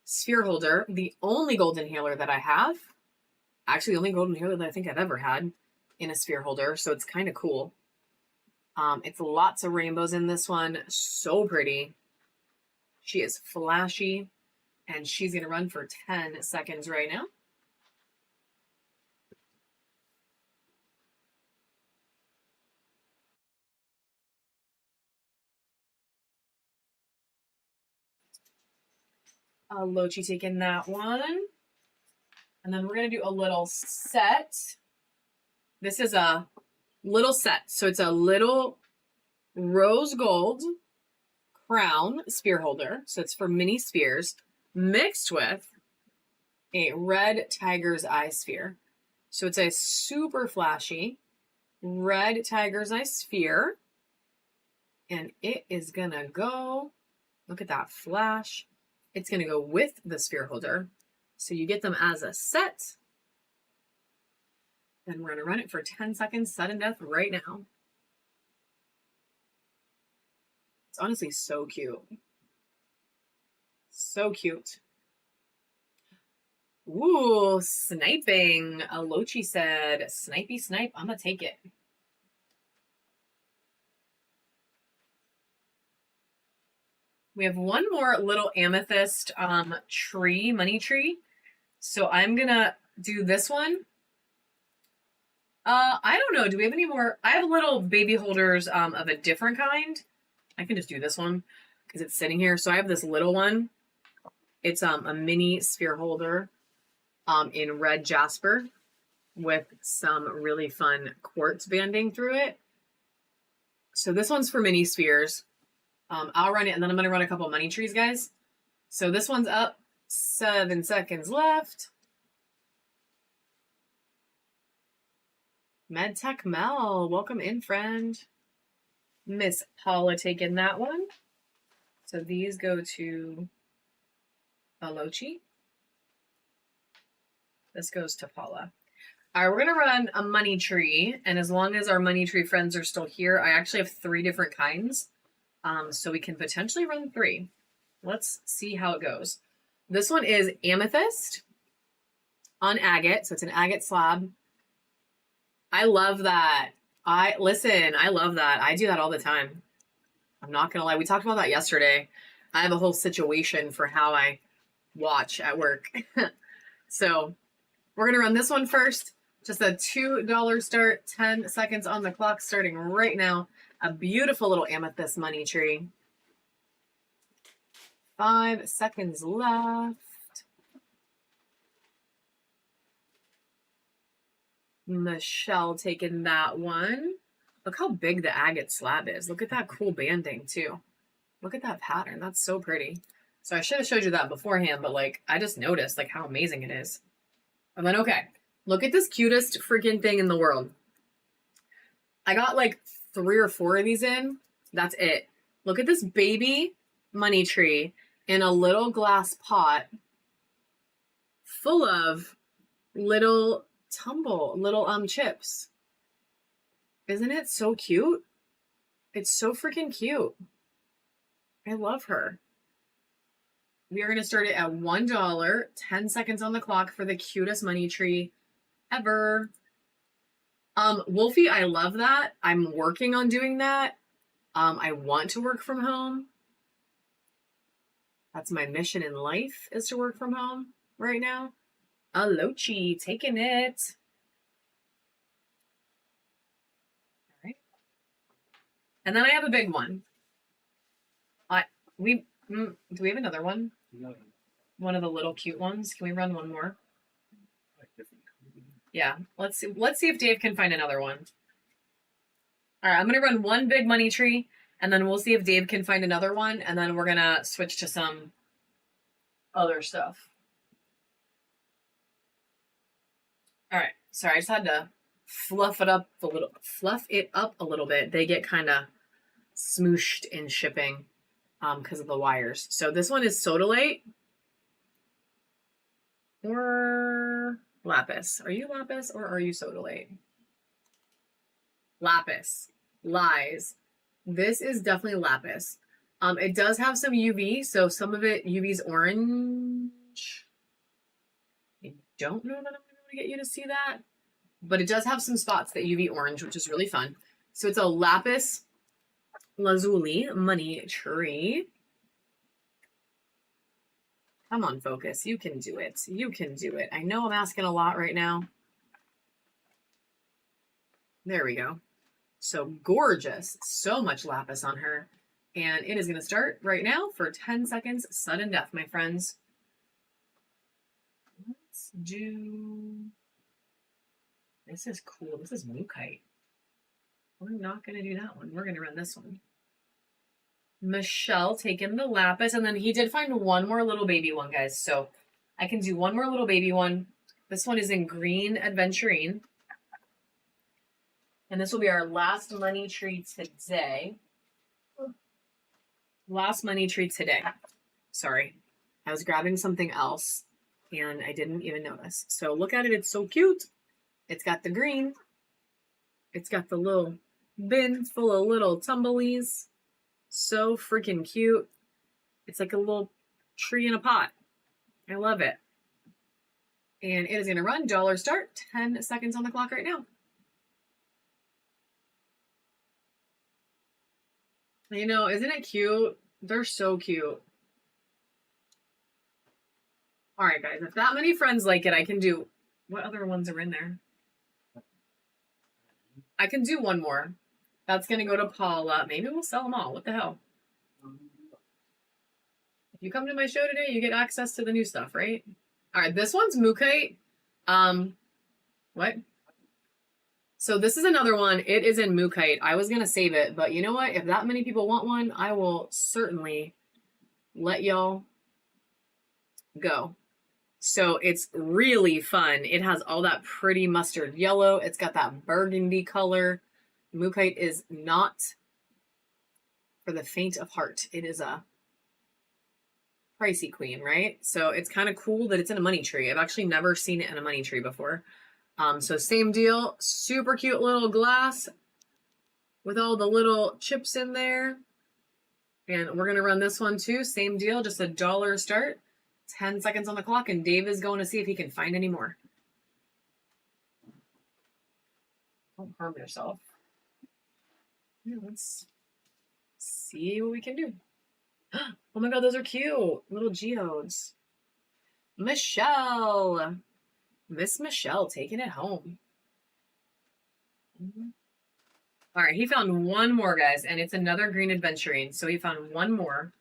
Sphere Holder, the only Golden Healer that I have. Actually, the only Golden Healer that I think I've ever had in a Sphere Holder. So it's kind of cool. It's lots of rainbows in this one. So pretty. She is flashy. And she's going to run for 10 seconds right now. Lochi taking that one. And then we're going to do a little set. This is a little set. So it's a little rose gold crown sphere holder. So it's for mini spheres mixed with a red tiger's eye sphere. So it's a super flashy red tiger's eye sphere. And it is going to go, look at that flash. It's going to go with the sphere holder. So you get them as a set. And we're going to run it for 10 seconds, sudden death right now. It's honestly so cute. So cute. Ooh, sniping. Alochi said, snipey snipe, I'm going to take it. We have one more little amethyst tree, money tree. So I'm going to do this one. I don't know. Do we have any more? I have little baby holders of a different kind. I can just do this one because it's sitting here. So I have this little one. It's a mini sphere holder in red jasper with some really fun quartz banding through it. So this one's for mini spheres. I'll run it, and then I'm going to run a couple money trees, guys. So this one's up. 7 seconds left. MedTech Mel, welcome in, friend. Miss Paula taking that one. So these go to Alochi. This goes to Paula. All right, we're going to run a money tree, and as long as our money tree friends are still here, I actually have 3 different kinds. So we can potentially run 3. Let's see how it goes. This one is amethyst on agate. So it's an agate slab. I love that. I love that. I do that all the time. I'm not going to lie. We talked about that yesterday. I have a whole situation for how I watch at work. So we're going to run this one first. Just a $2 start, 10 seconds on the clock, starting right now. A beautiful little amethyst money tree. 5 seconds left. Michelle taking that one. Look how big the agate slab is. Look at that cool banding too. Look at that pattern. That's so pretty. So I should have showed you that beforehand, but like I just noticed like how amazing it is. And then okay, look at this cutest freaking thing in the world. I got like 3 or 4 of these in. That's it. Look at this baby money tree in a little glass pot full of little chips. Isn't it so cute? It's so freaking cute. I love her. We are going to start it at $1, 10 seconds on the clock for the cutest money tree ever. Wolfie, I love that. I'm working on doing that. I want to work from home. That's my mission in life, is to work from home right now. Alochi, taking it. All right. And then I have a big one. Do we have another one? No. One of the little cute ones. Can we run one more? Yeah. Let's see. Let's see if Dave can find another one. All right, I'm gonna run one big money tree, and then we'll see if Dave can find another one, and then we're gonna switch to some other stuff. All right. Sorry, I just had to fluff it up a little bit. They get kind of smooshed in shipping because of the wires. So this one is sodalite or lapis. Are you lapis or are you sodalite? Lapis. Lies. This is definitely lapis. It does have some UV, so some of it UV's orange. I don't know that I'm going to get you to see that, but it does have some spots that UV orange, which is really fun. So it's a lapis lazuli money tree. Come on, focus. You can do it. You can do it. I know I'm asking a lot right now. There we go. So gorgeous. So much lapis on her. And it is going to start right now for 10 seconds. Sudden death, my friends. Let's do... This is cool. This is Mookite. We're not going to do that one. We're going to run this one. Michelle taking the lapis. And then he did find one more little baby one, guys. So I can do one more little baby one. This one is in green aventurine. And this will be our last money tree today. Last money tree today. Sorry. I was grabbing something else and I didn't even notice. So look at it. It's so cute. It's got the green. It's got the little bin full of little tumblies. So freaking cute. It's like a little tree in a pot. I love it. And it is going to run dollar start. 10 seconds on the clock right now. You know, isn't it cute? They're so cute. All right, guys. If that many friends like it, I can do... What other ones are in there? I can do one more. That's going to go to Paula. Maybe we'll sell them all. What the hell? If you come to my show today, you get access to the new stuff, right? All right, this one's Mookite. What? So this is another one. It is in Mookite. I was going to save it, but you know what? If that many people want one, I will certainly let y'all go. So it's really fun. It has all that pretty mustard yellow. It's got that burgundy color. Mookite is not for the faint of heart. It is a pricey queen, right? So it's kind of cool that it's in a money tree. I've actually never seen it in a money tree before. So same deal, super cute little glass with all the little chips in there. And we're going to run this one too. Same deal, just $1 start, 10 seconds on the clock. And Dave is going to see if he can find any more. Don't harm yourself. Yeah, let's see what we can do. Oh my God, those are cute. Little geodes. Michelle. Miss Michelle taking it home. All right, he found one more, guys, and it's another green aventurine. So he found one more.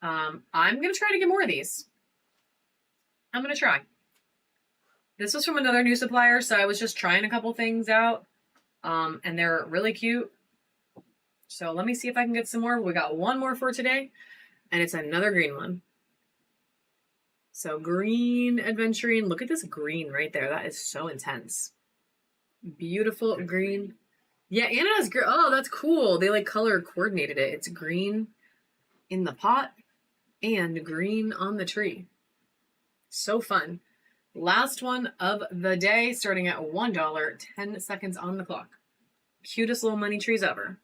I'm going to try to get more of these. I'm going to try. This was from another new supplier, so I was just trying a couple things out, and they're really cute. So let me see if I can get some more. We got one more for today, and it's another green one. So green aventurine. Look at this green right there. That is so intense. Beautiful green. Yeah, and it has green. Oh, that's cool. They like color coordinated it. It's green in the pot and green on the tree. So fun. Last one of the day, starting at $1, 10 seconds on the clock. Cutest little money trees ever.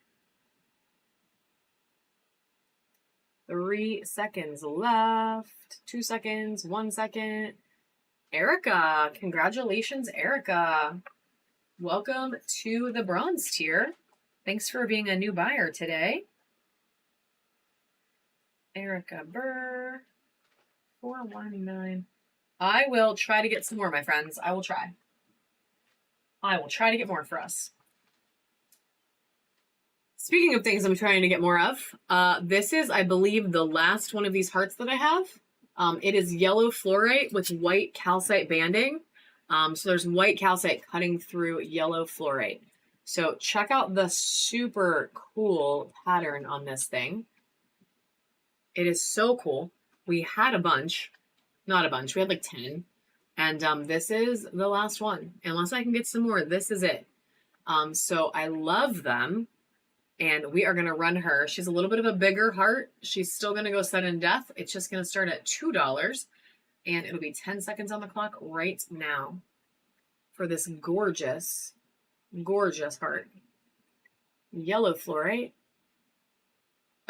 3 seconds left. 2 seconds. 1 second. Erica. Congratulations, Erica. Welcome to the bronze tier. Thanks for being a new buyer today. Erica Burr. 419. I will try to get some more, my friends. I will try. I will try to get more for us. Speaking of things I'm trying to get more of, this is, I believe, the last one of these hearts that I have. It is yellow fluorite with white calcite banding. So there's white calcite cutting through yellow fluorite. So check out the super cool pattern on this thing. It is so cool. We had a bunch, not a bunch, we had like 10. And this is the last one. Unless I can get some more, this is it. So I love them. And we are going to run her. She's a little bit of a bigger heart. She's still going to go sudden death. It's just going to start at $2. And it'll be 10 seconds on the clock right now for this gorgeous, gorgeous heart. Yellow fluorite.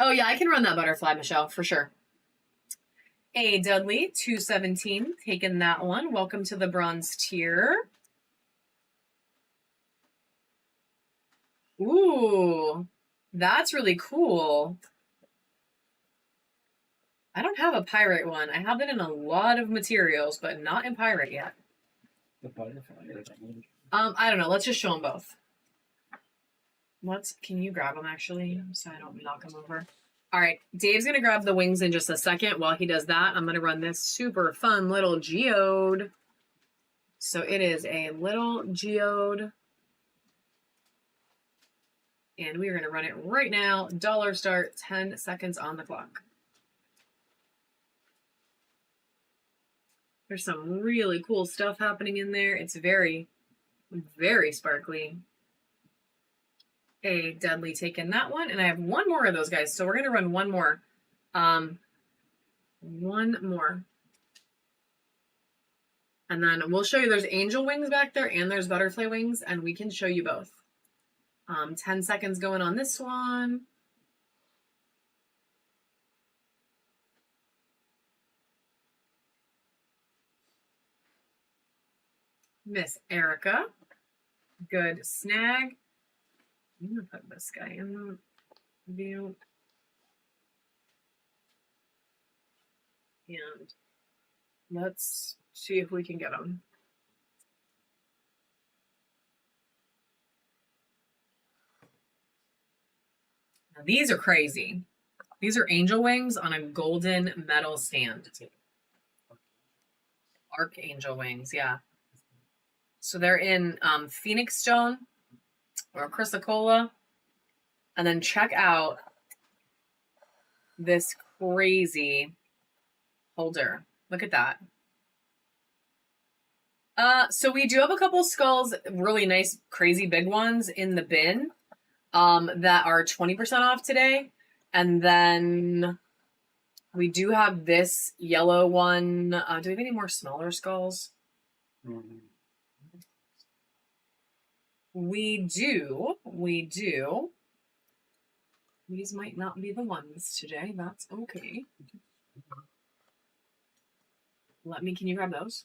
Oh, yeah, I can run that butterfly, Michelle, for sure. A Dudley, 217, taking that one. Welcome to the bronze tier. Ooh, that's really cool. I don't have a pirate one. I have it in a lot of materials, but not in pirate yet. The butterfly. I don't know. Let's just show them both. Can you grab them actually, so I don't knock them over? All right, Dave's gonna grab the wings in just a second. While he does that, I'm gonna run this super fun little geode. So it is a little geode. And we are gonna run it right now. Dollar start, 10 seconds on the clock. There's some really cool stuff happening in there. It's very, very sparkly. A Dudley taking that one. And I have one more of those guys. So we're going to run one more. One more. And then we'll show you there's angel wings back there and there's butterfly wings. And we can show you both. 10 seconds going on this one. Miss Erica. Good snag. I'm going to put this guy in the view. And let's see if we can get him. Now, these are crazy. These are angel wings on a golden metal stand. Archangel wings, yeah. So they're in Phoenix stone or chrysocolla. And then check out this crazy holder. Look at that. So we do have a couple skulls, really nice, crazy big ones in the bin that are 20% off today. And then we do have this yellow one. Do we have any more smaller skulls? Mm-hmm. We do. We do. These might not be the ones today. That's okay. Can you grab those?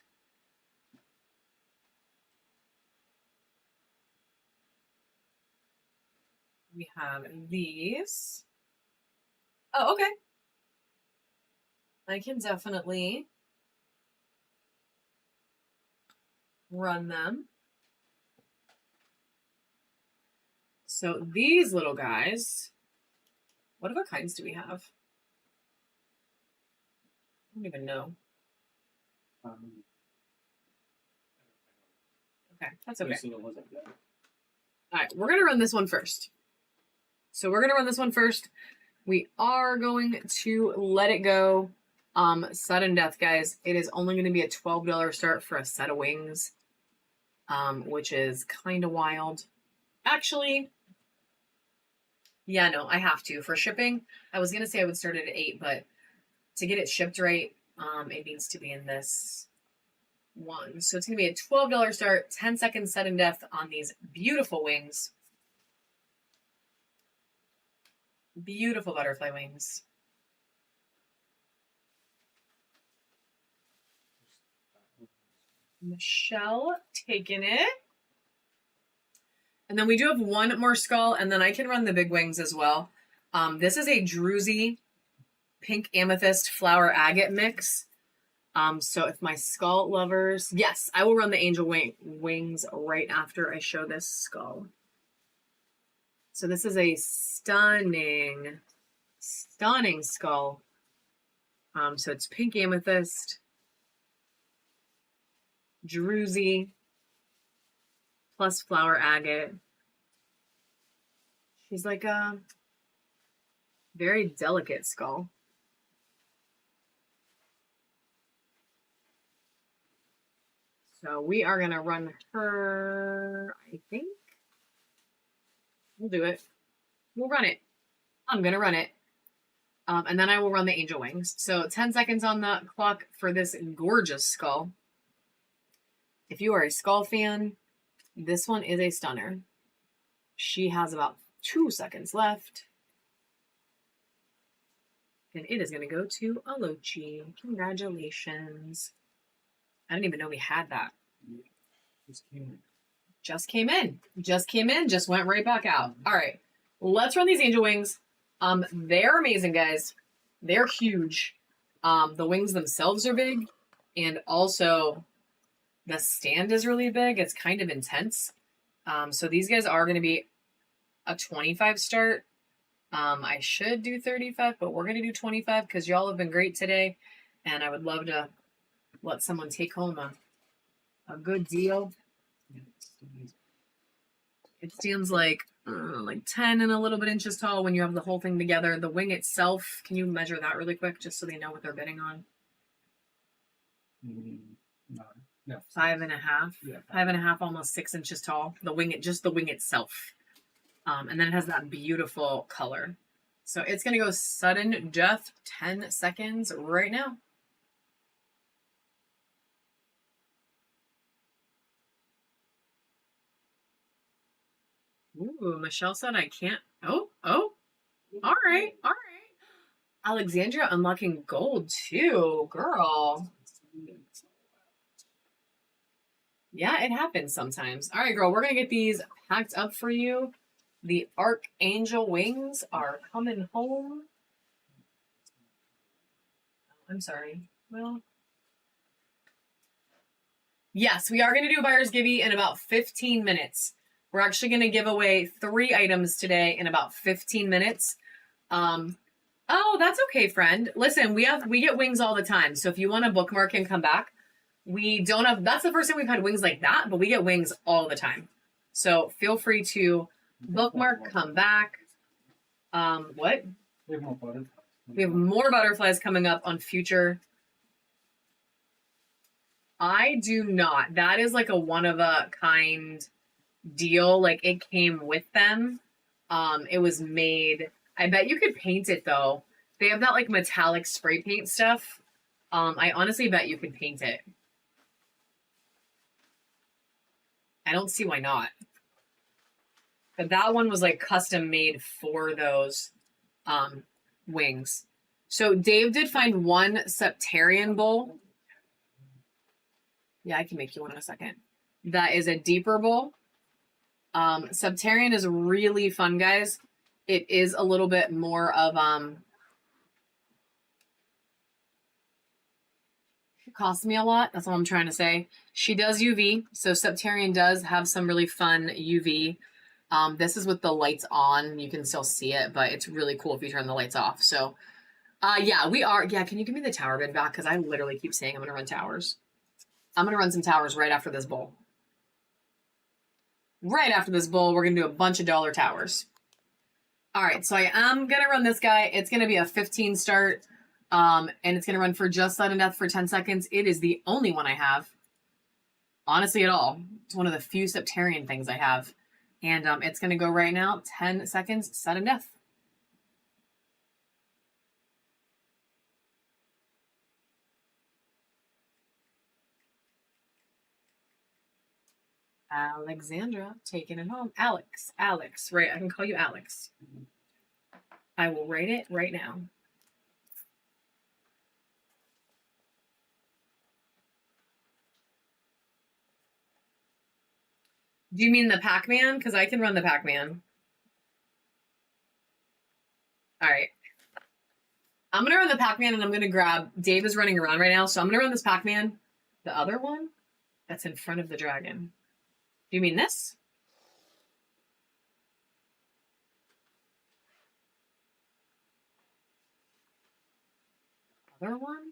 We have these. Oh, okay. I can definitely run them. So these little guys, what other kinds do we have? I don't even know. Okay, that's okay. All right, we're going to run this one first. So we're going to run this one first. We are going to let it go. Sudden death, guys. It is only going to be a $12 start for a set of wings, which is kind of wild. Actually, yeah, no, I have to. For shipping, I was going to say I would start it at $8, but to get it shipped right, it needs to be in this one. So it's going to be a $12 start, 10-second sudden death on these beautiful wings. Beautiful butterfly wings. Michelle taking it. And then we do have one more skull, and then I can run the big wings as well. This is a druzy pink amethyst flower agate mix. So if my skull lovers, yes, I will run the angel wings right after I show this skull. So this is a stunning, stunning skull. So it's pink amethyst, druzy, plus flower agate. She's like a very delicate skull. So we are going to run her, I think. We'll do it. We'll run it. I'm going to run it. And then I will run the angel wings. So 10 seconds on the clock for this gorgeous skull. If you are a skull fan, this one is a stunner. She has about 2 seconds left. And it is going to go to Alochi. Congratulations. I didn't even know we had that. Just came in. Just went right back out. All right. Let's run these angel wings. They're amazing, guys. They're huge. The wings themselves are big. And also, the stand is really big. It's kind of intense. So these guys are going to be a 25 start. I should do 35, but we're going to do 25 because y'all have been great today. And I would love to let someone take home a good deal. It stands like 10 and a little bit inches tall when you have the whole thing together. The wing itself, can you measure that really quick just so they know what they're bidding on? No. 5.5. Yeah. 5.5, almost 6 inches tall. The wing, just the wing itself. And then it has that beautiful color. So it's going to go sudden death, 10 seconds right now. Ooh, Michelle said I can't. Oh. All right. Alexandria unlocking gold too, girl. Yeah, it happens sometimes. All right, girl, we're going to get these packed up for you. The Archangel wings are coming home. I'm sorry. Well, yes, we are going to do a buyer's givey in about 15 minutes. We're actually going to give away 3 items today in about 15 minutes. Oh, that's okay, friend. Listen, we get wings all the time. So if you want to bookmark and come back, we don't have, that's the first time we've had wings like that, but we get wings all the time. So feel free to bookmark, come back. What? We have more butterflies. We have more butterflies coming up on future. I do not. That is like a one of a kind deal. Like it came with them. It was made. I bet you could paint it though. They have that like metallic spray paint stuff. I honestly bet you could paint it. I don't see why not. But that one was like custom made for those wings. So Dave did find one Septarian bowl. Yeah, I can make you one in a second. That is a deeper bowl. Septarian is really fun, guys. It is a little bit more of it costs me a lot. That's all I'm trying to say. She does UV, so Septarian does have some really fun UV. This is with the lights on. You can still see it, but it's really cool if you turn the lights off. So, yeah, we are. Yeah, can you give me the tower bid back? Because I literally keep saying I'm going to run towers. I'm going to run some towers right after this bowl. Right after this bowl, we're going to do a bunch of dollar towers. All right, so I am going to run this guy. It's going to be a 15 start, and it's going to run for just sudden death for 10 seconds. It is the only one I have, honestly, at all. It's one of the few Septarian things I have. And it's going to go right now, 10 seconds, sudden death. Alexandra taking it home. Alex, right? I can call you Alex. I will write it right now. Do you mean the Pac-Man? Because I can run the Pac-Man. All right. I'm going to run the Pac-Man and I'm going to grab... Dave is running around right now, so I'm going to run this Pac-Man. The other one that's in front of the dragon. Do you mean this? other one.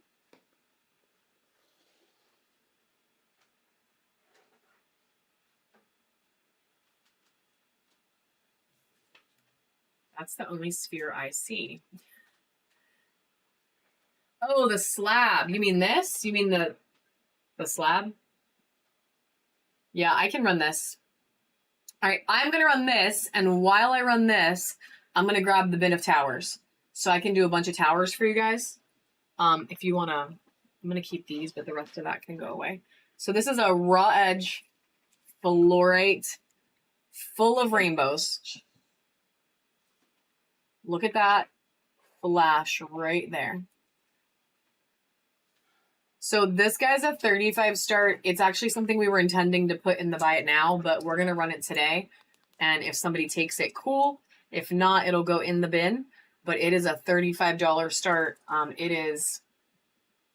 That's the only sphere I see. Oh, the slab. You mean this? You mean the slab? Yeah, I can run this. All right, I'm going to run this, and while I run this, I'm going to grab the bin of towers. So I can do a bunch of towers for you guys. If you want to, I'm going to keep these, but the rest of that can go away. So this is a raw edge fluorite full of rainbows. Look at that flash right there. So this guy's a 35 start. It's actually something we were intending to put in the buy it now, but we're going to run it today. And if somebody takes it, cool. If not, it'll go in the bin. But it is a $35 start. It is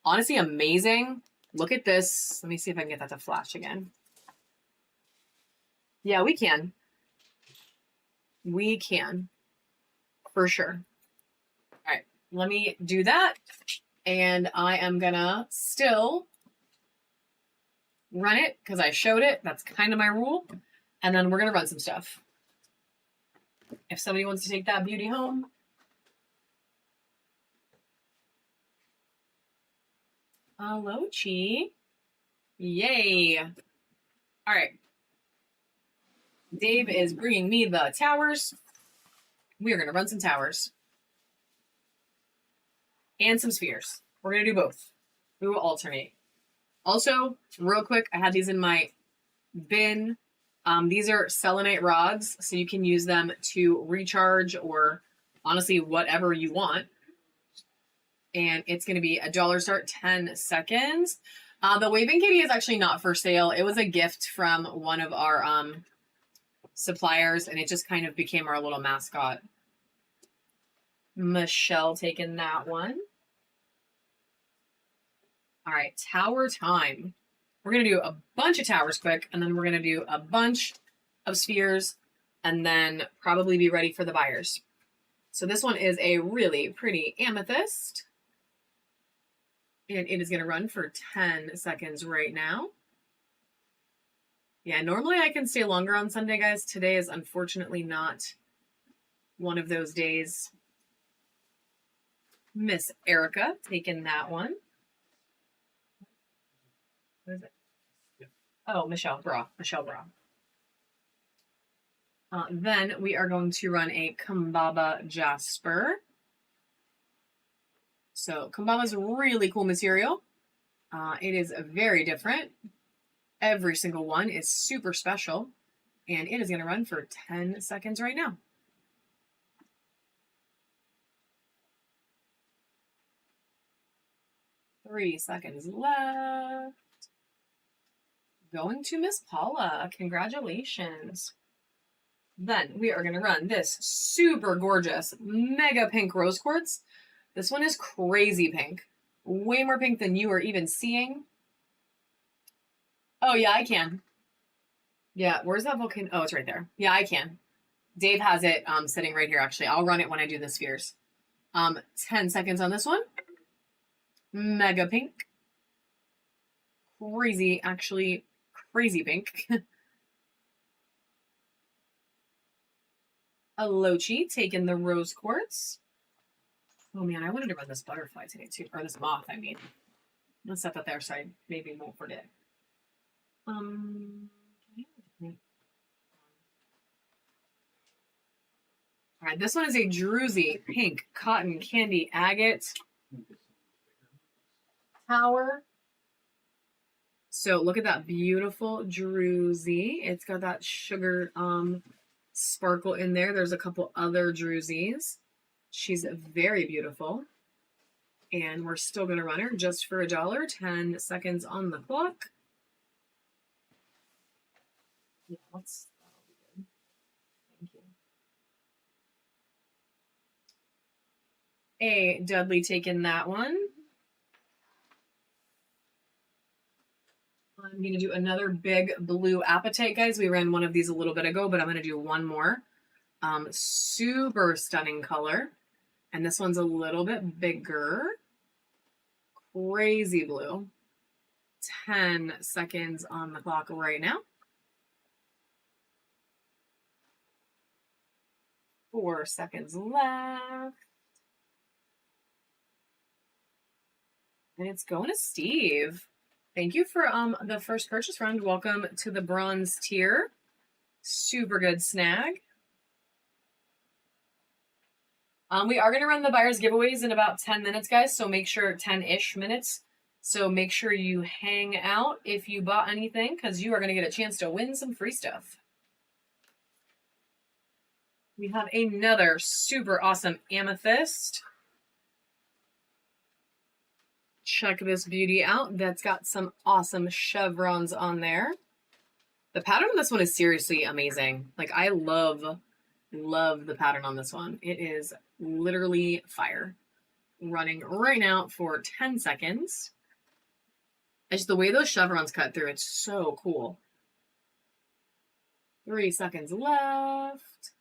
honestly amazing. Look at this. Let me see if I can get that to flash again. Yeah, we can. We can. For sure. All right, let me do that. And I am gonna still run it because I showed it. That's kind of my rule. And then we're gonna run some stuff. If somebody wants to take that beauty home. Hello, Chi. Yay. All right. Dave is bringing me the towers. We are going to run some towers. And some spheres. We're going to do both. We will alternate. Also, real quick, I had these in my bin. These are selenite rods, so you can use them to recharge or honestly whatever you want. And it's going to be $1 start, 10 seconds. The waving kitty is actually not for sale. It was a gift from one of our suppliers, and it just kind of became our little mascot. Michelle taking that one. All right, tower time. We're going to do a bunch of towers quick, and then we're going to do a bunch of spheres, and then probably be ready for the buyers. So this one is a really pretty amethyst. And it is going to run for 10 seconds right now. Yeah, normally I can stay longer on Sunday, guys. Today is unfortunately not one of those days. Miss Erica taking that one. What is it? Yeah. Oh, Michelle Bra. Michelle Bra. Then we are going to run a Kambaba Jasper. So Kambaba is a really cool material. It is very different. Every single one is super special. And it is going to run for 10 seconds right now. Three seconds left. Going to Miss Paula. Congratulations. Then we are going to run this super gorgeous mega pink rose quartz. This one is crazy pink. Way more pink than you are even seeing. Oh, yeah, I can. Yeah, where's that volcano? Oh, it's right there. Yeah, I can. Dave has it sitting right here, actually. I'll run it when I do the spheres. 10 seconds on this one. Mega pink. Crazy, actually, crazy pink. Alochi taking the rose quartz. Oh man, I wanted to run this butterfly today too, or this moth, I mean. Let's set that there so I maybe won't forget. All right, this one is a druzy pink cotton candy agate tower. So look at that beautiful druzy. It's got that sugar sparkle in there. There's a couple other druzys. She's very beautiful. And we're still going to run her just for $1. 10 seconds on the clock. Yeah, that'll be good. Thank you. A Dudley taking that one. I'm going to do another big blue apatite, guys. We ran one of these a little bit ago, but I'm going to do one more. Super stunning color. And this one's a little bit bigger. crazy blue. 10 seconds on the clock right now. 4 seconds left. And it's going to Steve. Thank you for the first purchase, friend. Welcome to the bronze tier. Super good snag. We are going to run the buyer's giveaways in about 10 minutes, guys. So make sure 10-ish minutes. So make sure you hang out if you bought anything, because you are going to get a chance to win some free stuff. We have another super awesome amethyst. Check this beauty out. That's got some awesome chevrons on there. The pattern on this one is seriously amazing. Like, I love the pattern on this one. It is literally fire. Running right now for 10 seconds. It's the way those chevrons cut through. It's so cool. 3 seconds left.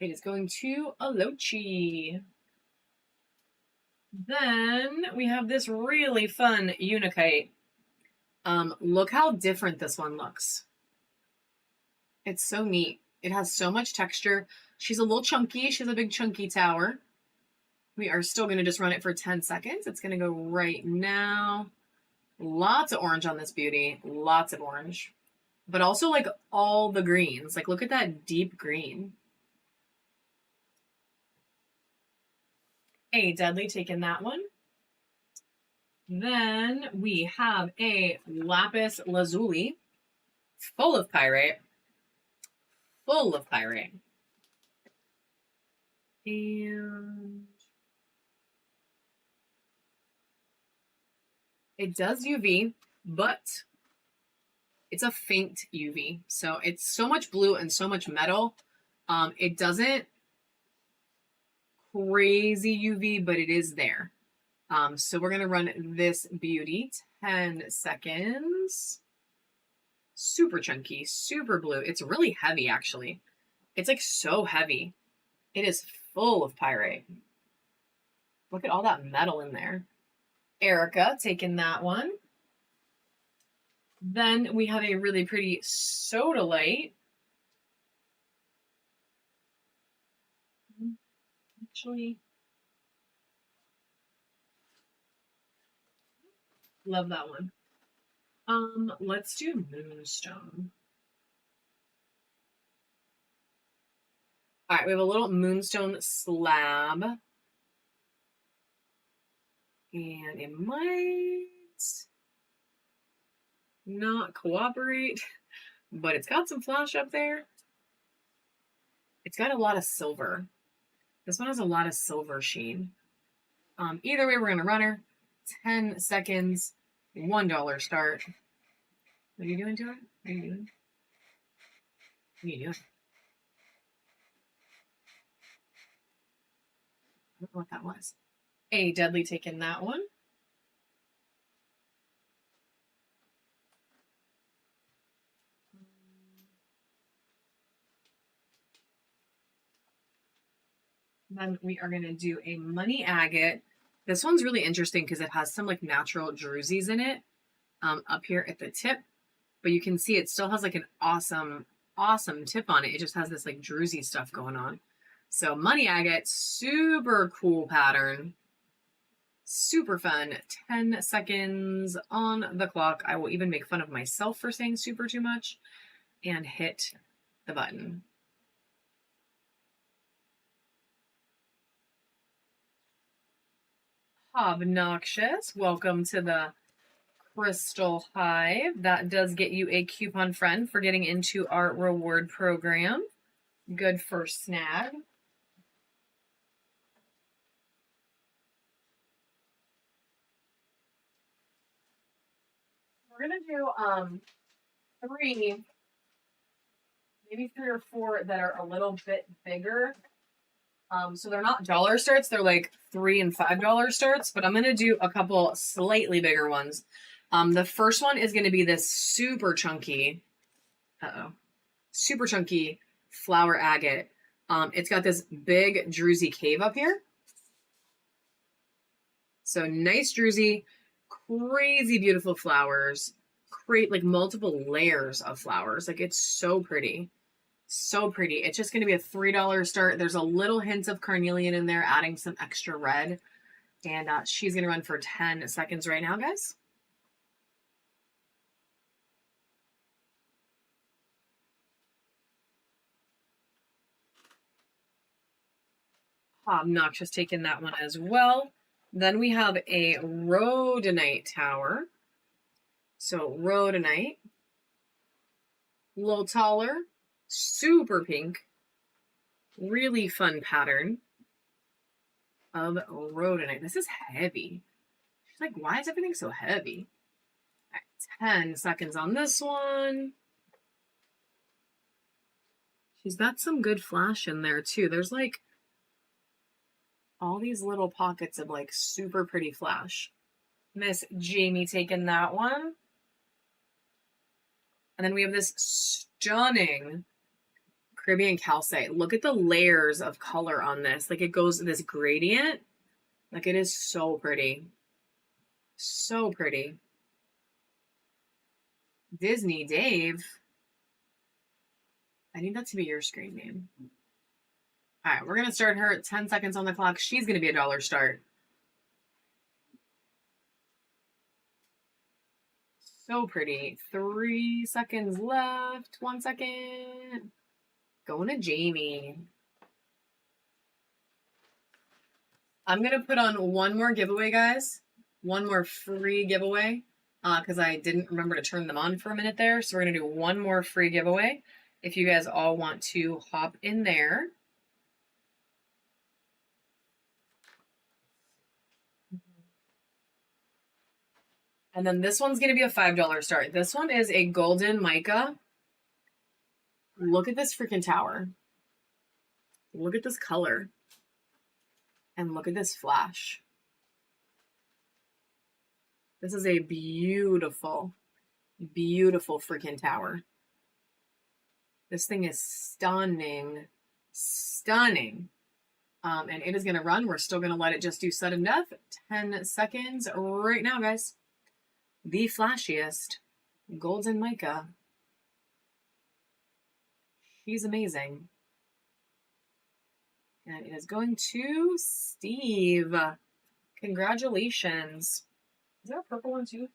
It is going to Alochi. Then we have this really fun Unikite. Look how different this one looks. It's so neat. It has so much texture. She's a little chunky. She's a big chunky tower. We are still going to just run it for 10 seconds. It's going to go right now. Lots of orange on this beauty. Lots of orange. But also like all the greens. Like, look at that deep green. A Deadly taking that one. Then we have a lapis lazuli full of pyrite. Full of pyrite. And it does UV, but it's a faint UV. So it's so much blue and so much metal. It doesn't crazy UV, but it is there. So we're going to run this beauty 10 seconds. Super chunky, super blue. It's really heavy, actually. It's like so heavy. It is full of pyrite. Look at all that metal in there. Erica taking that one. Then we have a really pretty sodalite. Actually, love that one. Let's do Moonstone. All right, we have a little Moonstone slab. And it might not cooperate, but it's got some flash up there. It's got a lot of silver. This one has a lot of silver sheen. Either way, we're going to run her. 10 seconds, $1 start. What are you doing to it? What are you doing? What are you doing? I don't know what that was. A Deadly taking that one. Then we are going to do a money agate. This one's really interesting because it has some like natural drusies in it up here at the tip. But you can see it still has like an awesome tip on it. It just has this like druzy stuff going on. So money agate, super cool pattern. Super fun. 10 seconds on the clock. I will even make fun of myself for saying super too much and hit the button. Obnoxious. Welcome to the Crystal Hive. That does get you a coupon, friend, for getting into our reward program. Good first snag. We're gonna do maybe 3 or 4 that are a little bit bigger. So they're not dollar starts, they're like $3 and $5 starts, but I'm gonna do a couple slightly bigger ones. The first one is gonna be this super chunky, super chunky flower agate. It's got this big druzy cave up here. So nice druzy, crazy beautiful flowers, create like multiple layers of flowers. Like it's so pretty. So pretty. It's just going to be a $3 start. There's a little hint of carnelian in there, adding some extra red. And she's going to run for 10 seconds right now, guys. Obnoxious taking that one as well. Then we have a rhodonite tower. So rhodonite, a little taller, super pink, really fun pattern of rhodonite. This is heavy. She's like, why is everything so heavy? All right, 10 seconds on this one. She's got some good flash in there too. There's like all these little pockets of like super pretty flash. Miss Jamie taking that one. And then we have this stunning Caribbean calcite. Look at the layers of color on this. Like it goes this gradient. Like it is so pretty. So pretty. Disney Dave. I need that to be your screen name. All right, we're going to start her at 10 seconds on the clock. She's going to be a $1 start. So pretty. 3 seconds left. 1 second. Going to Jamie. I'm going to put on one more giveaway, guys. One more free giveaway because I didn't remember to turn them on for a minute there. So we're going to do one more free giveaway if you guys all want to hop in there. And then this one's going to be a $5 start. This one is a golden mica. Look at this freaking tower. Look at this color. And look at this flash. This is a beautiful, beautiful freaking tower. This thing is stunning. Stunning. And it is going to run. We're still going to let it just do sudden death. 10 seconds right now, guys. The flashiest golden mica. She's amazing. And it is going to Steve. Congratulations. Is there a purple one too?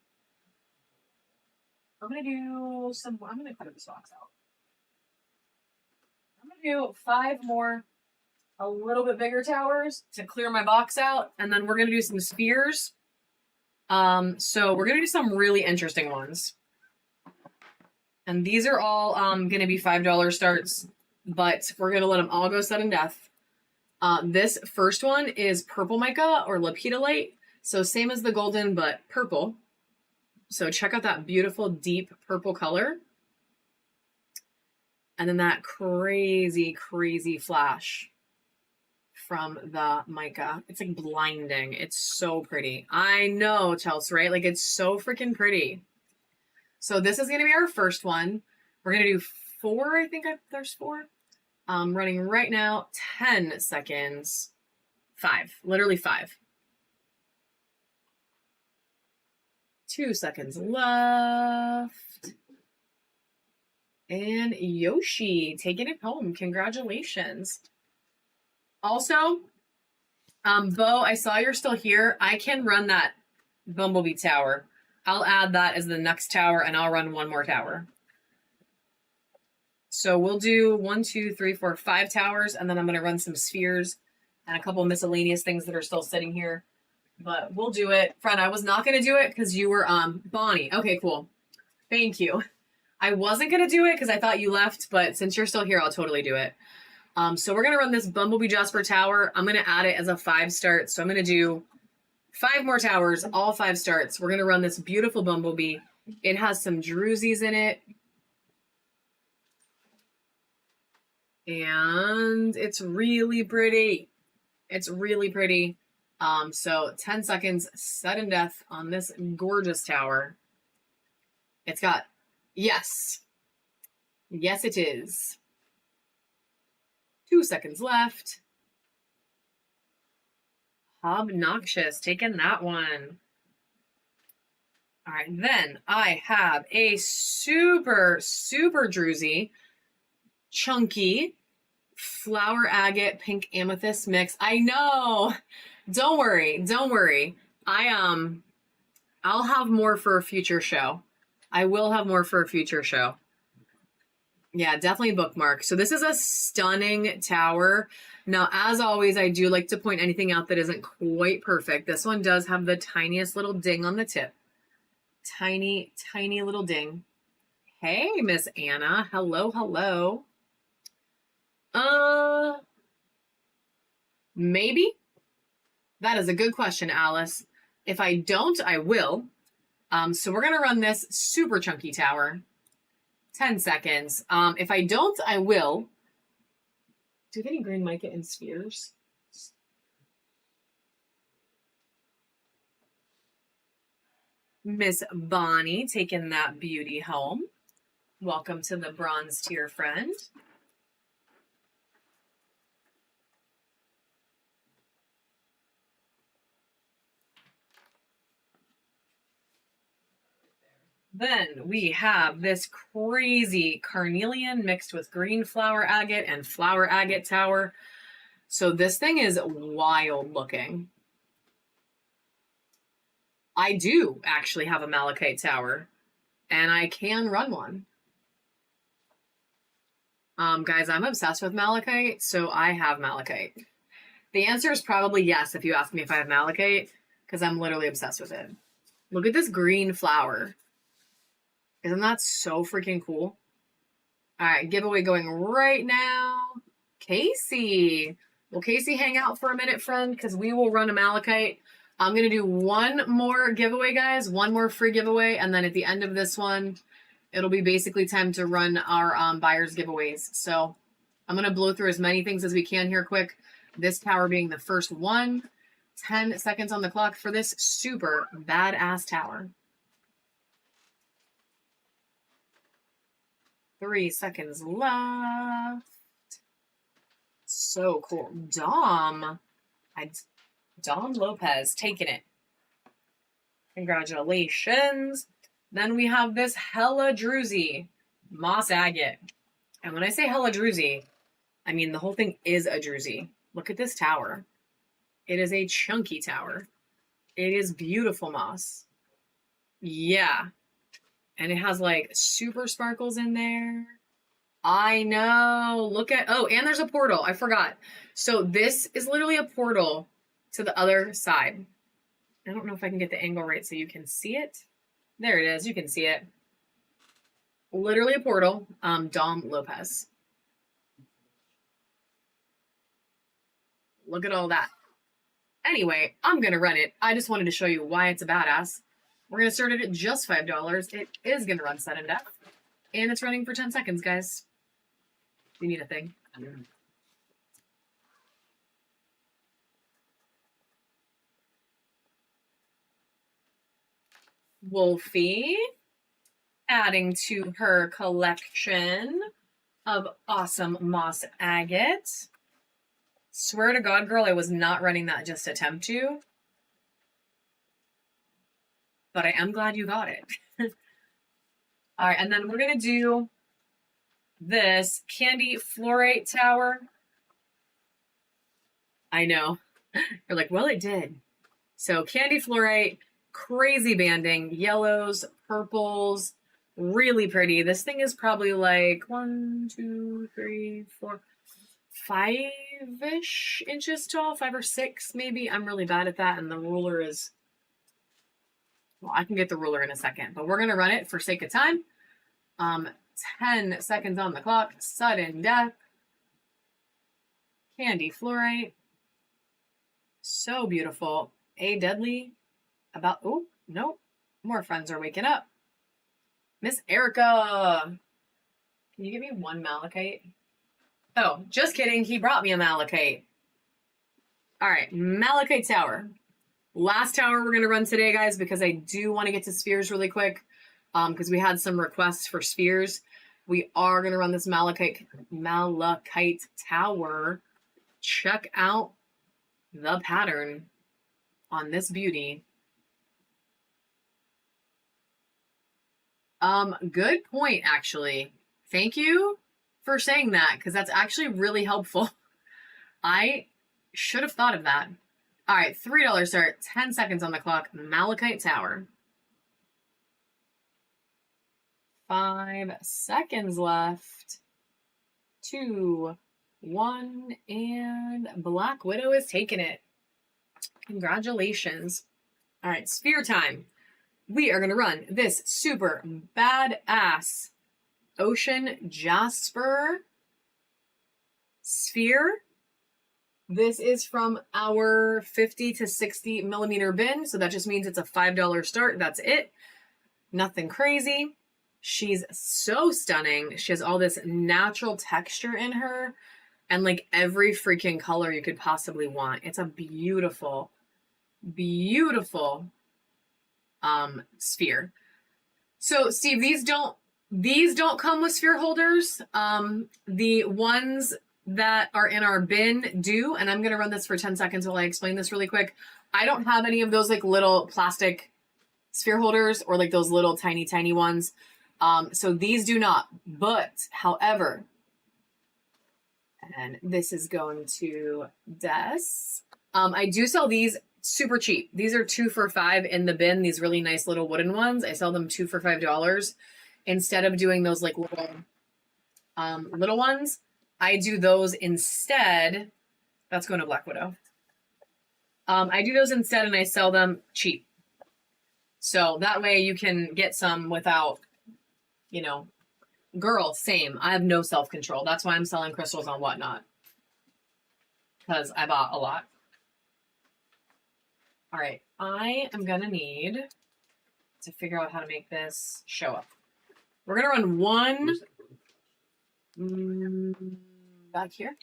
I'm going to cut this box out. I'm going to do 5 more, a little bit bigger towers to clear my box out. And then we're going to do some spheres. So we're going to do some really interesting ones. And these are all going to be $5 starts, but we're going to let them all go sudden death. This first one is purple mica or lepidolite. So same as the golden, but purple. So check out that beautiful deep purple color. And then that crazy, crazy flash from the mica. It's like blinding. It's so pretty. I know, Chelsea, right? Like it's so freaking pretty. So this is going to be our first one. We're going to do 4. I think there's 4. Running right now. 10 seconds. 5. Literally 5. 2 seconds left. And Yoshi taking it home. Congratulations. Also, Bo, I saw you're still here. I can run that Bumblebee tower. I'll add that as the next tower, and I'll run 1 more tower. So we'll do 1, 2, 3, 4, 5 towers, and then I'm going to run some spheres and a couple of miscellaneous things that are still sitting here. But we'll do it. Friend, I was not going to do it because you were Bonnie. Okay, cool. Thank you. I wasn't going to do it because I thought you left, but since you're still here, I'll totally do it. So we're going to run this Bumblebee Jasper tower. I'm going to add it as a 5 start. So I'm going to do 5 more towers, all 5 starts. We're going to run this beautiful Bumblebee. It has some druzies in it. And it's really pretty. It's really pretty. So 10 seconds, sudden death on this gorgeous tower. It's got, yes. Yes, it is. 2 seconds left. Obnoxious, taking that one. All right, then I have a super, super druzy, chunky, flower agate, pink amethyst mix. I know. Don't worry. Don't worry. I'll have more for a future show. I will have more for a future show. Yeah, definitely bookmark. So this is a stunning tower. Now, as always, I do like to point anything out that isn't quite perfect. This one does have the tiniest little ding on the tip. Tiny, tiny little ding. Hey, Miss Anna. Hello, hello. Maybe? That is a good question, Alice. If I don't, I will. So we're going to run this super chunky tower. 10 seconds. If I don't, I will. Do you have any green mica in spheres? Miss Bonnie taking that beauty home. Welcome to the bronze tier, friend. Then we have this crazy carnelian mixed with green flower agate and flower agate tower. So this thing is wild looking. I do actually have a malachite tower, and I can run one. Guys, I'm obsessed with malachite, so I have malachite. The answer is probably yes if you ask me if I have malachite, because I'm literally obsessed with it. Look at this green flower. Isn't that so freaking cool? All right, giveaway going right now. Casey. Will Casey hang out for a minute, friend? Because we will run a malachite. I'm going to do one more giveaway, guys. One more free giveaway. And then at the end of this one, it'll be basically time to run our buyers giveaways. So I'm going to blow through as many things as we can here quick. This tower being the first one. 10 seconds on the clock for this super badass tower. 3 seconds left. So cool. Dom Lopez taking it. Congratulations. Then we have this hella druzy moss agate. And when I say hella druzy, I mean the whole thing is a druzy. Look at this tower. It is a chunky tower. It is beautiful moss. Yeah. And it has like super sparkles in there. I know. Look at, oh, and there's a portal. I forgot. So this is literally a portal to the other side. I don't know if I can get the angle right so you can see it. There it is. You can see it. Literally a portal. Dom Lopez. Look at all that. Anyway, I'm going to run it. I just wanted to show you why it's a badass. We're going to start it at just $5. It is going to run sudden death. And it's running for 10 seconds, guys. You need a thing. Yeah. Wolfie adding to her collection of awesome moss agate. Swear to God, girl, I was not running that just to tempt you. But I am glad you got it. All right, and then we're going to do this candy fluorite tower. I know. You're like, well, it did. So candy fluorite, crazy banding, yellows, purples, really pretty. This thing is probably like 1, 2, 3, 4, 5-ish inches tall, 5 or 6 maybe. I'm really bad at that, and the ruler is, well, I can get the ruler in a second, but we're going to run it for sake of time. 10 seconds on the clock. Sudden death. Candy fluorite. So beautiful. A deadly. About, oh, no. More friends are waking up. Miss Erica. Can you give me one malachite? Oh, just kidding. He brought me a malachite. All right. Malachite tower. Last tower we're going to run today, guys, because I do want to get to spheres really quick. Because we had some requests for spheres. We are going to run this malachite tower. Check out the pattern. on this beauty. Good point, actually. Thank you for saying that, because that's actually really helpful. I should have thought of that. All right, $3 start, 10 seconds on the clock, Malachite Tower. 5 seconds left. 2, 1, and Black Widow is taking it. Congratulations. All right, sphere time. We are going to run this super badass Ocean Jasper sphere. This is from our 50 to 60 millimeter bin, so that just means it's a $5 start. That's it. Nothing crazy. She's so stunning. She has all this natural texture in her and like every freaking color you could possibly want. It's a beautiful, beautiful sphere. So Steve, these don't come with sphere holders. The ones that are in our bin do, and I'm gonna run this for 10 seconds while I explain this really quick. I don't have any of those like little plastic sphere holders or like those little tiny ones. So these do not, but however, and this is going to Des. I do sell these super cheap. These are 2 for $5 in the bin. These really nice little wooden ones. I sell them 2 for $5 instead of doing those like little ones. I do those instead. That's going to Black Widow. I do those instead and I sell them cheap. So that way you can get some without, you know, girl, same. I have no self-control. That's why I'm selling crystals on Whatnot. Because I bought a lot. All right, I am going to need to figure out how to make this show up. We're going to run one back here.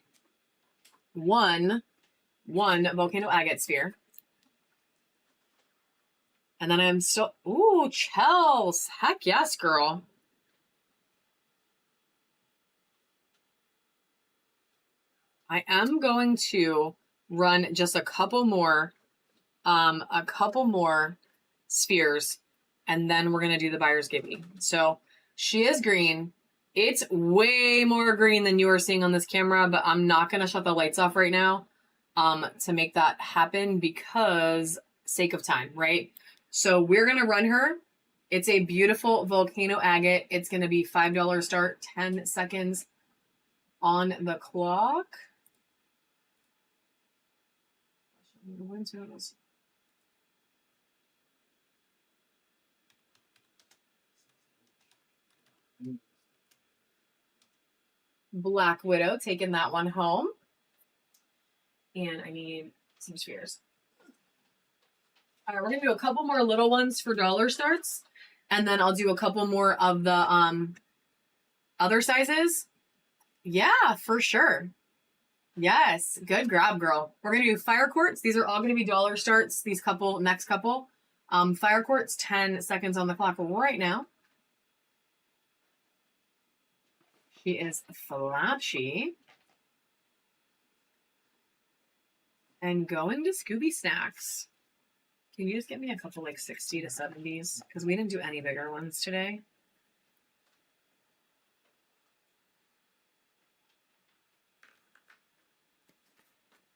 One volcano agate sphere. And then I'm still, ooh, Chels. Heck yes, girl. I am going to run just a couple more spheres, and then we're going to do the buyer's giving. So she is green. It's way more green than you are seeing on this camera, but I'm not going to shut the lights off right now to make that happen because sake of time, right? So we're going to run her. It's a beautiful volcano agate. It's going to be $5 start, 10 seconds on the clock. Black Widow taking that one home. And I need some spheres. All right, we're going to do a couple more little ones for dollar starts. And then I'll do a couple more of the other sizes. Yeah, for sure. Yes, good grab, girl. We're going to do fire quartz. These are all going to be dollar starts, these next couple. Fire quartz, 10 seconds on the clock right now. She is flashy. And going to Scooby Snacks. Can you just get me a couple like 60 to 70s? Because we didn't do any bigger ones today.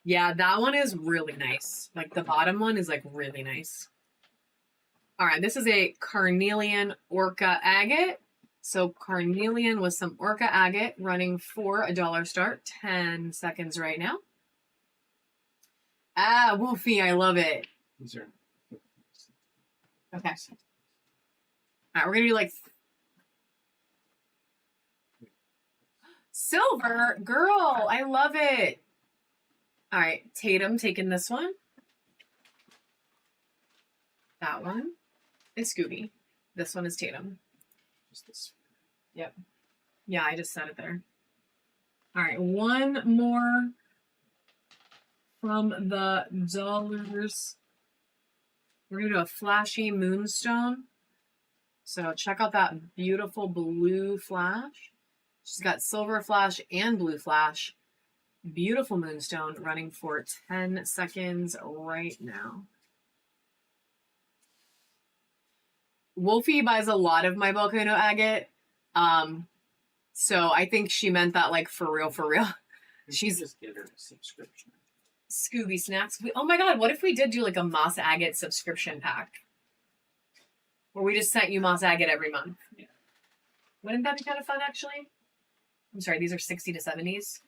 Yeah, that one is really nice. Like the bottom one is like really nice. All right, this is a carnelian orca agate. So carnelian with some orca agate running for a dollar start. 10 seconds right now. Ah, Wolfie, I love it. Sure. Okay. All right, we're going to do like silver. Girl, I love it. All right, Tatum taking this one. That one is Scooby. This one is Tatum. Just this. Yep. Yeah, I just said it there. All right, one more from the dollars. We're going to do a flashy moonstone. So check out that beautiful blue flash. She's got silver flash and blue flash. Beautiful moonstone running for 10 seconds right now. Wolfie buys a lot of my volcano agate. So I think she meant that like for real, for real. She's just get her a subscription. Scooby Snacks. Oh my god, what if we did do like a Moss Agate subscription pack? Where we just sent you Moss Agate every month. Yeah. Wouldn't that be kind of fun actually? I'm sorry, these are 60 to 70s.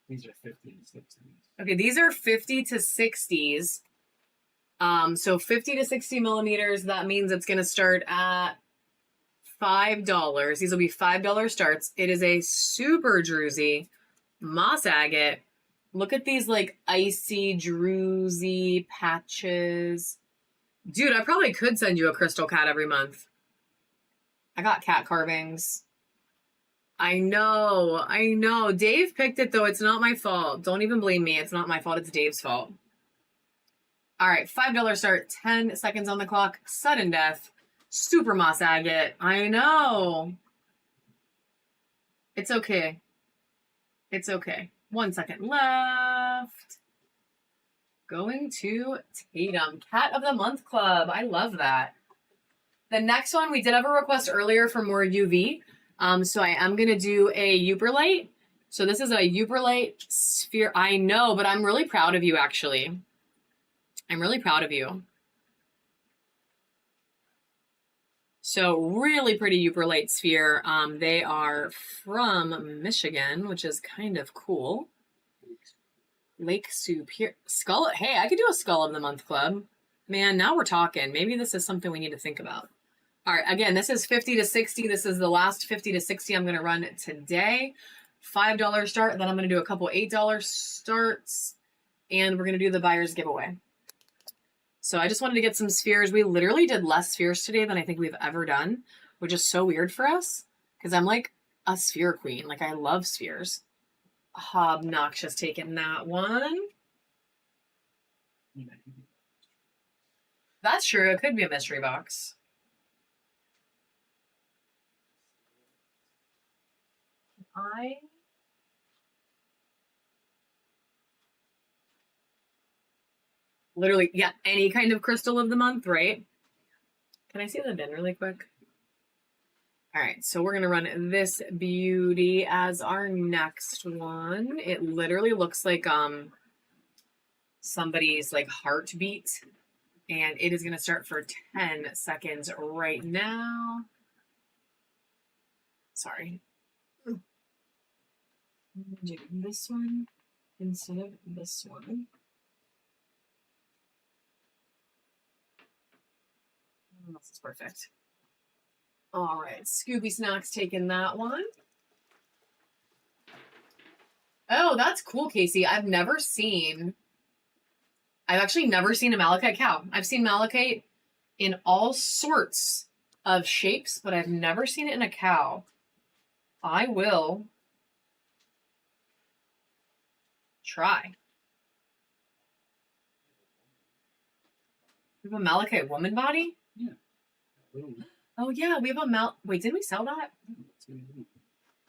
These are 50 and 60. Okay, these are 50 to 60s. So 50 to 60 millimeters, that means it's gonna start at $5. These will be $5 starts. It is a super druzy moss agate. Look at these like icy druzy patches. Dude, I probably could send you a crystal cat every month. I got cat carvings. I know. Dave picked it though. It's not my fault. Don't even blame me. It's not my fault. It's Dave's fault. All right, $5 start, 10 seconds on the clock. Sudden death. Super moss agate. I know. It's okay. It's okay. 1 second left. Going to Tatum. Cat of the Month Club. I love that. The next one, we did have a request earlier for more UV. So I am going to do a Uperlite. So this is a Uperlite sphere. I know, but I'm really proud of you, actually. I'm really proud of you. So really pretty Uperlite sphere. They are from Michigan, which is kind of cool. Lake Superior. Skull. Hey, I could do a Skull of the Month Club. Man, now we're talking. Maybe this is something we need to think about. All right, again, this is 50 to 60. This is the last 50 to 60 I'm going to run today. $5 start. Then I'm going to do a couple $8 starts. And we're going to do the buyer's giveaway. So I just wanted to get some spheres. We literally did less spheres today than I think we've ever done, which is so weird for us because I'm like a sphere queen. Like I love spheres. Obnoxious taking that one. That's true. It could be a mystery box. Literally, yeah, any kind of crystal of the month, right? Can I see the bin really quick? All right, so we're gonna run this beauty as our next one. It literally looks like somebody's like heartbeat, and it is gonna start for 10 seconds right now. Sorry. Do this one instead of this one. This is perfect. All right, Scooby Snacks taking that one. Oh, that's cool, Casey. I've actually never seen a malachite cow. I've seen malachite in all sorts of shapes, but I've never seen it in a cow. I will try. We have a malachite woman body? Yeah. Oh yeah, we have a wait, didn't we sell that? All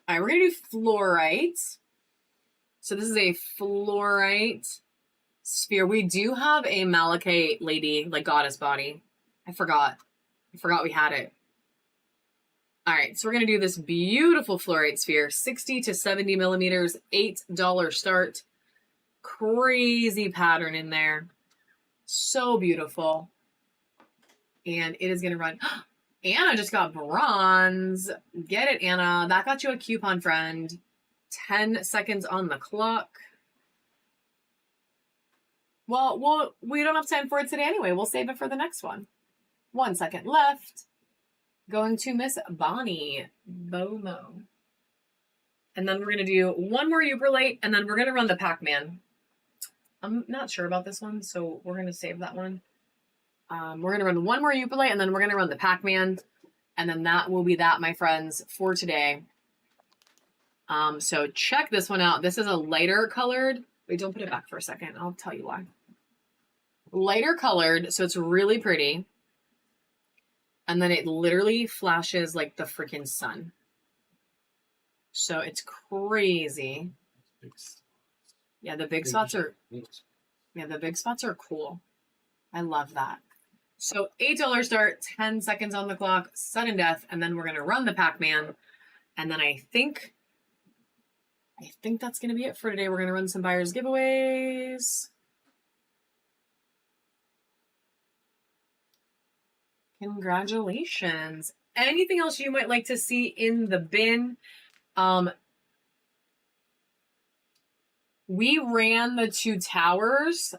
right, we're gonna do fluorite. So this is a fluorite sphere. We do have a malachite lady, like goddess body. I forgot we had it. All right, so we're gonna do this beautiful fluorite sphere, 60 to 70 millimeters, $8 start. Crazy pattern in there. So beautiful. And it is gonna run. Anna just got bronze. Get it, Anna. That got you a coupon, friend. 10 seconds on the clock. Well, we don't have time for it today anyway. We'll save it for the next one. 1 second left. Going to Miss Bonnie Bomo. And then we're going to do one more Uperlate, and then we're going to run the Pac-Man. I'm not sure about this one, so we're going to save that one. We're going to run one more Uperlate, and then we're going to run the Pac-Man. And then that will be that, my friends, for today. So check this one out. This is a lighter colored. Wait, don't put it back for a second. I'll tell you why. Lighter colored, so it's really pretty. And then it literally flashes like the freaking sun. So it's crazy. Yeah, the big spots are... Yeah, the big spots are cool. I love that. So $8 start, 10 seconds on the clock, sudden death, and then we're gonna run the Pac-Man. And then I think that's gonna be it for today. We're gonna run some buyers giveaways. Congratulations. Anything else you might like to see in the bin? We ran the 2 towers.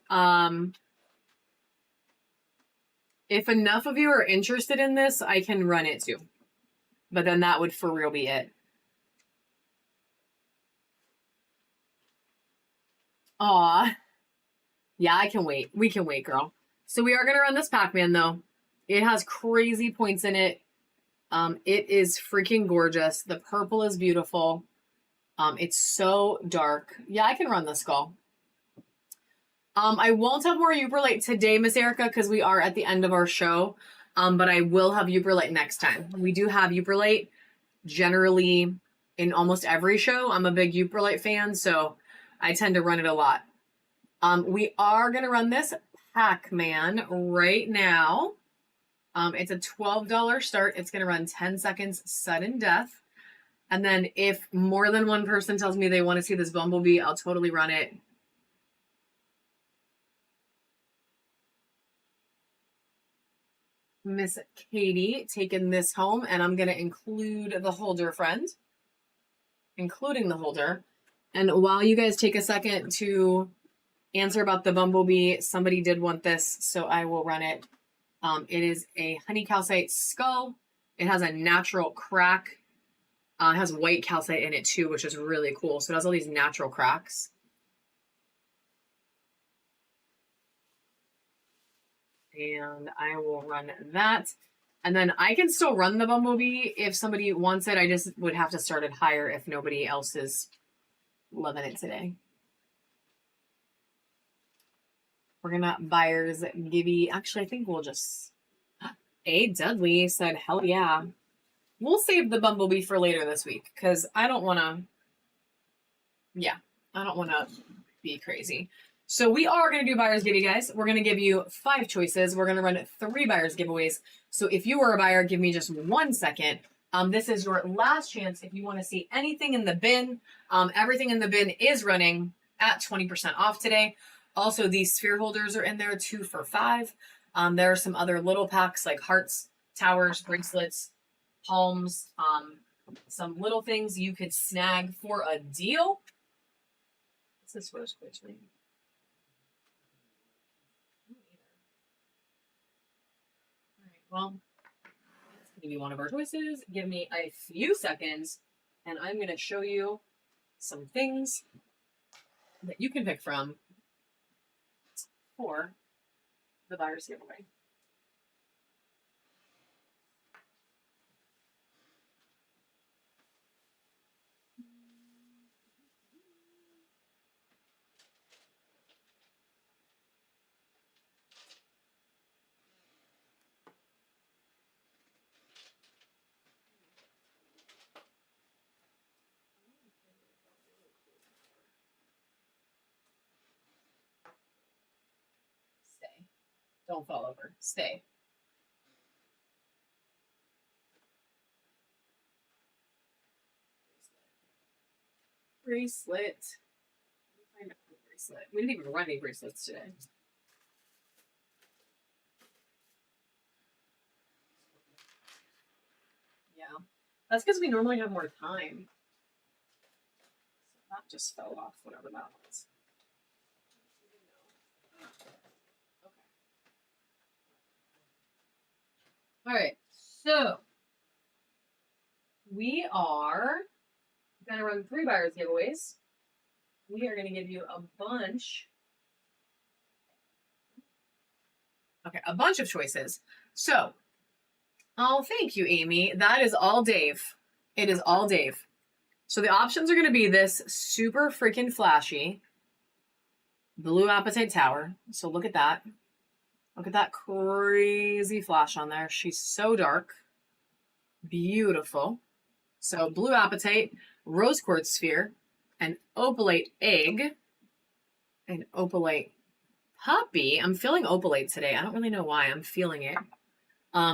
If enough of you are interested in this, I can run it too. But then that would for real be it. Aw. Yeah, I can wait. We can wait, girl. So we are going to run this Pac-Man, though. It has crazy points in it. It is freaking gorgeous. The purple is beautiful. It's so dark. Yeah, I can run this, girl. I won't have more Uberlite today, Miss Erica, because we are at the end of our show. But I will have Uberlite next time. We do have Uberlite generally in almost every show. I'm a big Uberlite fan, so I tend to run it a lot. We are going to run this Pac-Man right now. It's a $12 start. It's going to run 10 seconds, sudden death. And then if more than one person tells me they want to see this Bumblebee, I'll totally run it. Miss Katie taking this home, and I'm going to include the holder, friend. Including the holder. And while you guys take a second to answer about the Bumblebee, somebody did want this, so I will run it. It is a honey calcite skull. It has a natural crack. It has white calcite in it too, which is really cool. So it has all these natural cracks. And I will run that. And then I can still run the Bumblebee if somebody wants it. I just would have to start it higher if nobody else is loving it today. We're gonna buyers gibby. Actually, I think we'll just. A Dudley said, "Hell yeah." We'll save the Bumblebee for later this week because I don't want to. Yeah, I don't want to be crazy. So we are going to do buyers gibby, guys. We're going to give you 5 choices. We're going to run 3 buyers giveaways. So if you were a buyer, give me just 1 second. This is your last chance if you want to see anything in the bin. Everything in the bin is running at 20% off today. Also, these sphere holders are in there 2 for $5. There are some other little packs like hearts, towers, bracelets, palms, some little things you could snag for a deal. What's this rose quartz ring? All right, well, that's going to be one of our choices. Give me a few seconds, and I'm going to show you some things that you can pick from for the buyer's giveaway. Stay. Don't fall over. Stay. Bracelet. Find a cool bracelet. We didn't even run any bracelets today. Yeah. That's because we normally have more time. So that just fell off, whatever that was. Okay. All right. So we are going to run 3 buyers giveaways. We are going to give you a bunch. Okay, a bunch of choices. So, oh, thank you, Amy. That is all Dave. It is all Dave. So the options are going to be this super freaking flashy blue apatite tower. So look at that. Look at that crazy flash on there. She's so dark. Beautiful. So blue apatite, rose quartz sphere, an opalite egg, an opalite puppy. I'm feeling opalite today. I don't really know why. I'm feeling it.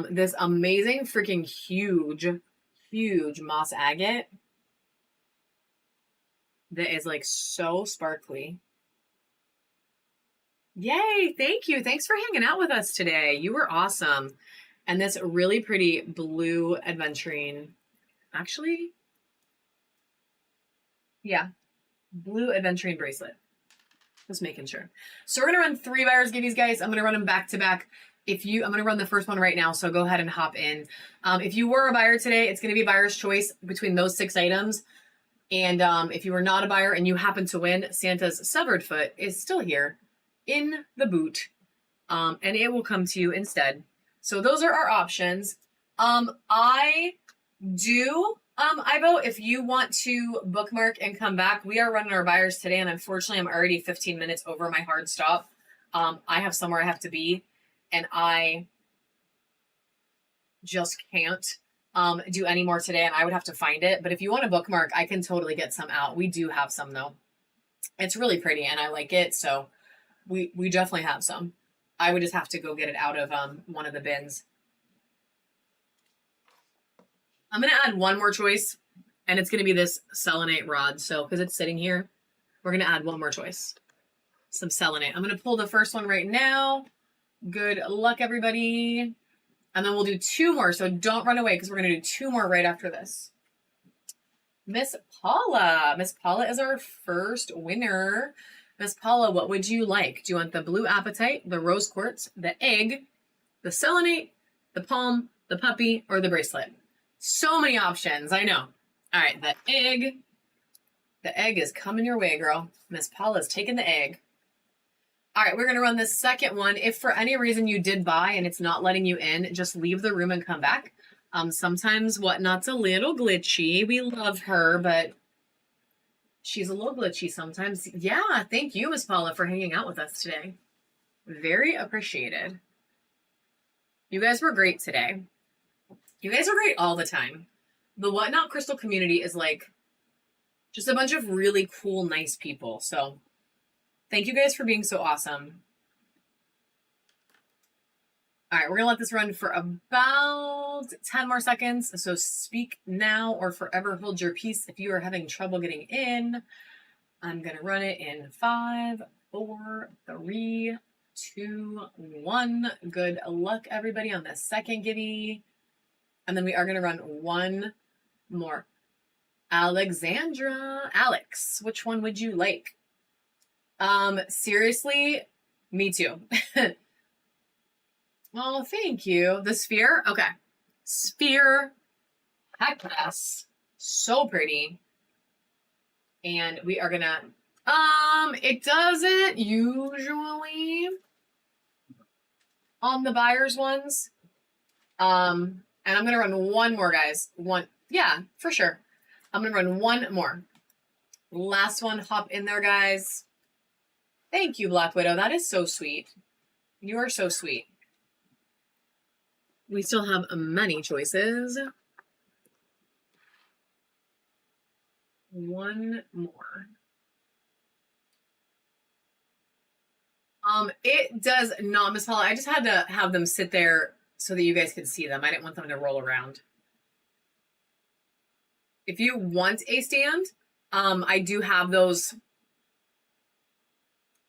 This amazing freaking huge moss agate that is like so sparkly. Yay, thank you. Thanks for hanging out with us today. You were awesome. And this really pretty blue aventurine. Actually, yeah, blue aventurine bracelet. Just making sure. So we're gonna run 3 buyers giddies, guys. I'm gonna run them back to back. I'm gonna run the first one right now, so go ahead and hop in. If you were a buyer today, it's gonna be buyer's choice between those 6 items. And if you were not a buyer and you happen to win, Santa's severed foot is still here in the boot, and it will come to you instead. So those are our options. I do, Ivo, if you want to bookmark and come back, we are running our buyers today, and unfortunately, I'm already 15 minutes over my hard stop. I have somewhere I have to be, and I just can't do any more today, and I would have to find it. But if you want to bookmark, I can totally get some out. We do have some, though. It's really pretty, and I like it, so we definitely have some. I would just have to go get it out of one of the bins. I'm going to add one more choice, and it's going to be this selenite rod. So, because it's sitting here, we're going to add one more choice. Some selenite. I'm going to pull the first one right now. Good luck, everybody. And then we'll do 2 more, so don't run away, because we're going to do 2 more right after this. Miss Paula. Miss Paula is our first winner. Miss Paula, what would you like? Do you want the blue apatite, the rose quartz, the egg, the selenite, the palm, the puppy, or the bracelet? So many options, I know. All right, the egg. The egg is coming your way, girl. Miss Paula's taking the egg. All right, we're going to run the second one. If for any reason you did buy and it's not letting you in, just leave the room and come back. Sometimes Whatnot's a little glitchy. We love her, but she's a little glitchy sometimes. Yeah, thank you, Miss Paula, for hanging out with us today. Very appreciated. You guys were great today. You guys are great all the time. The Whatnot Crystal community is like just a bunch of really cool, nice people. So thank you guys for being so awesome. All right, we're going to let this run for about 10 more seconds. So speak now or forever hold your peace if you are having trouble getting in. I'm going to run it in 5, 4, 3, 2, 1. Good luck, everybody, on the second giddy. And then we are going to run one more. Alexandra. Alex, which one would you like? Seriously, me too. Oh, thank you. The sphere? Okay. Sphere. Heck yes. So pretty. And we are gonna, it doesn't usually on the buyer's ones. And I'm gonna run one more, guys. Yeah, for sure. I'm gonna run one more. Last one, hop in there, guys. Thank you, Black Widow. That is so sweet. You are so sweet. We still have many choices. One more. It does not, Miss Paula. I just had to have them sit there so that you guys could see them. I didn't want them to roll around. If you want a stand, I do have those.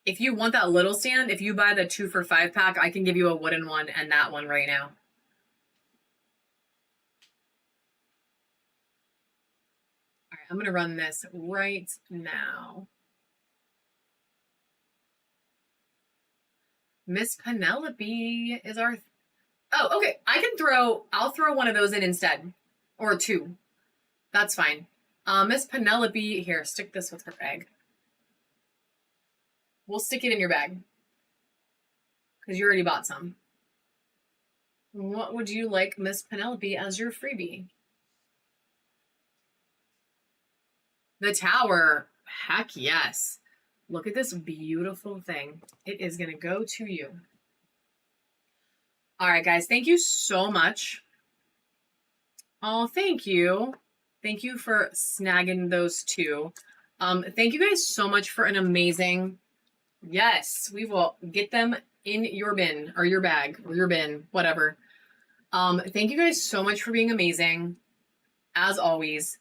If you want that little stand, if you buy the 2 for $5 pack, I can give you a wooden one and that one right now. All right, I'm going to run this right now. Miss Penelope is our... Oh, okay. I'll throw one of those in instead. Or 2. That's fine. Miss Penelope, here, stick this with her bag. We'll stick it in your bag. Because you already bought some. What would you like, Miss Penelope, as your freebie? The tower. Heck yes. Look at this beautiful thing. It is going to go to you. All right, guys. Thank you so much. Oh, thank you. Thank you for snagging those 2. Thank you guys so much for an amazing Yes, we will get them in your bin or your bag or your bin, whatever. Thank you guys so much for being amazing. As always,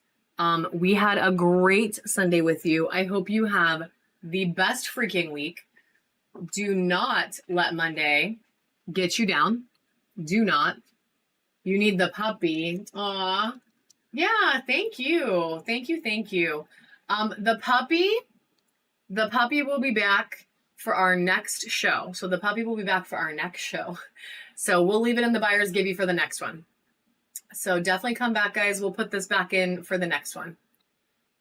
we had a great Sunday with you. I hope you have the best freaking week. Do not let Monday get you down. Do not. You need the puppy. Aw. Yeah, thank you. Thank you, thank you. The puppy will be back for our next show. So the puppy will be back for our next show. So we'll leave it in the buyer's givey for the next one. So definitely come back, guys. We'll put this back in for the next one.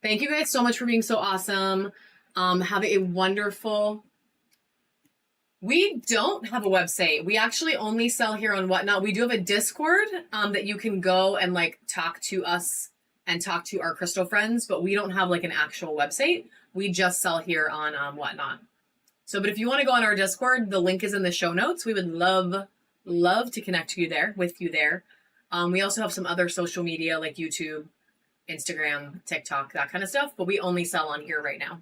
Thank you guys so much for being so awesome. Have a wonderful... We don't have a website. We actually only sell here on Whatnot. We do have a Discord that you can go and like talk to us and talk to our crystal friends, but we don't have like an actual website. We just sell here on Whatnot. So, but if you want to go on our Discord, the link is in the show notes. We would love to connect with you there. We also have some other social media like YouTube, Instagram, TikTok, that kind of stuff, but we only sell on here right now.